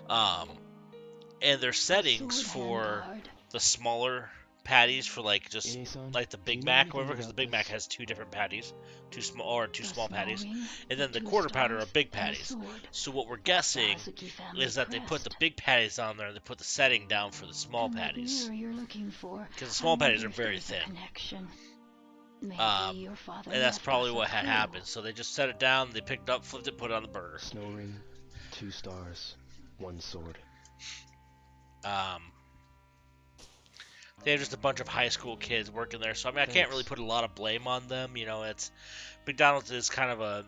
And their settings for the smaller patties for like just like the Big Mac or whatever, because the Big Mac has two different patties, two small patties, and then the quarter pounder are big patties. So what we're guessing is that they put the big patties on there and they put the setting down for the small patties, because the small patties are very thin. And that's probably what had happened. So they just set it down, they picked it up, flipped it, put it on the burger. Snow ring, 2 stars, 1 sword. They have just a bunch of high school kids working there, so I mean, I can't really put a lot of blame on them. You know, it's McDonald's is kind of a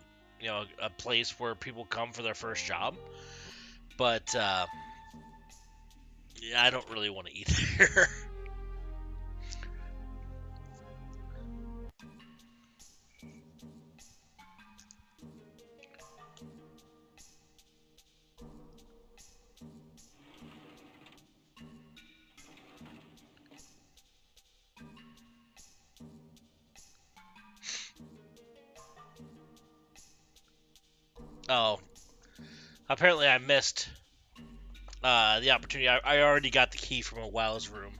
a place where people come for their first job, but yeah, I don't really want to eat there. Oh, apparently I missed the opportunity. I already got the key from a Wow's room.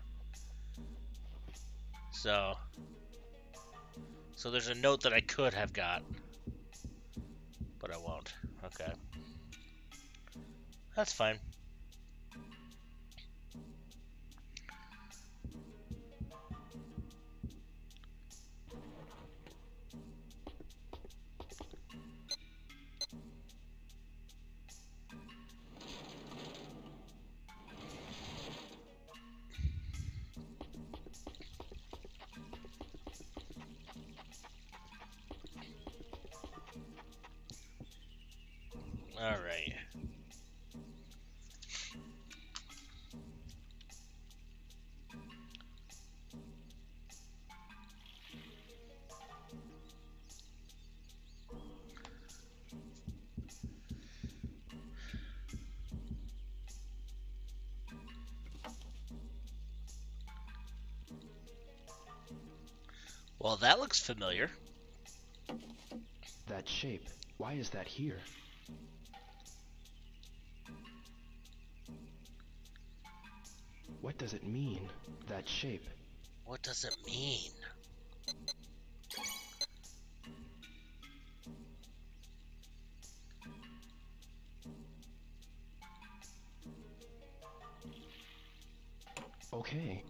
So there's a note that I could have got, but I won't. Okay. That's fine. Alright. Well, that looks familiar. That shape, why is that here? What does it mean, that shape? What does it mean? Okay.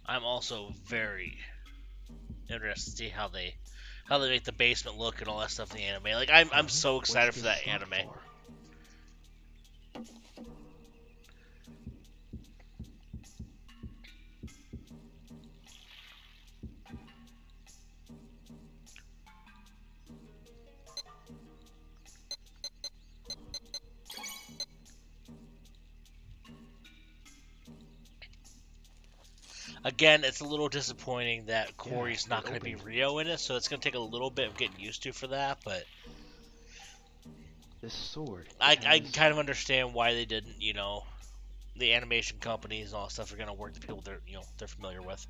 I'm also very interested to see how they make the basement look and all that stuff in the anime. Like I'm so excited for that anime. Again, it's a little disappointing that Corey's not going to be Rio in it, so it's going to take a little bit of getting used to for that, but this sword. I kind of understand why they didn't, you know. The animation companies and all that stuff are going to work the people they're familiar with.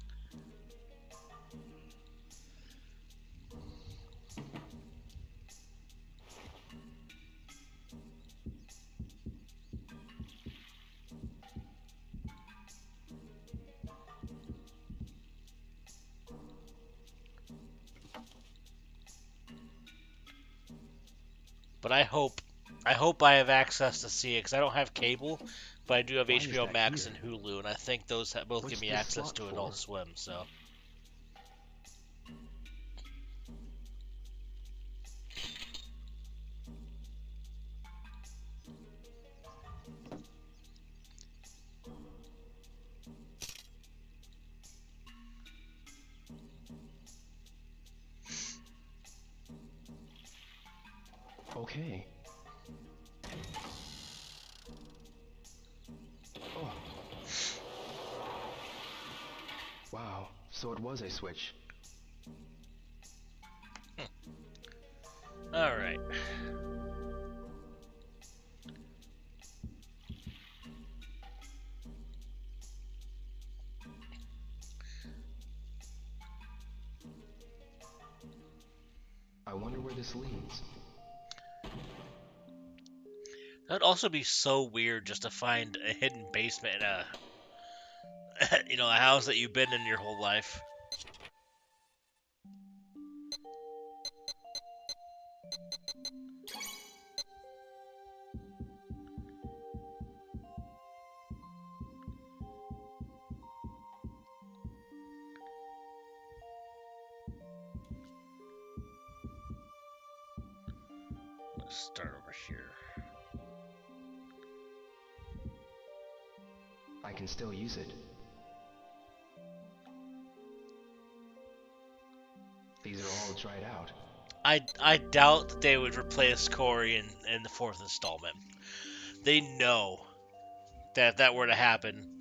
But I hope I have access to see it, because I don't have cable, but I do have HBO Max and Hulu, and I think those both give me access to Adult Swim, so. Okay. Oh. Wow, so it was a switch. Alright. I wonder where this leads. That'd also be so weird just to find a hidden basement in a, a house that you've been in your whole life. Let's start over here. I can still use it. These are all dried out. I doubt that they would replace Corey in the 4th installment. They know that if that were to happen,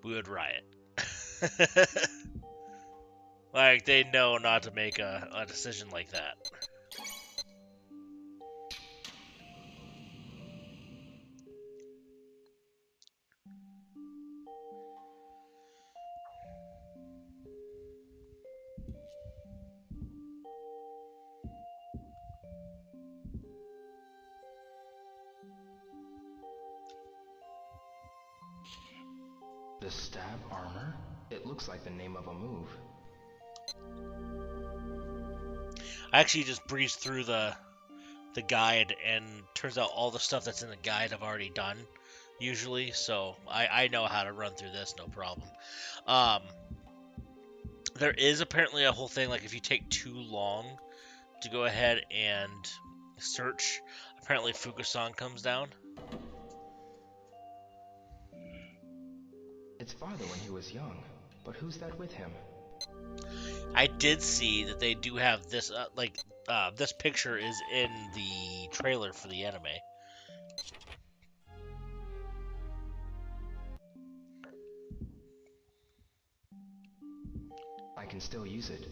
we would riot. Like, they know not to make a decision like that. The stab armor? It looks like the name of a move. I actually just breezed through the guide, and turns out all the stuff that's in the guide I've already done, usually, so I know how to run through this, no problem. There is apparently a whole thing, like if you take too long to go ahead and search, apparently fuku-san comes down. It's father when he was young, but who's that with him? I did see that they do have this, this picture is in the trailer for the anime. I can still use it.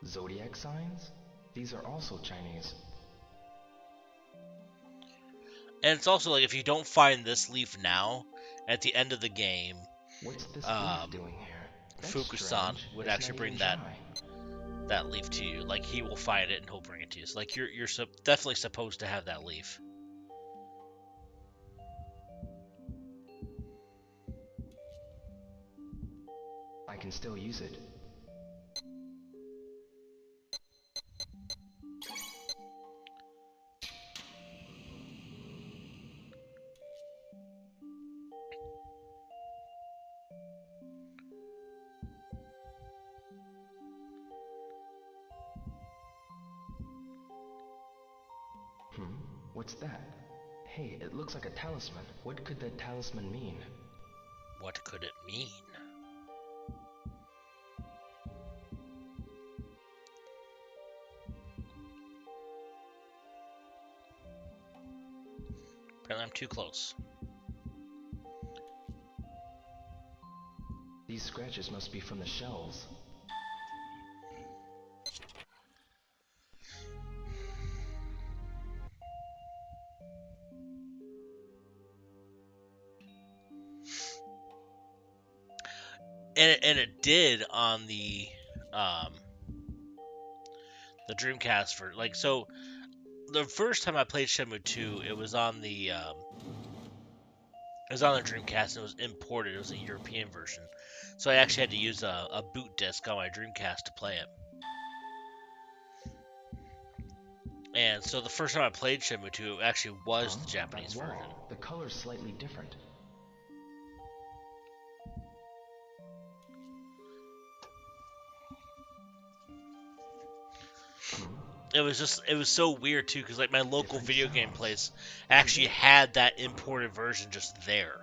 Zodiac signs? These are also Chinese. And it's also like if you don't find this leaf now, at the end of the game, what's this leaf doing here? Fuku-san would actually bring that leaf to you. Like, he will find it and he'll bring it to you. So like you're definitely supposed to have that leaf. I can still use it. What's that? Hey, it looks like a talisman. What could that talisman mean? What could it mean? Apparently I'm too close. These scratches must be from the shells. And it did on the Dreamcast for so the first time I played Shenmue 2, it was on the Dreamcast and it was imported. It was a European version, so I actually had to use a boot disc on my Dreamcast to play it. And so the first time I played Shenmue 2, it actually was the Japanese version. The color's slightly different. It was so weird too, because like my local video game place actually had that imported version just there.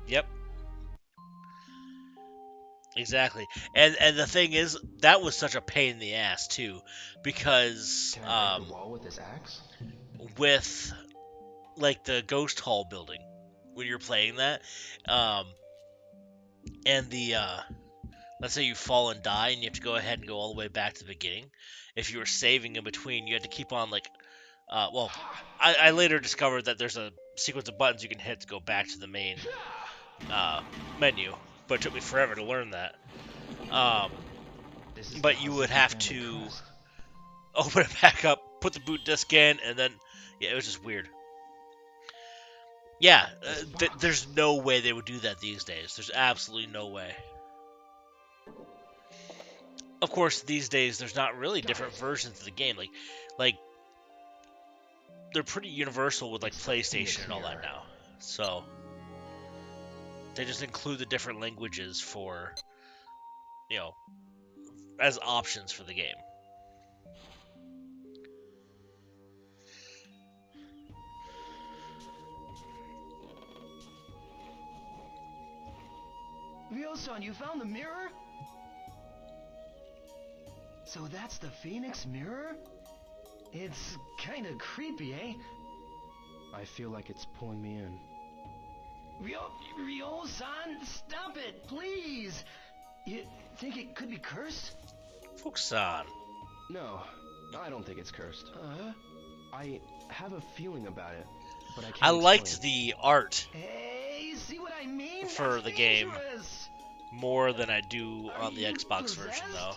Yep. Exactly. And the thing is, that was such a pain in the ass too, because Can I break the wall with this axe? with like the ghost hall building when you're playing that, um, and the let's say you fall and die and you have to go ahead and go all the way back to the beginning. If you were saving in between, you had to keep on like, well, I later discovered that there's a sequence of buttons you can hit to go back to the main menu, but it took me forever to learn that. But you would have to open it back up, put the boot disc in, and then yeah, it was just weird. Yeah, there's no way they would do that these days. There's absolutely no way. Of course, these days there's not really different versions of the game. Like they're pretty universal with like PlayStation and all that now. So they just include the different languages for, you know, as options for the game. Ryo-san, you found the mirror? So that's the Phoenix mirror? It's kinda creepy, eh? I feel like it's pulling me in. Ryo-san, stop it, please! You think it could be cursed? Fuku-san. No, I don't think it's cursed. I have a feeling about it, but I can't I liked explain. the art Hey, see what I mean? for That's the game dangerous. more than I do Are on the you Xbox possessed? version though.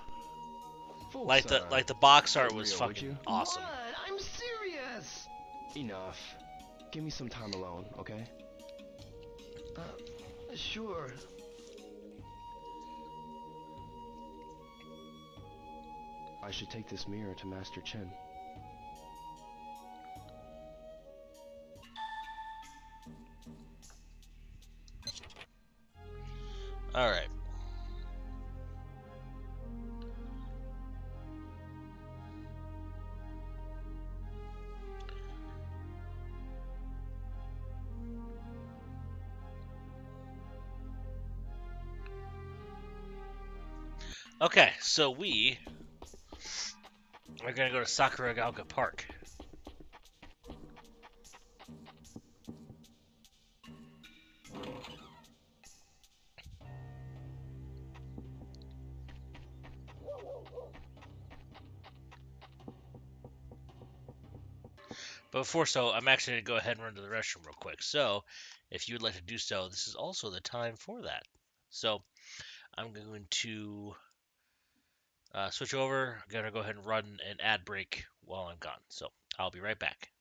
Fuku-san, Like the box art get was real, would fucking you? awesome. What? I'm serious! Enough. Give me some time alone, okay? Sure. I should take this mirror to Master Chen. All right. Okay, so we are gonna go to Sakuragaoka Park. But before so, I'm actually going to go ahead and run to the restroom real quick. So, if you would like to do so, this is also the time for that. So, I'm going to switch over. I'm going to go ahead and run an ad break while I'm gone. So, I'll be right back.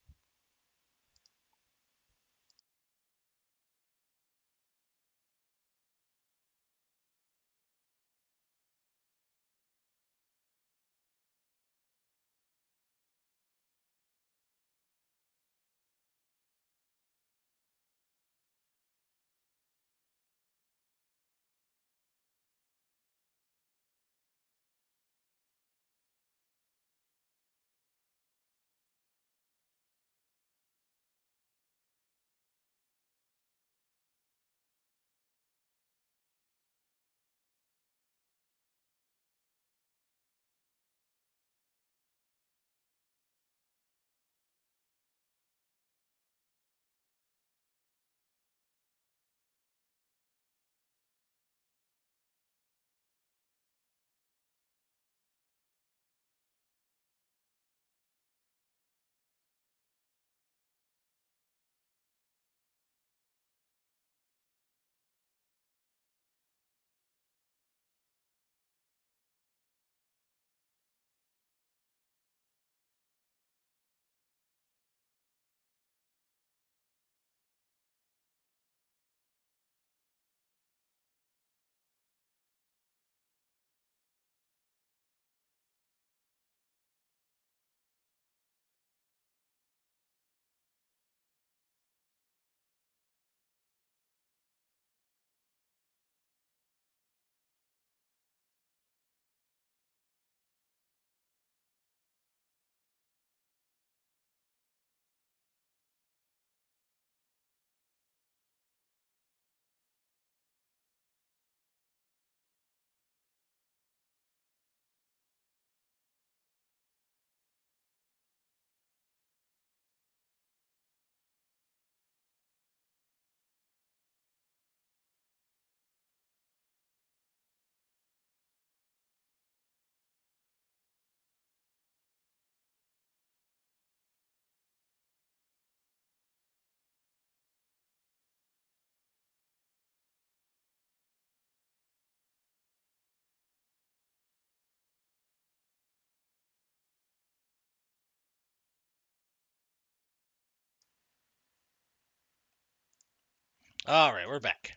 Alright, we're back.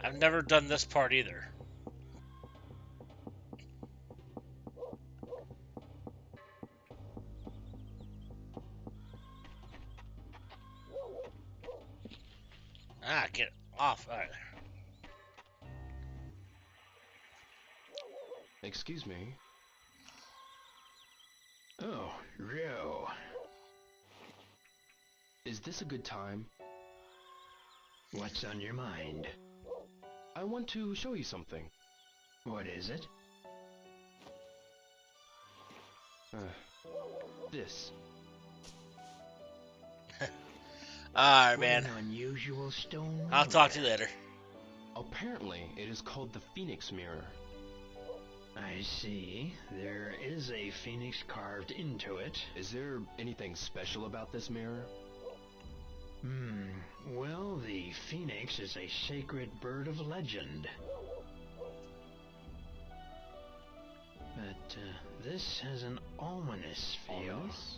I've never done this part either. Ah, get off. Alright. Excuse me. Oh, Rio. Is this a good time? What's on your mind? I want to show you something. What is it? This. Alright, man. An unusual stone. I'll talk to you later. Apparently, it is called the Phoenix Mirror. I see. There is a phoenix carved into it. Is there anything special about this mirror? Well, the phoenix is a sacred bird of legend. But this has an ominous feel. Ominous?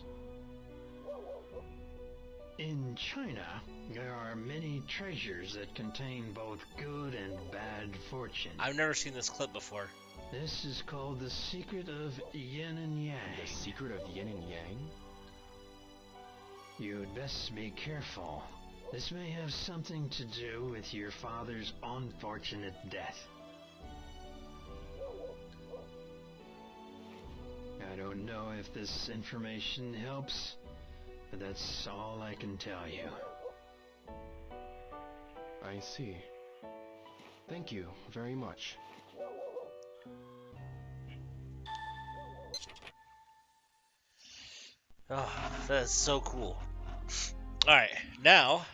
In China, there are many treasures that contain both good and bad fortune. I've never seen this clip before. This is called the secret of yin and yang. The secret of yin and yang? You'd best be careful. This may have something to do with your father's unfortunate death. I don't know if this information helps, but that's all I can tell you. I see. Thank you very much. Oh, that is so cool. Alright, now...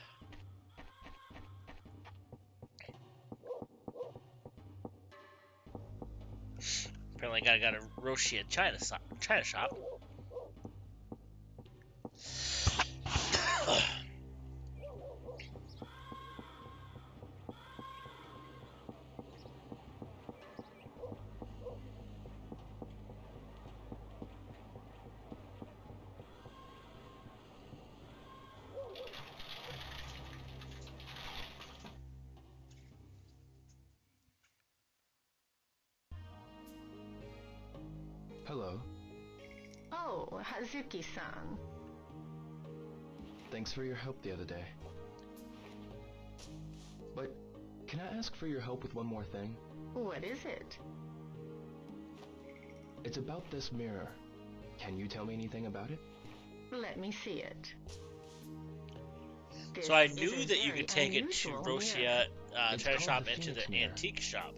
Apparently I got a Roshi at China shop. Hello. Oh, Hazuki-san. Thanks for your help the other day. But can I ask for your help with one more thing? What is it? It's about this mirror. Can you tell me anything about it? Let me see it. So I This knew is a that you very could take it to unusual Roshi mirror. at It's China called shop the into the Phoenix mirror. antique shop.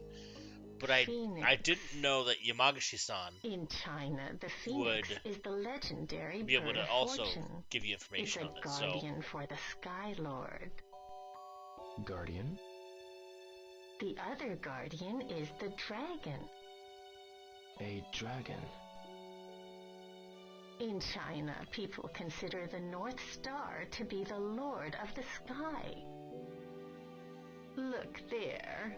But I Phoenix. didn't know that Yamagashi-san In China, the would phoenix is the legendary be able bird to of also fortune. give you It's information a on it. So guardian for the Sky Lord. Guardian? The other guardian is the dragon. A dragon. In China, people consider the North Star to be the lord of the sky. Look there.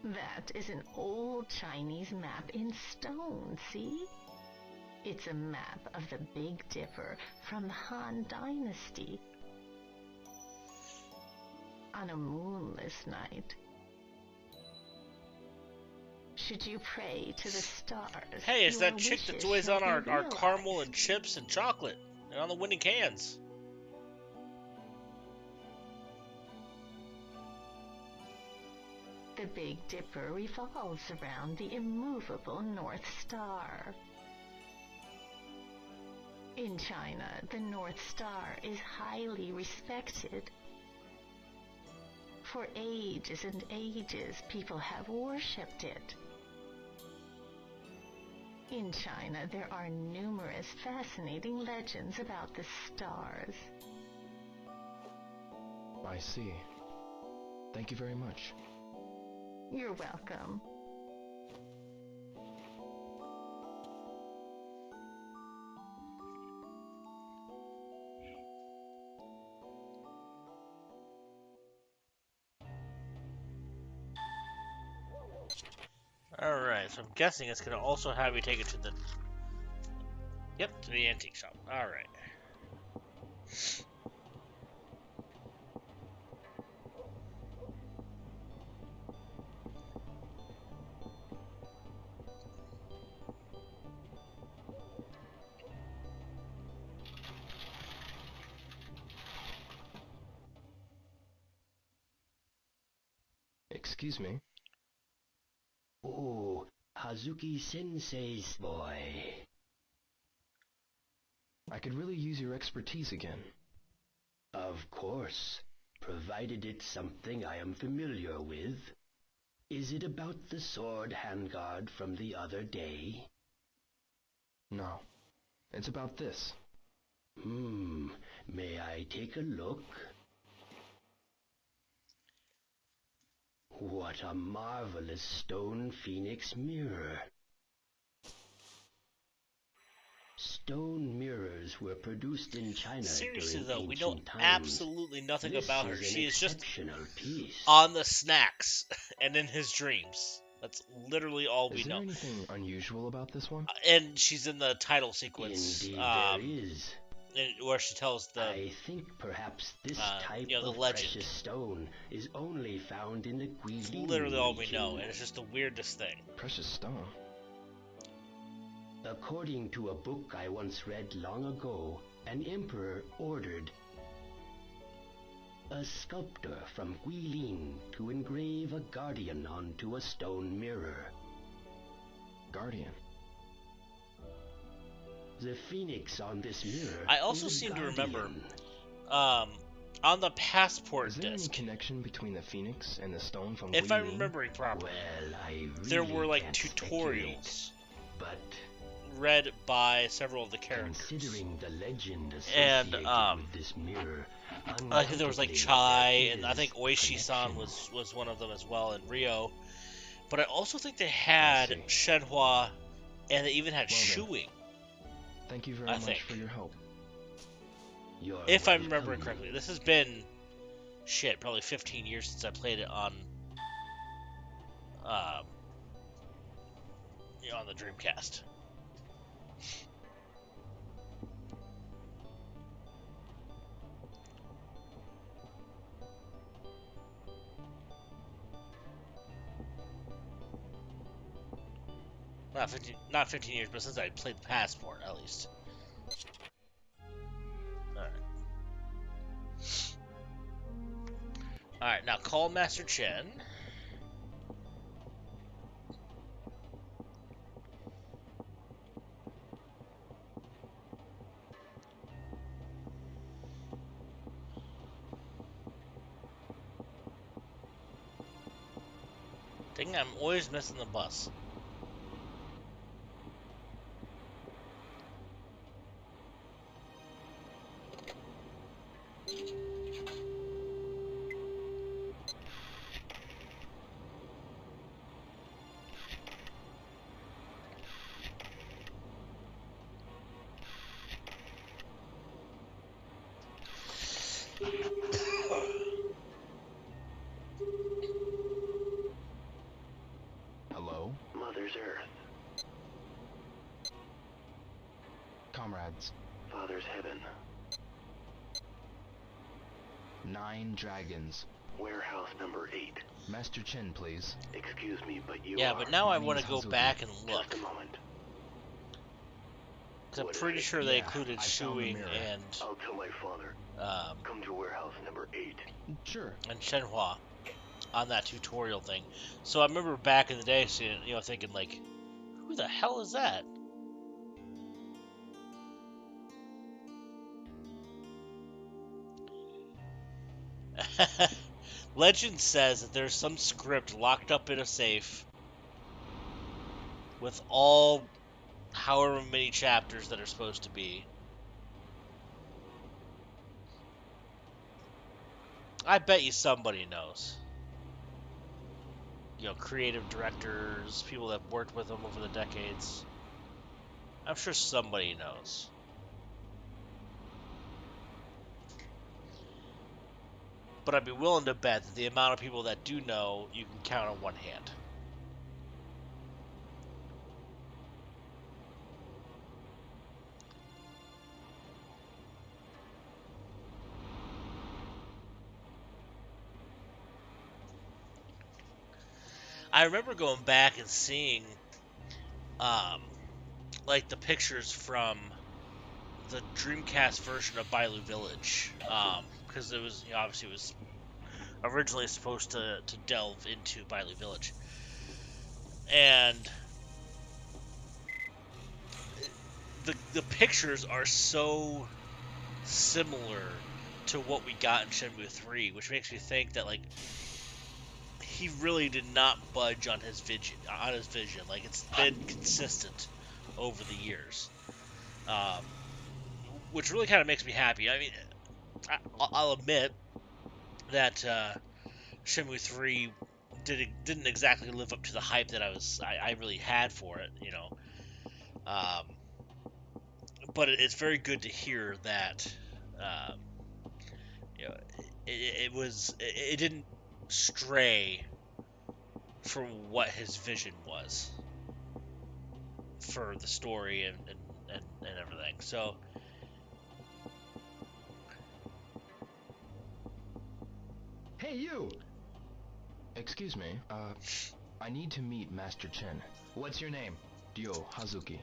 That is an old Chinese map in stone, see? It's a map of the Big Dipper from the Han Dynasty. On a moonless night, should you pray to the stars? hey, it's your that chick that's wishes always shall on our be caramel realized. and chips and chocolate and on the winning cans. The Big Dipper revolves around the immovable North Star. In China, the North Star is highly respected. For ages and ages, people have worshipped it. In China, there are numerous fascinating legends about the stars. I see. Thank you very much. You're welcome. Alright, so I'm guessing it's going to also have you take it to the... Yep, to the antique shop. Alright. Excuse me. Oh, Hazuki Sensei's boy. I could really use your expertise again. Of course, provided it's something I am familiar with. Is it about the sword Handguard from the other day? No. It's about this. May I take a look? What a marvelous stone phoenix mirror. Stone mirrors were produced in China Seriously, during though, we know ancient times. absolutely nothing This about her. is an She is just exceptional piece. on the snacks and in his dreams. That's literally all we Is know. there anything unusual about this one? And she's in the title sequence. Indeed there is. Where she tells the... I think perhaps this type the of legend. precious stone is only found in the Guilin It's literally all we region. know, and it's just the weirdest thing. Precious stone? According to a book I once read long ago, an emperor ordered a sculptor from Guilin to engrave a guardian onto a stone mirror. Guardian? The phoenix on this mirror. I also is a seem to guardian. remember, on the passport Is there any disc, connection between the phoenix and the stone from if I'm Guilin? remembering properly, Well, I really there were like can't tutorials speculate, but read by several of the characters. considering the legend And, associated with this mirror, I think there was like undoubtedly Chai, there and I is think a Oishi-san connection. was one of them as well, and Rio. But I also think they had Shenhua, and they even had Well then. Shuing, Thank you very I much think. for your help. You're if I'm welcome. remembering correctly. This has been, probably 15 years since I played it on, on the Dreamcast. Not 15 years, but since I played the Passport, at least. Alright. Alright, now call Master Chen. Dang, I'm always missing the bus. Hello? Mother's Earth, Comrades. Father's Heaven, 9 dragons. warehouse number 8. Master Chen, please. Excuse me, but you Yeah, are... but now I My want to name's go Hazuki. back and look. Just a moment. Because I'm What is pretty it? sure they Yeah, included I found the Shuing mirror. and I'll tell my father. Come to warehouse number 8. Sure. Shenhua on that tutorial thing. So I remember back in the day, seeing, thinking like, who the hell is that? Legend says that there's some script locked up in a safe with all however many chapters that are supposed to be. I bet you somebody knows. Creative directors, people that worked with them over the decades. I'm sure somebody knows. But I'd be willing to bet that the amount of people that do know, you can count on one hand. I remember going back and seeing, like the pictures from the Dreamcast version of Bailu Village, because it was, obviously it was originally supposed to delve into Bailu Village, and the pictures are so similar to what we got in Shenmue 3, which makes me think that like he really did not budge on his vision. Like it's been consistent over the years, which really kind of makes me happy. I mean, I'll admit that Shenmue 3 didn't exactly live up to the hype that I really had for it, but it's very good to hear that you know it didn't stray from what his vision was for the story and everything. So Hey, you! Excuse me, I need to meet Master Chen. What's your name? Ryo Hazuki.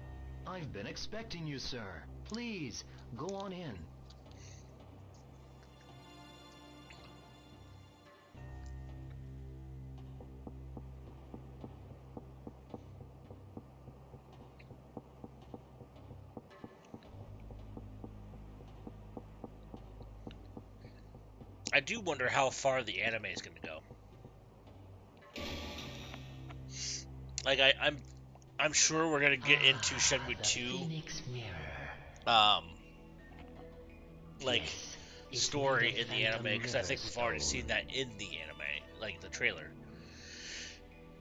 I've been expecting you, sir. Please, go on in. I do wonder how far the anime is going to go. Like I'm sure we're going to get into Shenmue 2 like story in the anime, because I think we've already seen that in the anime, like the trailer.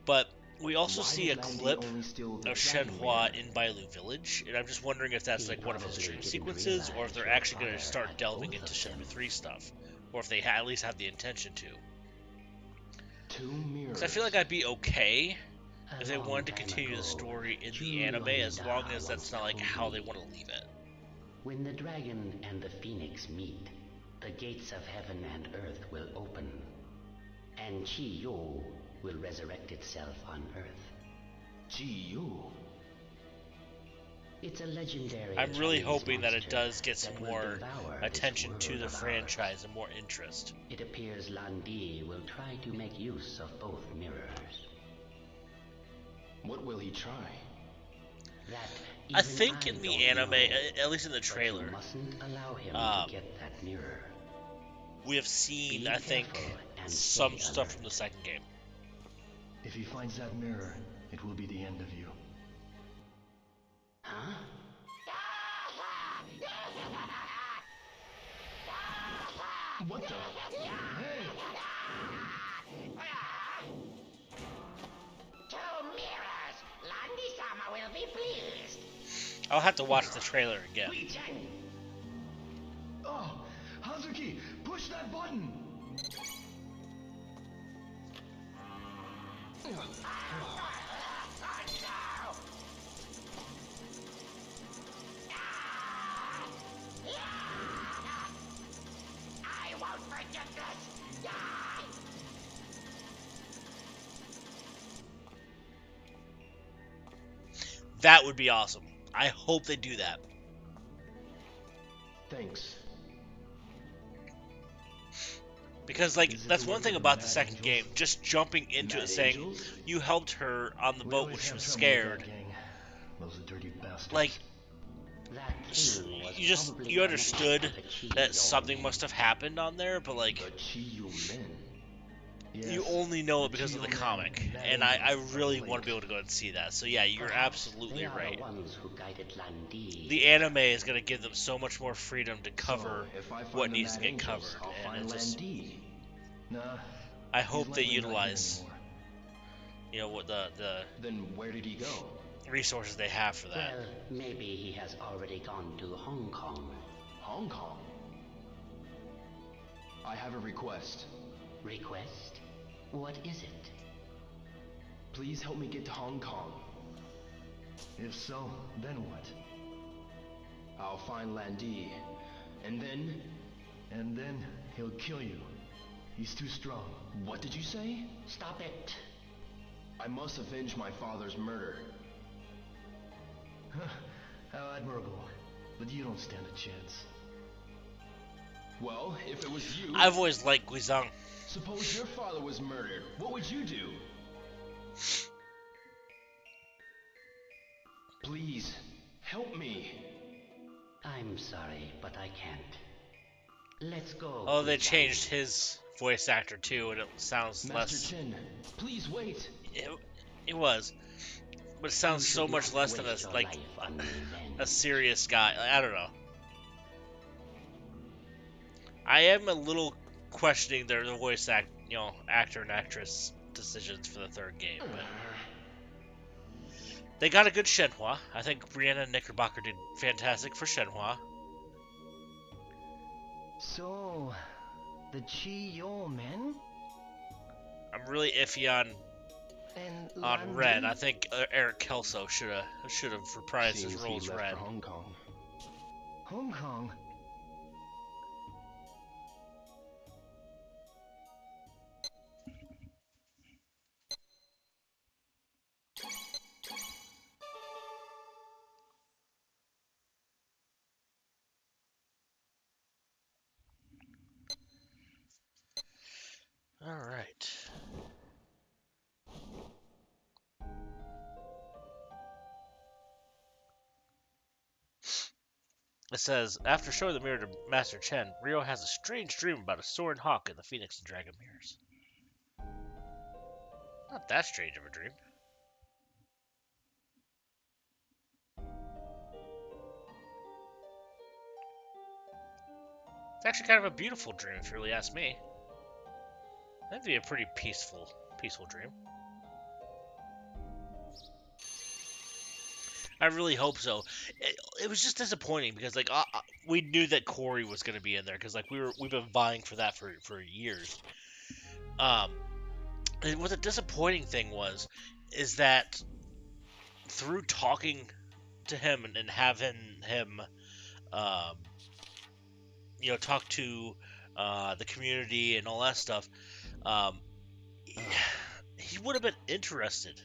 But we also see a clip of Shenhua in Bailu Village, and I'm just wondering if that's like one of his dream sequences, or if they're actually going to start delving into Shenmue 3 stuff, or if they at least have the intention to. Because I feel like I'd be okay if they wanted to continue the story in the anime, as long as that's not like how they want to leave it. When the dragon and the phoenix meet, the gates of heaven and earth will open, and Chi-Yo will resurrect itself on earth. Chi-Yo? It's a legendary. I'm really Chinese hoping that it monster does get some that will more devour attention this to world the of franchise and more interest. It appears Lan-di will try to make use of both mirrors. What will he try? That I think in the anime, at least in the trailer, you mustn't allow him to get that mirror. we have seen, Be I think, careful and some stay stuff alert. from the second game. If he finds that mirror, it will be the end of you. Huh? What the? Hey! Two mirrors! Lan-di-sama will be pleased. I'll have to watch the trailer again. Oh! Hazuki! Push that button! I won't forget this! That would be awesome. I hope they do that. Thanks. Because, like, that's one thing about the second game. Just jumping into it saying, you helped her on the boat when she was scared. Those dirty bastards. Like, That king was you probably understood connected to the that Chi-Yo something men. must have happened on there, but like, The Chi-Yo men. you only know it because of the comic, and I really want to be able to go and see that. So yeah, you're absolutely They are right. the ones who guided Lan-di. The anime is going to give them so much more freedom to cover So, if I find what the needs to Mad get Angels, covered, I'll and find it's just, Lan-di. Nah. I hope he's they likely not here utilize, anymore. what the Then where did he go? resources they have for that. Well, maybe he has already gone to Hong Kong. Hong Kong? I have a request. Request? What is it? Please help me get to Hong Kong. If so, then what? I'll find Lan-di. And then... And then he'll kill you. He's too strong. What did you say? Stop it. I must avenge my father's murder. How admirable. But you don't stand a chance. Well, if it was you... I've always liked Guizhang. Suppose your father was murdered. What would you do? Please, help me. I'm sorry, but I can't. Let's go. Oh, they Guizhang. changed his voice actor too, and it sounds Master less. Chen, please wait. It was, but it sounds so much less than Waste a your like life on me, then. a serious guy. I don't know. I am a little questioning their voice actor and actress decisions for the third game, but they got a good Shenhua. I think Brianna Knickerbocker did fantastic for Shenhua. So, the Chi-Yo men? I'm really iffy on And Red. Lan-di? I think Eric Kelso should have reprised his Seems role he as left Red. for Hong Kong. Hong Kong? All right. It says, after showing the mirror to Master Chen, Ryo has a strange dream about a soaring hawk and the phoenix and dragon mirrors. Not that strange of a dream. It's actually kind of a beautiful dream, if you really ask me. That'd be a pretty peaceful dream. I really hope so. It was just disappointing because like we knew that Corey was going to be in there because like we've been vying for that for years. And what the disappointing thing is that through talking to him and having him, talk to the community and all that stuff, he would have been interested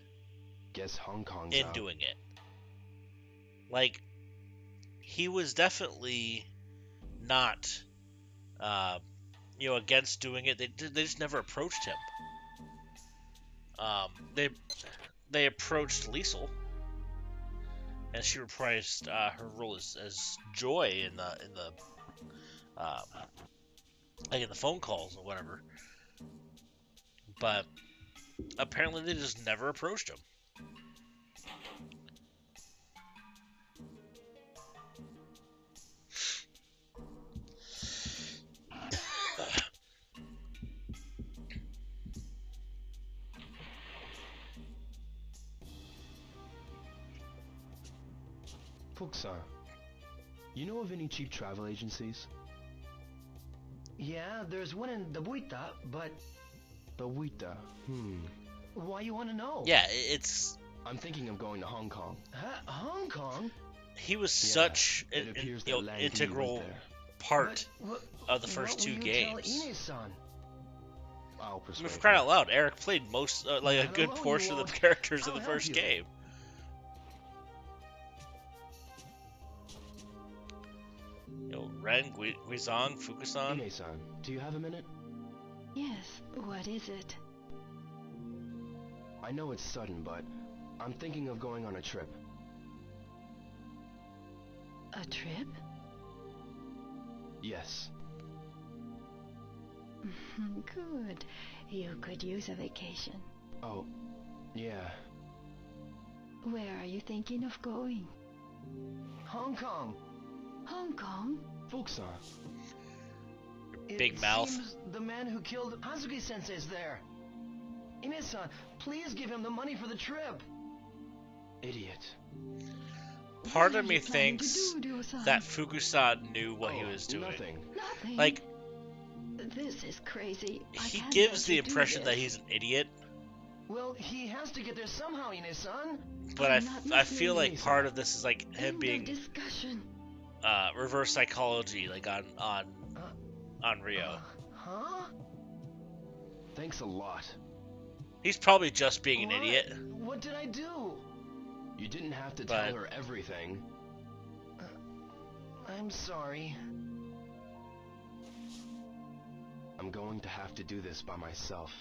Guess Hong Kong's in out. doing it. Like, he was definitely not, against doing it. They just never approached him. They approached Liesel, and she reprised her role as Joy in the phone calls or whatever. But apparently they just never approached him. Fuku-san, you know of any cheap travel agencies? Yeah, there's one in Dabuita, but... Dabuita, Why you want to know? Yeah, it's... I'm thinking of going to Hong Kong. Huh? Hong Kong? He was such an integral part of the first two games. Ine-san? I'll I persuade mean, for crying out loud, Eric played most, a good Hello, portion you of the all. characters in I'll the first help you. game. Ren, Guizhang, Fuku-san. Ine-san, do you have a minute? Yes, what is it? I know it's sudden, but I'm thinking of going on a trip. A trip? Yes. Good. You could use a vacation. Oh, yeah. Where are you thinking of going? Hong Kong. Hong Kong? Fuku-san. Big It mouth. seems the man who killed Hazuki-sensei's there. Ine-san, please give him the money for the trip. Idiot. Part What of are me you planning to thinks do, Ryo-san? that Fuku-san knew what he Oh, was doing. Nothing. Nothing. Like, This is crazy. I he can't gives let the you do impression that this. he's an idiot, Well, he has to get there somehow, Ine-san. but I'm not I feel listening. like part of this is like him End of being discussion. reverse psychology, like on Rio. Huh? Thanks a lot. He's probably just being an What? idiot. What did I do? You didn't have to But- tell her everything. I'm sorry. I'm going to have to do this by myself.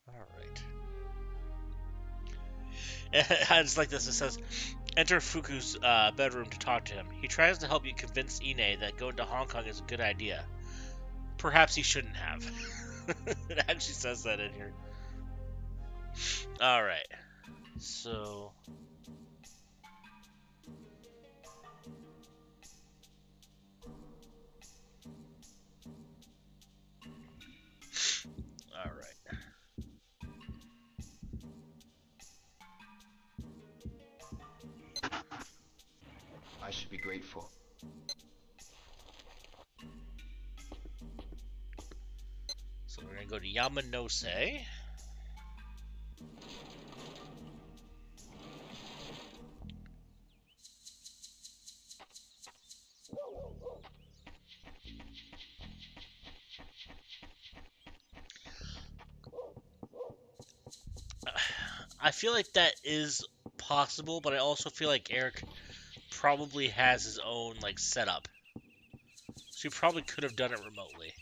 Alright. I just like this. It says, enter Fuku's bedroom to talk to him. He tries to help you convince Ine that going to Hong Kong is a good idea. Perhaps he shouldn't have. It actually says that in here. Alright. So... Alright. I should be grateful. So we're gonna go to Yamanose. I feel like that is possible, but I also feel like Eric probably has his own like setup. So he probably could have done it remotely.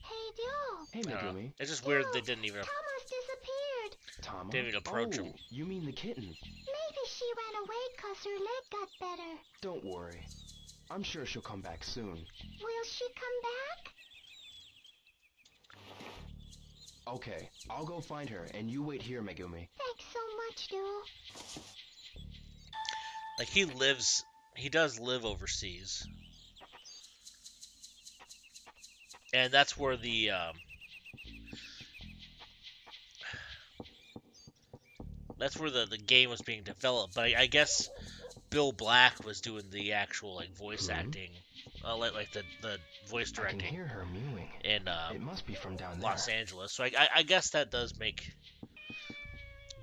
Hey, Joe. Hey, I don't know. Megumi. It's just weird they didn't even Thomas disappeared. Tama? Didn't even approach him. You mean the kitten? Maybe she ran away 'cause her leg got better. Don't worry. I'm sure she'll come back soon. Will she come back? Okay, I'll go find her, and you wait here, Megumi. Thanks so much, Joe. Like he does live overseas. And that's where the game was being developed. But I guess Bill Black was doing the actual like voice acting, like the voice I can directing hear her mewing. in It must be from down Los there. Angeles. So I guess that does make.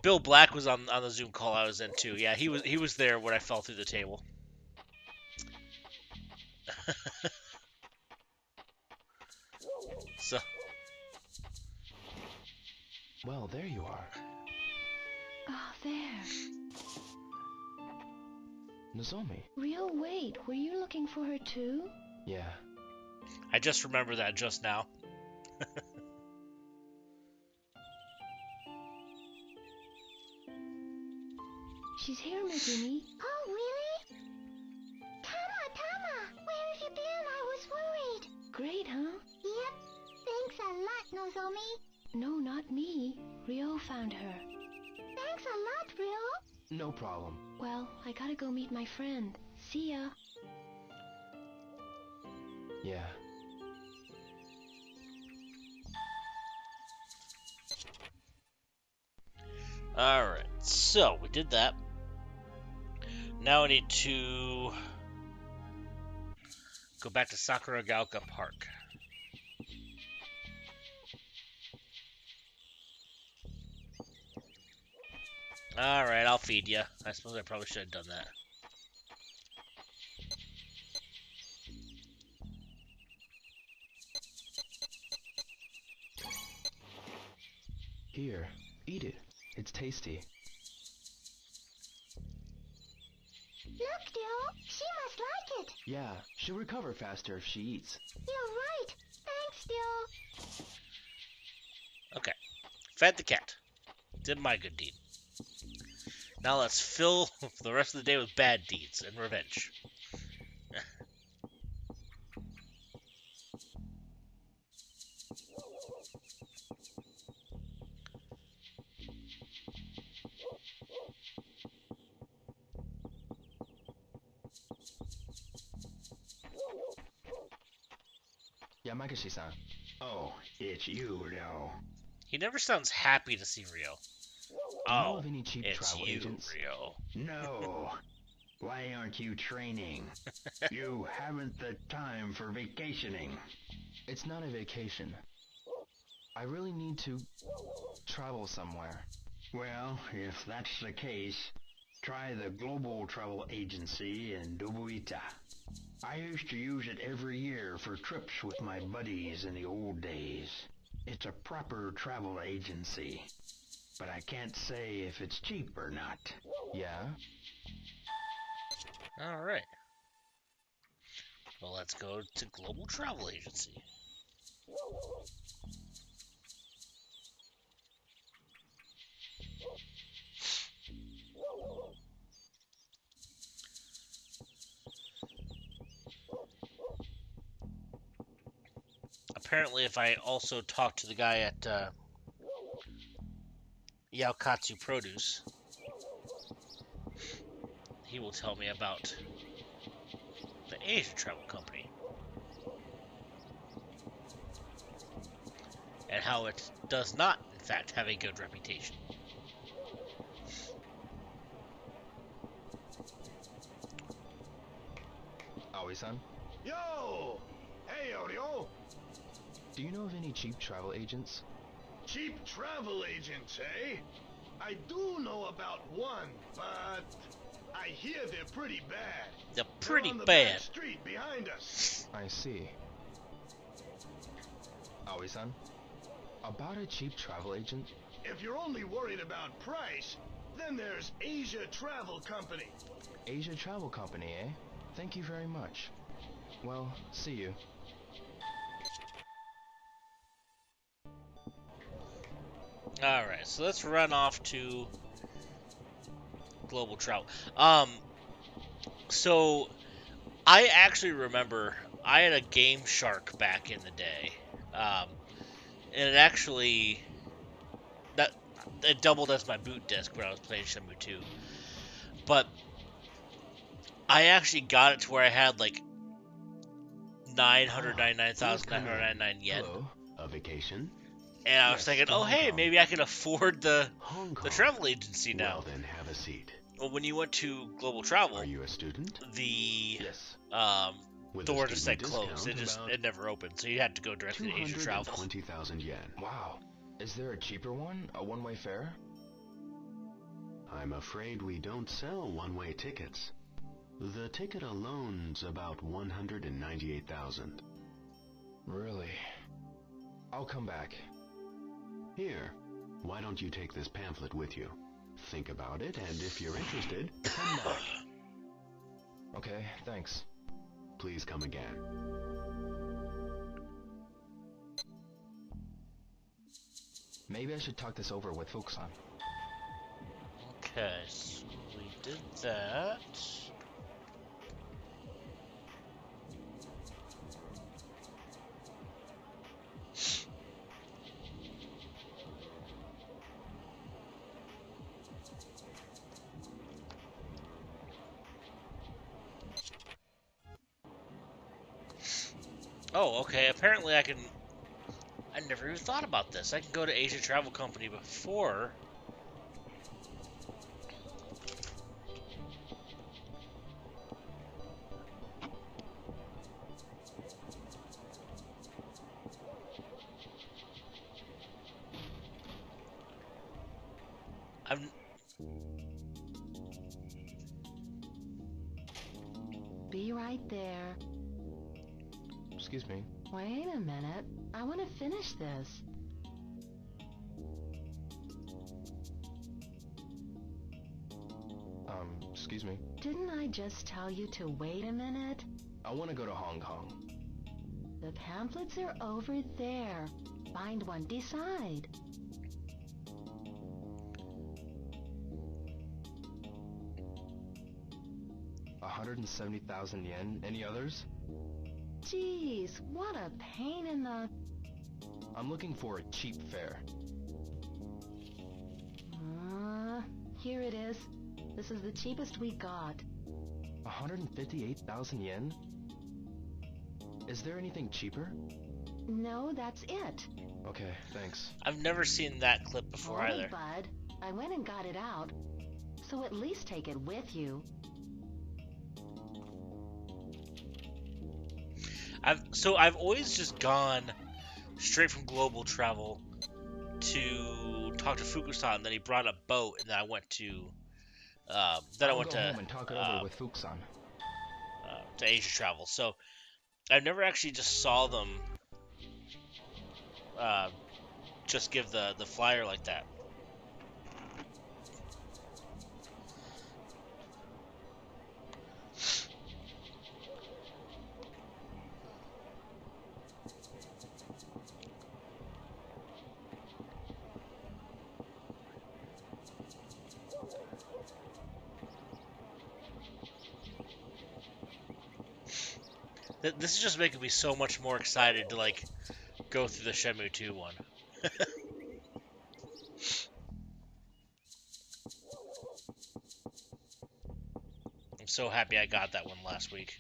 Bill Black was on the Zoom call I was in too. Yeah, he was there when I fell through the table. So. Well, there you are. Ah, there. Nozomi. Real, wait, were you looking for her too? Yeah. I just remember that just now. She's here, Megumi. Oh, really? Tama, where have you been? I was worried. Great, huh? Yep. Thanks a lot, Nozomi. No, not me. Ryo found her. Thanks a lot, Ryo. No problem. Well, I gotta go meet my friend. See ya. Yeah. Alright, so we did that. Now I need to go back to Sakuragaoka Park. Alright, I'll feed you. I suppose I probably should have done that. Here, eat it. It's tasty. Look, Joe. She must like it. Yeah, she'll recover faster if she eats. You're right. Thanks, Joe. Okay. Fed the cat. Did my good deed. Now let's fill the rest of the day with bad deeds and revenge. Yamaguchi-san. Oh, it's you, Ryo. He never sounds happy to see Ryo. Do you know of any cheap it's travel you, agents? Ryo. No. Why aren't you training? You haven't the time for vacationing. It's not a vacation. I really need to travel somewhere. Well, if that's the case, try the Global Travel Agency in Dobuita. I used to use it every year for trips with my buddies in the old days. It's a proper travel agency, but I can't say if it's cheap or not. Yeah? Alright. Well, let's go to Global Travel Agency. Apparently, if I also talk to the guy at Yaokatsu Produce, he will tell me about the Asia Travel Company and how it does not, in fact, have a good reputation. Aoi-san? Yo! Hey, Oreo! Do you know of any cheap travel agents? Cheap travel agents, eh? I do know about one, but I hear they're pretty bad. They're pretty on the bad. back street behind us. I see. Aoi-san? About a cheap travel agent? If you're only worried about price, then there's Asia Travel Company. Asia Travel Company, eh? Thank you very much. Well, see you. Alright, so let's run off to Global Travel. So I actually remember I had a Game Shark back in the day. And it actually it doubled as my boot disc when I was playing Shenmue 2. But I actually got it to where I had like 999,999 yen. Hello, a vacation? And I was thinking, oh hey, maybe I can afford the travel agency now. Well then, have a seat. Well, when you went to Global Travel, Are you a student? the With door a just said student closed. discount, It never opened, so you had to go directly to Asia Travel. 220,000 yen. Wow. Is there a cheaper one? A one-way fare? I'm afraid we don't sell one-way tickets. The ticket alone's about 198,000. Really? I'll come back. Here, why don't you take this pamphlet with you? Think about it, and if you're interested, come back. Okay, thanks. Please come again. Maybe I should talk this over with fuku-san. Okay, so we did that. Oh, okay. Apparently I never even thought about this. I can go to Asia Travel Company before. Be right there. Excuse me. Wait a minute. I want to finish this. Excuse me. Didn't I just tell you to wait a minute? I want to go to Hong Kong. The pamphlets are over there. Find one, decide. $170,000 yen. Any others? Jeez, what a pain in the... I'm looking for a cheap fare. Here it is. This is the cheapest we got. 158,000 yen? Is there anything cheaper? No, that's it. Okay, thanks. I've never seen that clip before Hold either. it, bud. I went and got it out. So at least take it with you. I've always just gone straight from Global Travel to talk to fuku-san, and then he brought a boat, and then I went to I'll go home and talk it over with fuku-san. to Asia travel. So I never actually just saw them just give the flyer like that. This is just making me so much more excited to like go through the Shenmue 2 one. I'm so happy I got that one last week.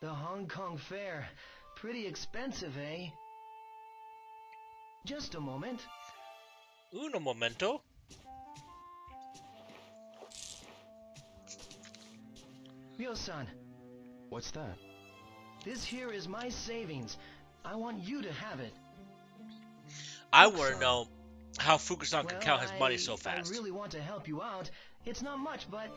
The Hong Kong Fair. Pretty expensive, eh? Just a moment. Uno momento. Ryo-san. What's that? This here is my savings. I want you to have it. I want to know how Fuku-san can count his money so I fast. really want to help you out. It's not much, but...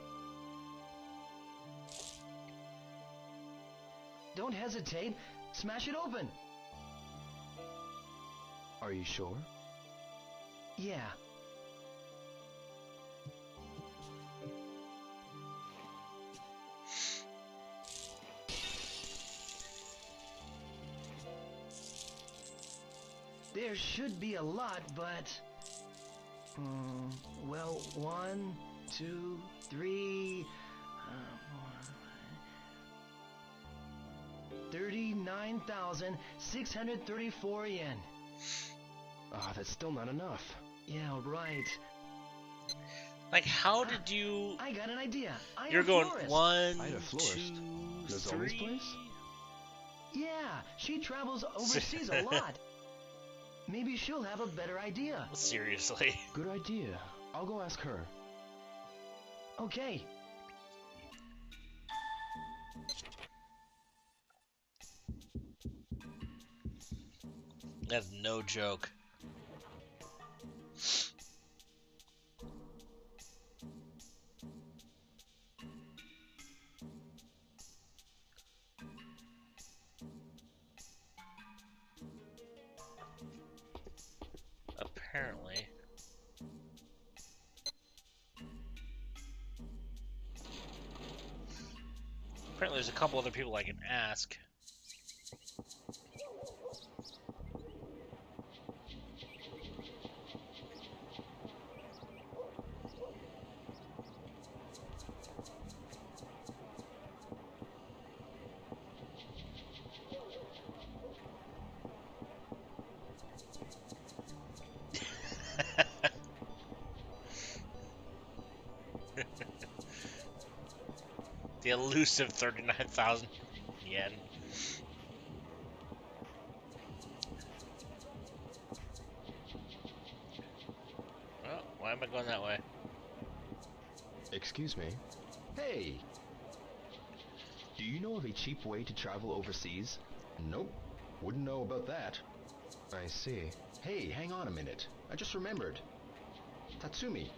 Don't hesitate. Smash it open. Are you sure? Yeah. There should be a lot, but... well, 1, 2, 3... 39,634 yen. Ah, that's still not enough. Yeah, right. Like, how did you... I got an idea. You're going Florist. 1, Ida Florist. 2, Nozomi's 3... place? Yeah, she travels overseas a lot. Maybe she'll have a better idea. Seriously. Good idea. I'll go ask her. Okay. That's no joke. Apparently. Apparently there's a couple other people I can ask. The elusive 39,000 yen. Oh, why am I going that way? Excuse me. Hey! Do you know of a cheap way to travel overseas? Nope. Wouldn't know about that. I see. Hey, hang on a minute. I just remembered. Tatsumi.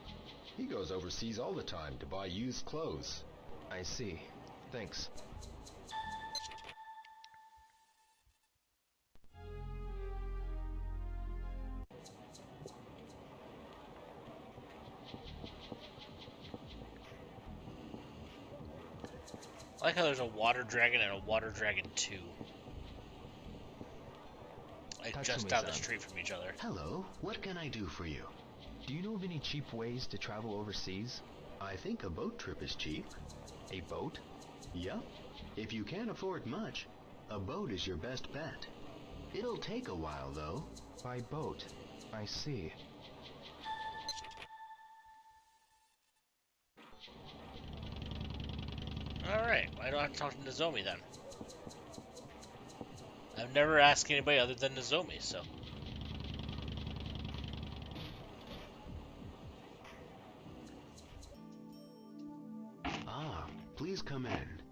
He goes overseas all the time to buy used clothes. I see. Thanks. I like how there's a water dragon and a water dragon 2. Like just down the street from each other. Hello, what can I do for you? Do you know of any cheap ways to travel overseas? I think a boat trip is cheap. A boat? Yup. If you can't afford much, a boat is your best bet. It'll take a while, though. By boat. I see. Alright, I don't have to talk to Nozomi then. I've never asked anybody other than Nozomi, so. Ah, please come in.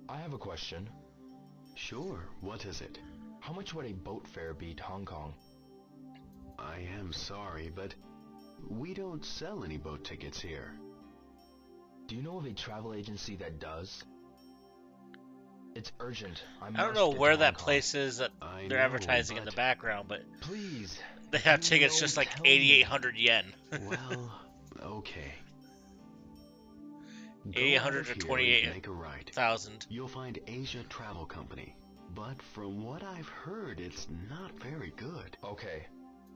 I have a question. Sure, what is it? How much would a boat fare be to Hong Kong? I am sorry, but we don't sell any boat tickets here. Do you know of a travel agency that does? It's urgent. I don't know where that place is that they're advertising in the background, but please, they have tickets just like 8,800 yen. Well, okay. 8,800 to 28,000. You'll find Asia Travel Company, but from what I've heard, it's not very good. Okay,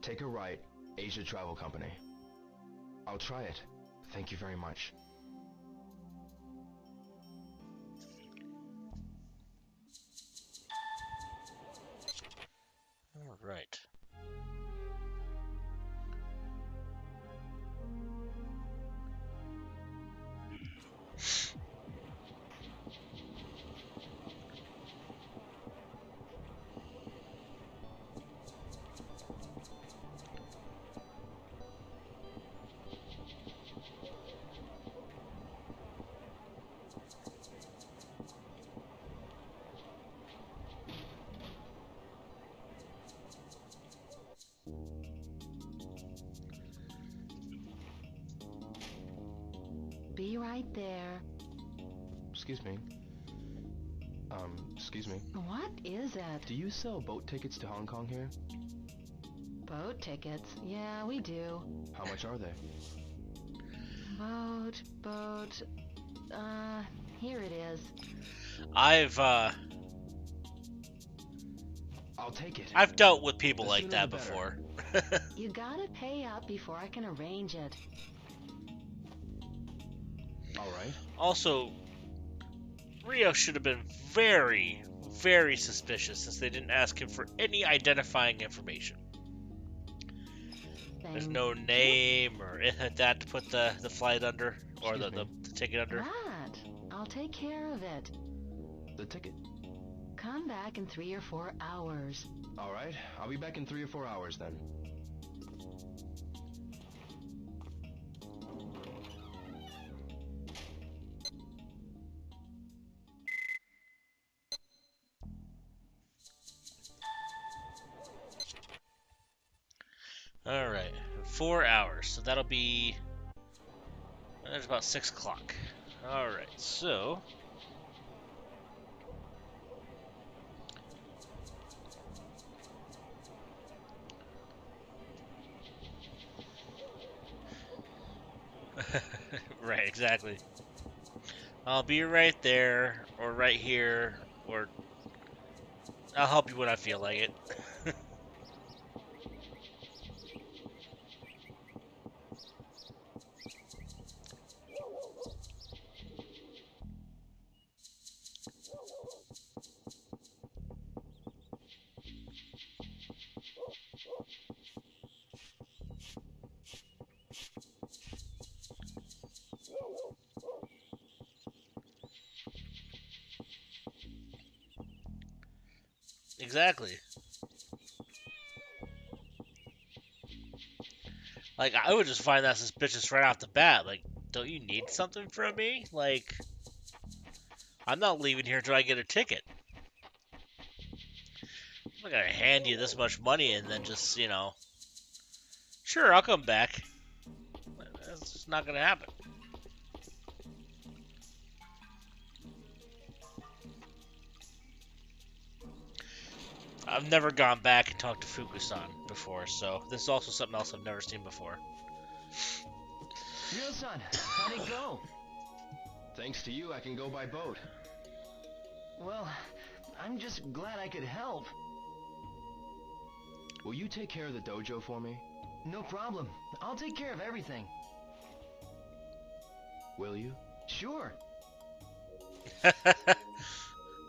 take a right, Asia Travel Company. I'll try it. Thank you very much. All right. Be right there. Excuse me. Excuse me. What is it? Do you sell boat tickets to Hong Kong here? Boat tickets? Yeah, we do. How much are they? Boat. Here it is. I'll take it. I've dealt with people like that before. You gotta pay up before I can arrange it. Alright. Also, Rio should have been very, very suspicious since they didn't ask him for any identifying information. There's no name or anything like that to put the flight under, or the ticket under. Right. I'll take care of it. The ticket? Come back in 3 or 4 hours. Alright, I'll be back in 3 or 4 hours then. Alright, 4 hours, so that'll be... That's about 6 o'clock. Alright, so... Right, exactly. I'll be right there, or right here, or... I'll help you when I feel like it. Exactly. Like, I would just find that suspicious right off the bat. Like, don't you need something from me? Like, I'm not leaving here until I get a ticket. I'm not gonna hand you this much money and then just, you know... Sure, I'll come back. That's just not gonna happen. I've never gone back and talked to fuku-san before, so this is also something else I've never seen before. Ine-san, how'd it go? Thanks to you, I can go by boat. Well, I'm just glad I could help. Will you take care of the dojo for me? No problem. I'll take care of everything. Will you? Sure.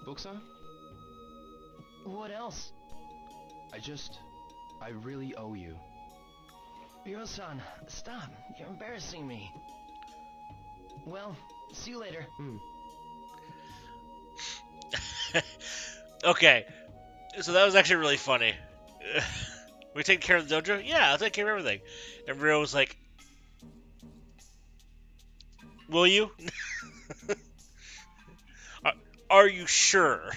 Fuku-san? What else? I really owe you. Hiro-san, stop. You're embarrassing me. Well, see you later. Okay, so that was actually really funny. We take care of the dojo? Yeah, I'll take care of everything. And Rio was like, will you? Are you sure?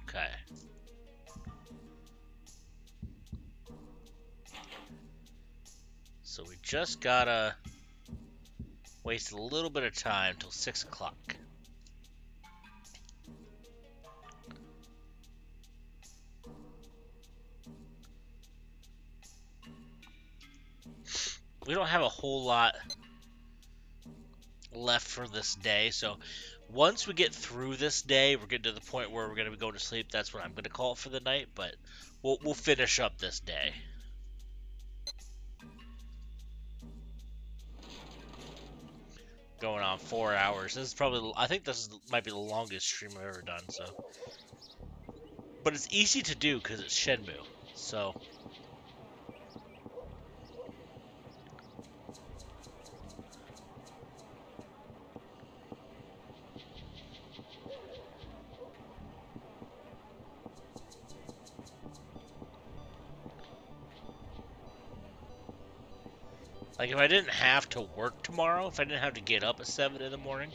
Okay. So we just gotta waste a little bit of time till 6 o'clock. We don't have a whole lot left for this day, so once we get through this day, we're getting to the point where we're going to be going to sleep. That's what I'm going to call it for the night, but we'll finish up this day. Going on 4 hours. This is probably, I think this might be the longest stream I've ever done, so. But it's easy to do because it's Shenmue, so. Like, if I didn't have to work tomorrow, if I didn't have to get up at 7 in the morning,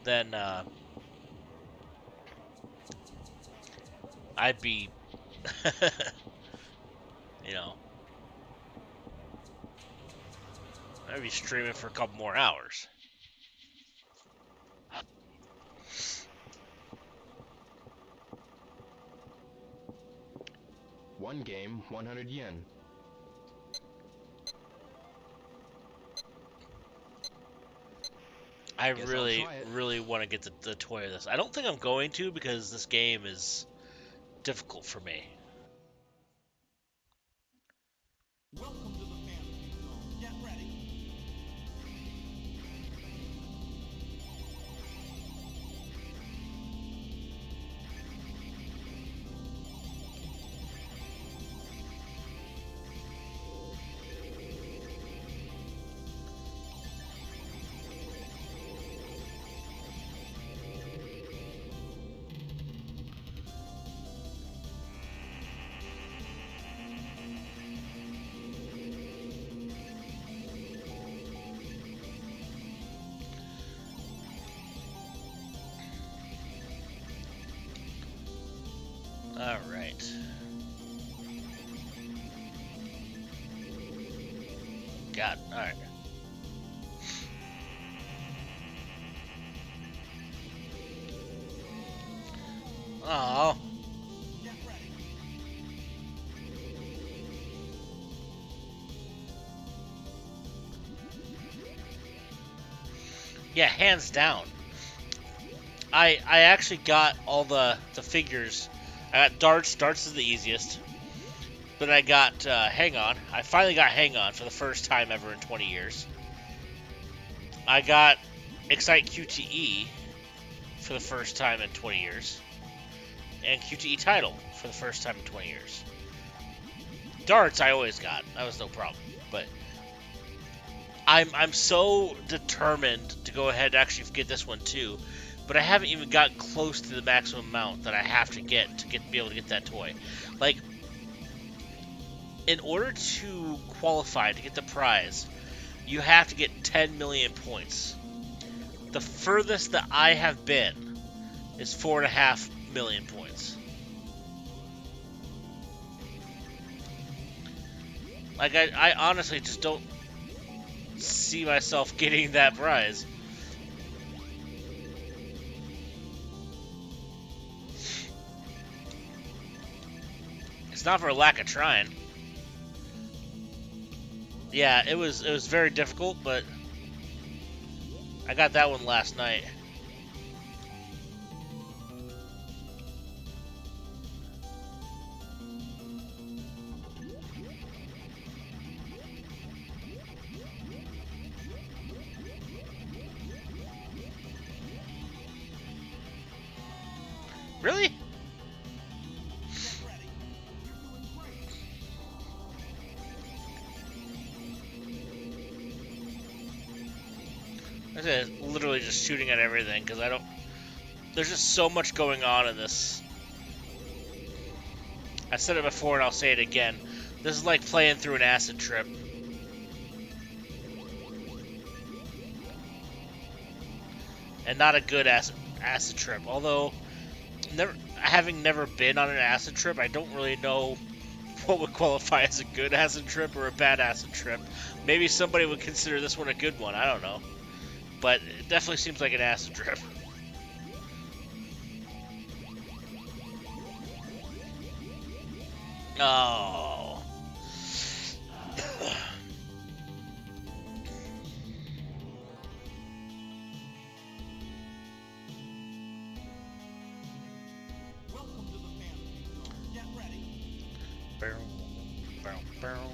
then, I'd be, you know, I'd be streaming for a couple more hours. One game, 100 yen. I really want to get the toy of this. I don't think I'm going to because this game is difficult for me. Welcome to the fantasy zone. Get ready. All right. God, all right. Oh. Yeah, hands down. I actually got all the figures. I got darts. Darts is the easiest. But I got Hang On. I finally got Hang On for the first time ever in 20 years. I got Excite QTE for the first time in 20 years. And QTE Title for the first time in 20 years. Darts I always got. That was no problem. But I'm so determined to go ahead and actually get this one too. But I haven't even gotten close to the maximum amount that I have to be able to get that toy. Like, in order to qualify to get the prize, you have to get 10 million points. The furthest that I have been is 4.5 million points. Like, I honestly just don't see myself getting that prize. not for a lack of trying. Yeah, it was very difficult, but I got that one last night. Really? I'm literally just shooting at everything because I don't. There's just so much going on in this. I said it before and I'll say it again. This is like playing through an acid trip. And not a good acid trip. Although, having never been on an acid trip, I don't really know what would qualify as a good acid trip or a bad acid trip. Maybe somebody would consider this one a good one. I don't know. But it definitely seems like an acid trip. Oh. Welcome to the fantasy zone. Get ready. Bow, bow, bow.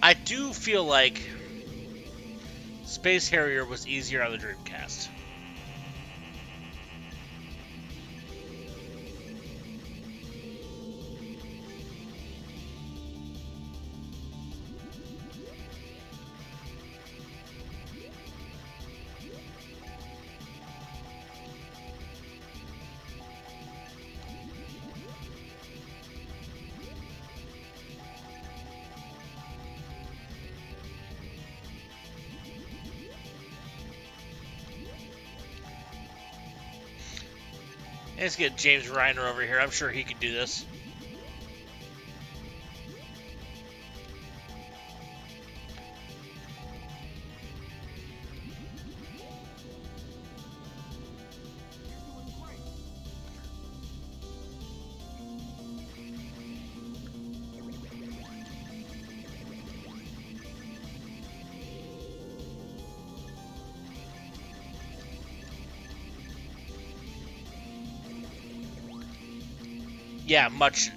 I do feel like Space Harrier was easier on the Dreamcast. Let's get James Reiner over here. I'm sure he could do this.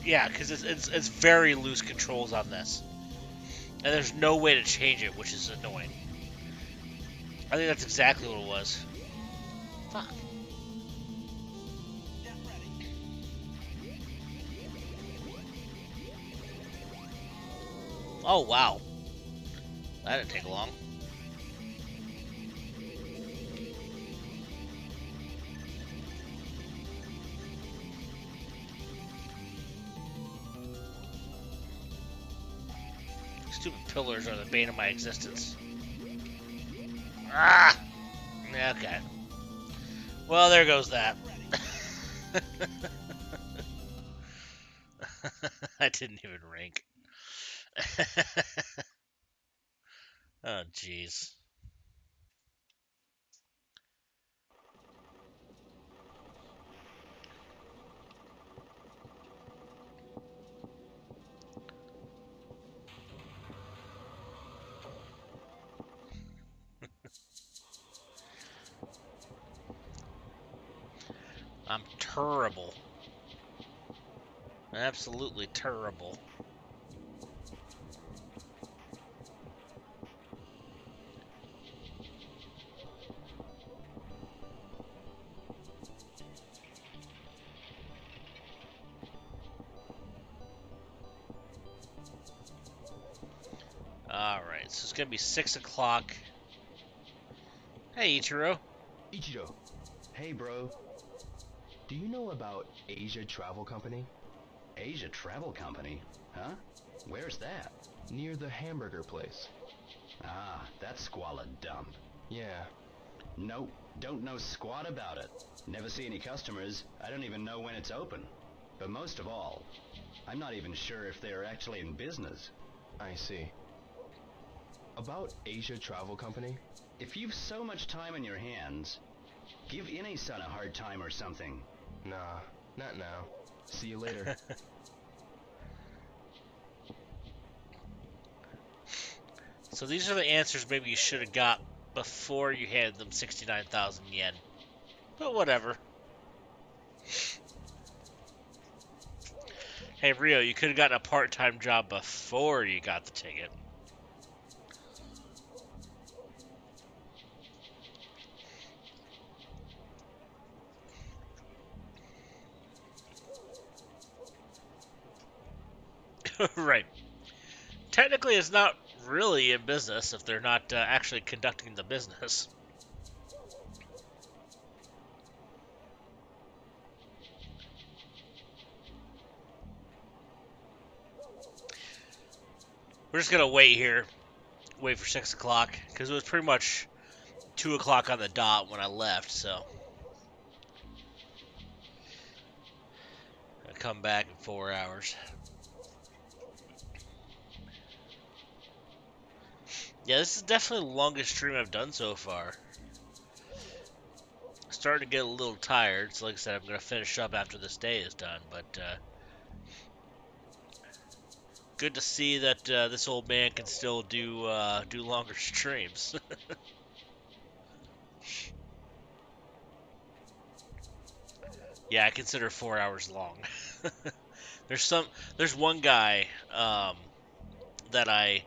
Yeah, because it's very loose controls on this. And there's no way to change it, which is annoying. I think that's exactly what it was. Fuck. Oh, wow. That didn't take long. Stupid pillars are the bane of my existence. Ah! Okay. Well, there goes that. I didn't even rank. Oh, jeez. I'm terrible. Absolutely terrible. Alright, so it's going to be 6 o'clock. Hey, Ichiro. Ichiro. Hey, bro. Do you know about Asia Travel Company? Asia Travel Company? Huh? Where's that? Near the hamburger place. Ah, that squalid dump. Yeah. Nope, don't know squat about it. Never see any customers. I don't even know when it's open. But most of all, I'm not even sure if they're actually in business. I see. About Asia Travel Company? If you've so much time on your hands, give ine-san a hard time or something. Nah, not now. See you later. So these are the answers maybe you should have got before you handed them 69,000 yen. But whatever. Hey, Rio, you could have gotten a part-time job before you got the ticket. Right. Technically, it's not really in business if they're not actually conducting the business. We're just gonna wait here, wait for 6 o'clock, because it was pretty much 2 o'clock on the dot when I left, so. I'll come back in 4 hours. Yeah, this is definitely the longest stream I've done so far. Starting to get a little tired, so like I said, I'm going to finish up after this day is done, but good to see that this old man can still do longer streams. Yeah, I consider 4 hours long. There's one guy that I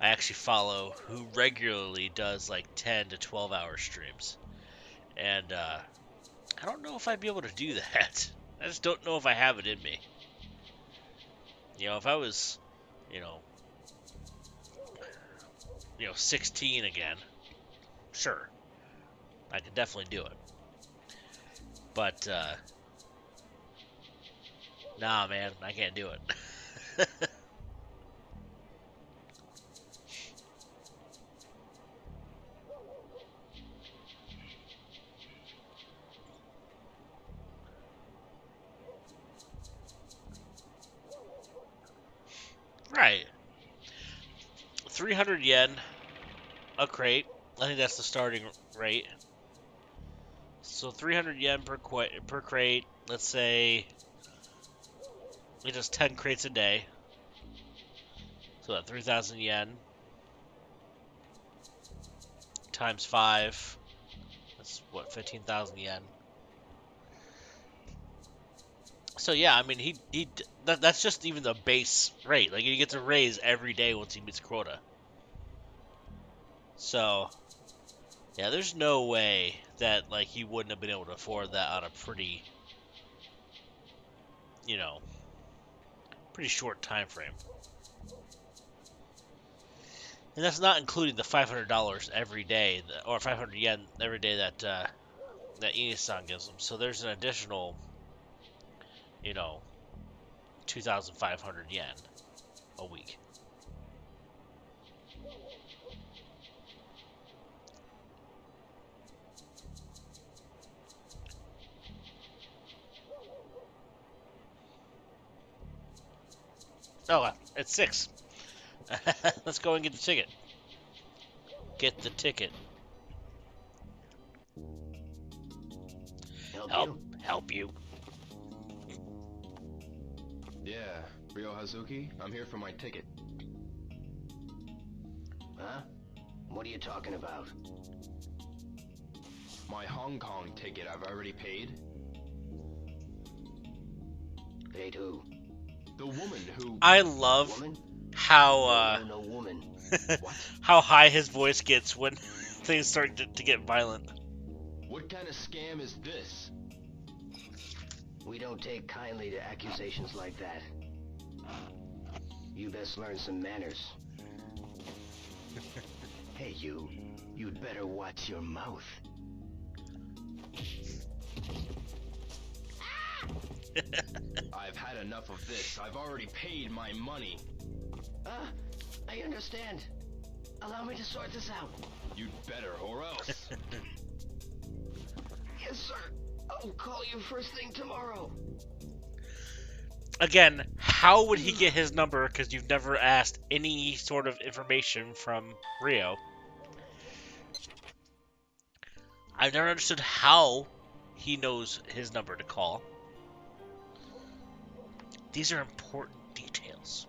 actually follow who regularly does like 10 to 12 hour streams. And I don't know if I'd be able to do that. I just don't know if I have it in me. You know, if I was, you know, 16 again, sure, I could definitely do it. But nah, man, I can't do it. Right. 300 yen a crate. I think that's the starting rate. So 300 yen per crate. Let's say it does 10 crates a day. So that 3,000 yen times 5. That's what, 15,000 yen. So yeah, I mean that's just even the base rate. Like he gets a raise every day once he meets quota. So yeah, there's no way that like he wouldn't have been able to afford that on a pretty short time frame. And that's not including the $500 every day, or 500 yen every day that ine-san gives him. So there's an additional 2,500 yen a week. Oh, it's 6. Let's go and get the ticket. Get the ticket. Help you. Yeah, Ryo Hazuki, I'm here for my ticket. Huh? What are you talking about? My Hong Kong ticket I've already paid. Paid who? The woman who... I love how No woman. how high his voice gets when things start to get violent. What kind of scam is this? We don't take kindly to accusations like that. You best learn some manners. Hey, you. You'd better watch your mouth. I've had enough of this. I've already paid my money. I understand. Allow me to sort this out. You'd better, or else. Yes, sir. I'll call you first thing tomorrow. Again, how would he get his number? Because you've never asked any sort of information from Rio. I've never understood how he knows his number to call. These are important details.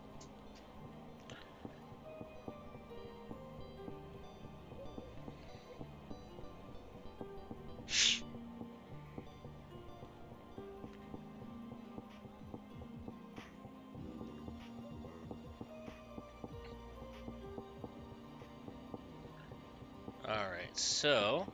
Alright, so...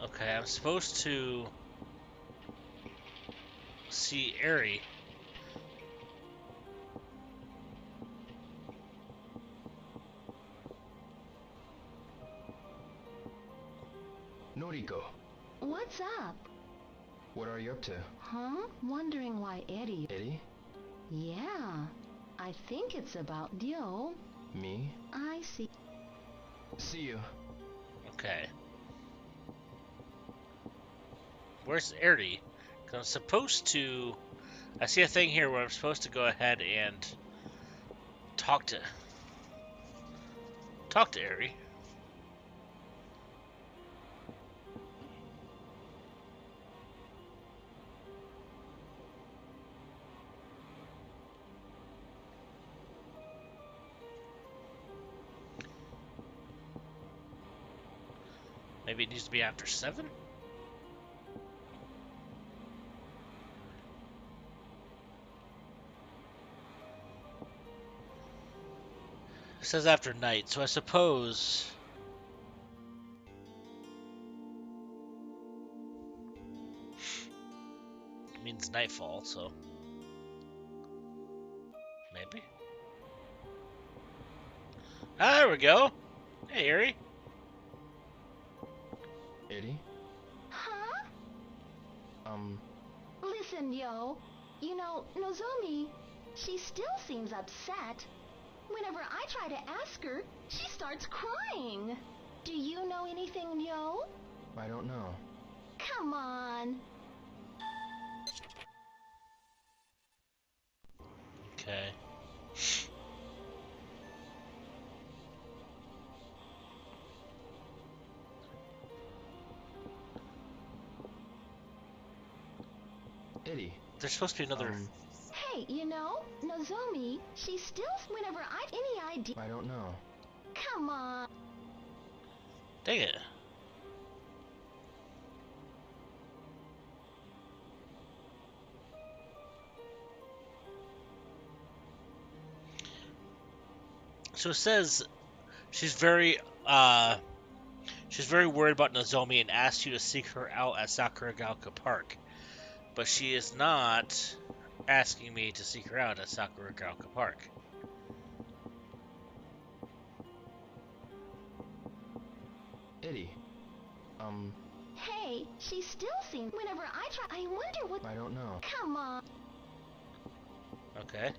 Okay, I'm supposed to see Eri. Noriko, What's up? what are you up to? Huh? Wondering why Eddie... Eddie? Yeah. I think it's about Dio. Me? I see. See you. Okay. Where's Eri? 'Cause I'm supposed to... I see a thing here where I'm supposed to go ahead and talk to Eri. Maybe it needs to be after 7? It says after night, so I suppose... It means nightfall, so... Maybe? Ah, there we go! Hey, Eri. Eddie? Huh? Listen, yo. You know, Nozomi, she still seems upset. Whenever I try to ask her, she starts crying. Do you know anything, yo? I don't know. Come on. Okay. Eddie. There's supposed to be another... Hey, you know, Nozomi, she still, whenever any idea... I don't know. Come on. Dang it. So it says she's very worried about Nozomi and asked you to seek her out at Sakuragaoka Park. But she is not asking me to seek her out at Sakuragaoka Park. Eddie. Hey, she still seems... Whenever I try... I wonder what... I don't know. Come on. Okay.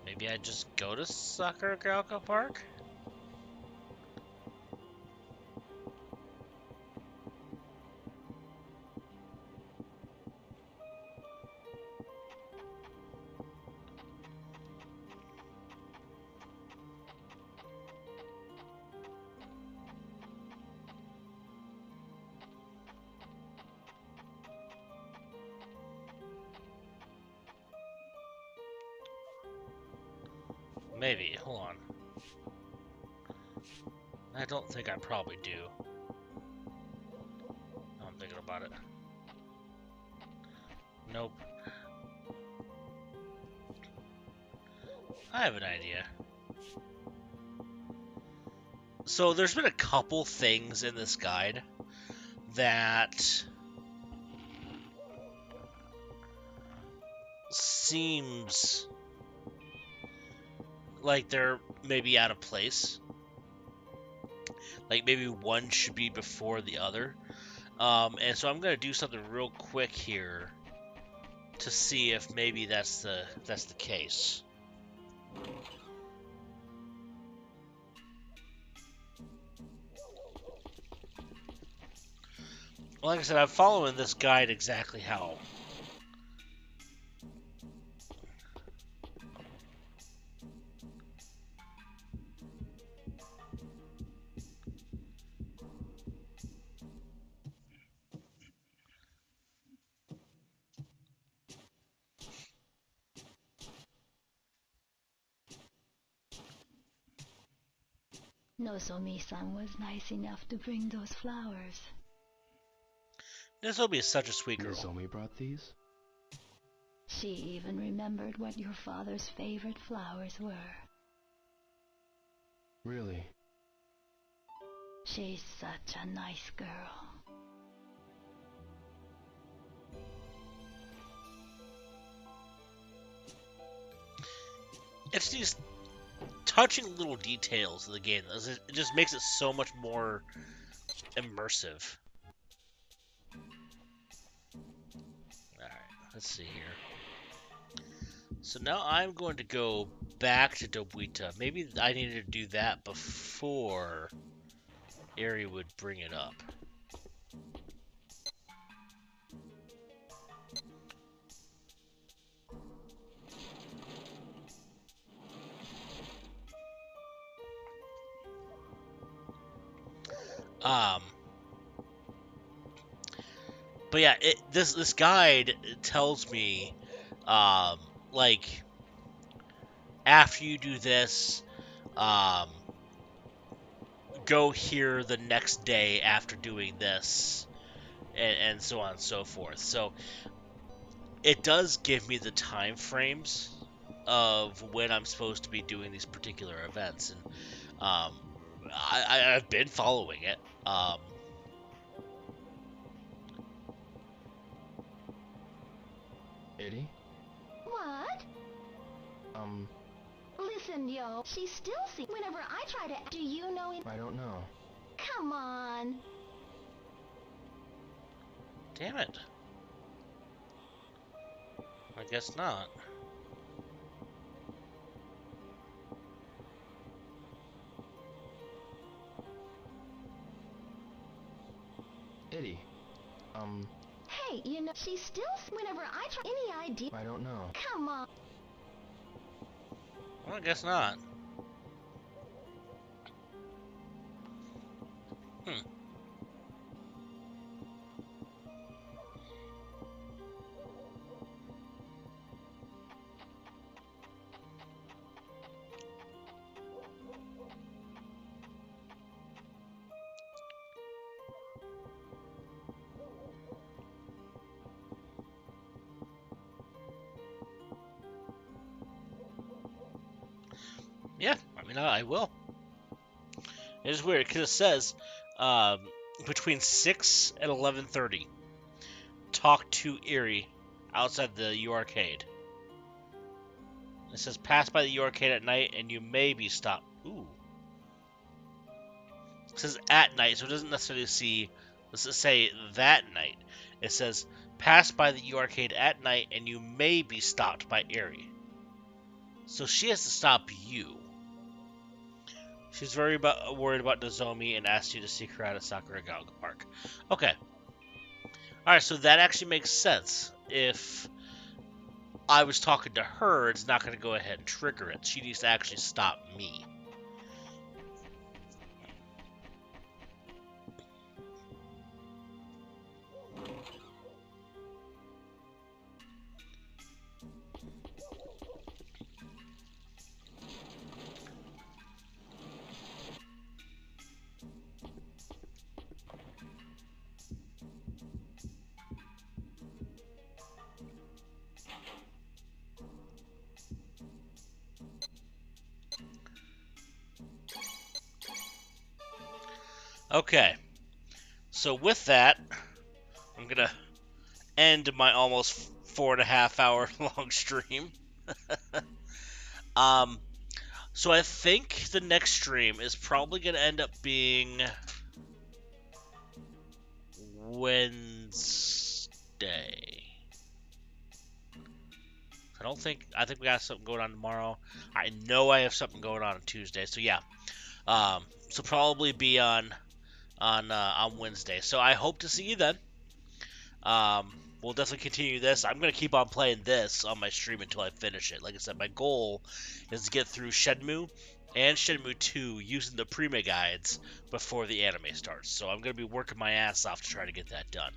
Maybe I just go to Sakuragaoka Park? Maybe. Hold on. I don't think I probably do. I'm thinking about it. Nope. I have an idea. So there's been a couple things in this guide that seems like they're maybe out of place. Like maybe one should be before the other. And so I'm gonna do something real quick here to see if maybe that's the case. Like I said, I'm following this guide exactly how. Nozomi-san was nice enough to bring those flowers. Nozomi is such a sweet girl. Nozomi brought these? She even remembered what your father's favorite flowers were. Really? She's such a nice girl. It's these touching little details of the game. It just makes it so much more immersive. Alright, let's see here. So now I'm going to go back to Dobuita. Maybe I needed to do that before Eri would bring it up. But yeah, this guide tells me, like, after you do this, go here the next day after doing this, and so on and so forth. So it does give me the time frames of when I'm supposed to be doing these particular events, and I've been following it. Eddie? What? Listen, yo, she still sees. Whenever I try to. Do you know it? I don't know. Come on. Damn it. I guess not. Eddie, Hey, you know, she still. Whenever I try. Any idea? I don't know. Come on. Well, I guess not. Yeah, I mean, I will. It's weird because it says between 6 and 11:30, talk to Eri outside the U Arcade. It says pass by the U Arcade at night and you may be stopped. Ooh. It says at night, so it doesn't necessarily say that night. It says pass by the U Arcade at night and you may be stopped by Eri. So she has to stop you. She's very worried about Nozomi and asked you to seek her out at Sakuragaoka Park. Okay. Alright, so that actually makes sense. If I was talking to her, it's not going to go ahead and trigger it. She needs to actually stop me. Okay. So with that, I'm gonna end my almost 4.5 hour long stream. So I think the next stream is probably gonna end up being Wednesday. I think we got something going on tomorrow. I know I have something going on Tuesday. So yeah. So probably be on Wednesday. So I hope to see you then. We'll definitely continue this. I'm going to keep on playing this on my stream until I finish it. Like I said, my goal is to get through Shenmue and Shenmue 2 using the Prima guides before the anime starts. So I'm going to be working my ass off to try to get that done.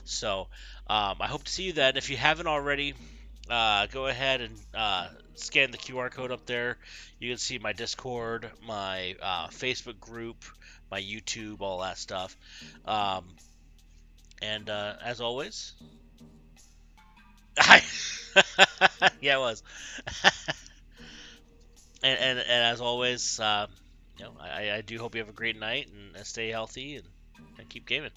So I hope to see you then. If you haven't already, go ahead and scan the QR code up there. You can see my Discord, my Facebook group, my YouTube, all that stuff. And as always, yeah, it was. and as always, I do hope you have a great night and stay healthy and keep gaming.